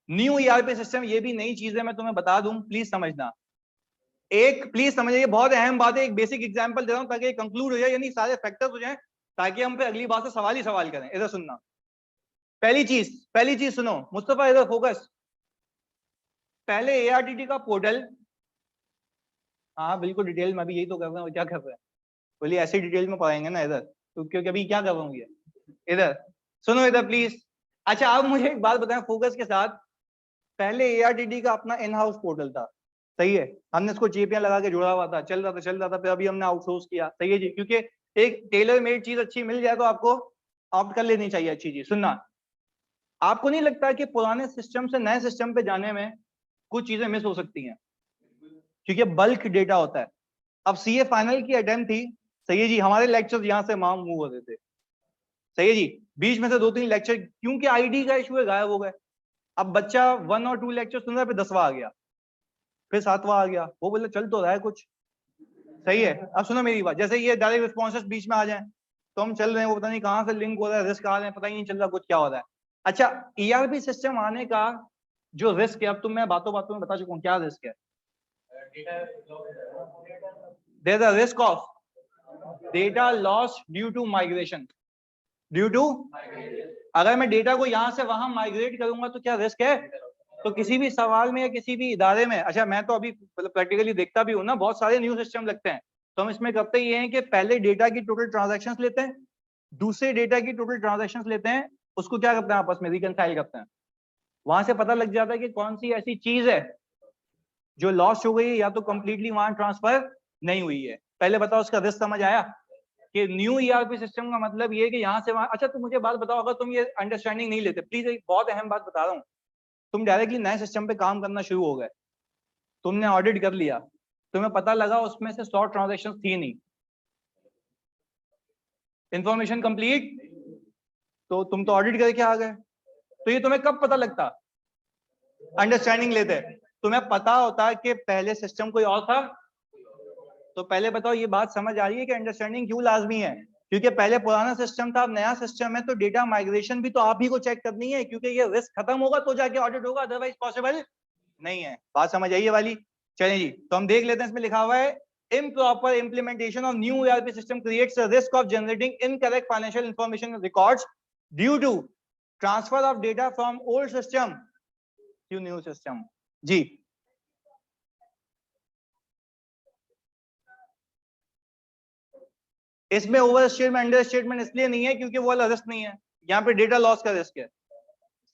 न्यू ERP सिस्टम, ये भी नई चीज है, मैं तुम्हें बता दूं, प्लीज समझना। एक प्लीज समझिए, बहुत अहम बात है, एक बेसिक एग्जांपल दे रहा हूं ताकि कंक्लूड हो जाए, यानी सारे फैक्टर्स हो जाएं, ताकि हम पे अगली बार से सवाल ही सवाल करें। इधर सुनना, पहली चीज सुनो मुस्तफा, इधर फोकस। पहले ARTT का पोर्टल, हाँ बिल्कुल डिटेल में, अभी यही तो कर रहा हूँ, क्या कर रहे हैं, बोलिए ऐसे डिटेल में पढ़ाएंगे ना इधर, तो क्योंकि अभी क्या कर रहा हूँ ये, इधर सुनो इधर प्लीज। अच्छा अब मुझे एक बात बताएं फोकस के साथ, पहले ARTT का अपना इन हाउस पोर्टल था, सही है, हमने इसको चेपियां लगा के जोड़ा हुआ था, चल रहा था, फिर अभी हमने आउटसोर्स किया। सही है जी, क्योंकि एक टेलर मेड चीज अच्छी मिल जाए तो आपको ऑप्ट कर लेनी चाहिए अच्छी चीज। सुनना, आपको नहीं लगता कि पुराने सिस्टम से नए सिस्टम पे जाने में कुछ चीजें मिस हो सकती हैं, क्योंकि बल्क डेटा होता है। अब CA फाइनल की अटेम्प्ट थी, सही है जी, हमारे लेक्चर यहाँ से वहां मूव होते थे, सही है जी, बीच में से 2-3 लेक्चर क्योंकि ID का इशू है गायब हो गए। अब बच्चा 1 और 2 लेक्चर सुन रहा है, फिर 10वां आ गया, फिर 7वां आ गया, वो बोले चल तो रहा है कुछ, सही है। अब सुनो मेरी बात, जैसे ये डायरेक्ट रिस्पॉन्सेस बीच में आ जाए तो हम चल रहे हैं, वो पता नहीं कहाँ से लिंक हो रहा है, रिस्क आ रहे हैं, पता ही नहीं चल रहा कुछ क्या हो रहा है। अच्छा ERP सिस्टम आने का जो रिस्क है, अब तुम मैं बातों बातों में बता चुका हूँ क्या रिस्क है। There is a risk of data loss due to migration, due to, अगर मैं डेटा को यहां से वहां माइग्रेट करूंगा तो क्या रिस्क है? तो किसी भी सवाल में या किसी भी इदारे में, अच्छा मैं तो अभी प्रैक्टिकली देखता भी हूँ ना, बहुत सारे न्यू सिस्टम लगते हैं, तो हम इसमें करते ये हैं कि पहले डेटा की टोटल ट्रांजैक्शंस लेते हैं, दूसरे डेटा की टोटल ट्रांजैक्शंस लेते हैं, उसको क्या करते हैं आपस में रिकनसाइल करते हैं, वहां से पता लग जाता है कि कौन सी ऐसी चीज है जो लॉस्ट हो गई है या तो कंप्लीटली वहां ट्रांसफर नहीं हुई है। पहले बताओ उसका रिस्क समझ आया कि न्यू ERP सिस्टम का मतलब ये है कि यहाँ से वहां। अच्छा तुम मुझे बात बताओ, अगर तुम ये अंडरस्टैंडिंग नहीं लेते, प्लीज एक बहुत अहम बात बता रहा हूँ, तुम डायरेक्टली नए सिस्टम पे काम करना शुरू हो गए, तुमने ऑडिट कर लिया, तुम्हें पता लगा उसमें से 100 ट्रांजैक्शंस थी नहीं, इंफॉर्मेशन कंप्लीट, तो तुम तो ऑडिट करके आ गए, तो ये तुम्हें कब पता लगता? अंडरस्टैंडिंग लेते, तुम्हें पता होता कि पहले सिस्टम कोई और था। तो पहले बताओ ये बात समझ आ रही है कि अंडरस्टैंडिंग क्यों लाजमी है? क्योंकि पहले पुराना सिस्टम था, अब नया सिस्टम है, तो डेटा माइग्रेशन भी तो आप ही को चेक करनी है, क्योंकि ये रिस्क खत्म होगा तो जाके ऑडिट होगा, अदरवाइज पॉसिबल नहीं है। बात समझ आई ये वाली? चलें जी, तो हम देख लेते हैं। इसमें लिखा हुआ है improper implementation of new ERP system creates a risk of generating incorrect financial information records due to transfer of data from old system to new system। जी इसमें ओवर स्टेटमेंट अंडर स्टेटमेंट इसलिए नहीं है क्योंकि वो वाला रिस्क नहीं है, यहाँ पे डेटा लॉस का रिस्क है।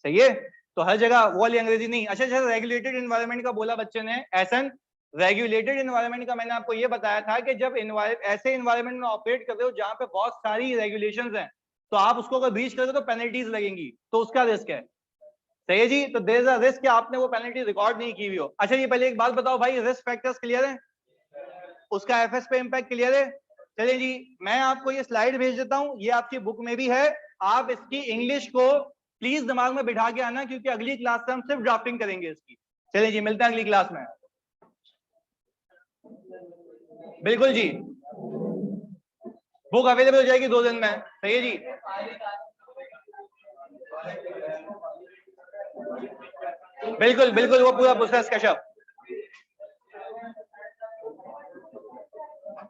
सही है, तो हर जगह वो वाली अंग्रेजी नहीं। अच्छा अच्छा, रेगुलेटेड एनवायरनमेंट का बोला बच्चे ने। ऐसन रेगुलेटेड एनवायरनमेंट का मैंने आपको ये बताया था कि जब ऐसे एनवायरनमेंट में ऑपरेट कर रहे हो जहां पे बहुत सारी रेगुलेशंस हैं, तो आप उसको अगर ब्रीच करोगे तो पेनल्टीज लगेंगी, तो उसका रिस्क है। सही है जी, तो देयर इज अ रिस्क कि आपने वो पेनल्टी रिकॉर्ड नहीं की हुई हो। अच्छा ये पहले एक बात बताओ भाई, रिस्क फैक्टर्स क्लियर है? उसका एफएस पे इंपैक्ट क्लियर है? चलिए जी, मैं आपको ये स्लाइड भेज देता हूं, ये आपकी बुक में भी है। आप इसकी इंग्लिश को प्लीज दिमाग में बिठा के आना, क्योंकि अगली क्लास से हम सिर्फ ड्राफ्टिंग करेंगे इसकी। चलिए जी, मिलते हैं अगली क्लास में। बिल्कुल जी, बुक अवेलेबल हो जाएगी 2 दिन में। सही है जी, बिल्कुल बिल्कुल, वो पूरा प्रोसेस का शब्द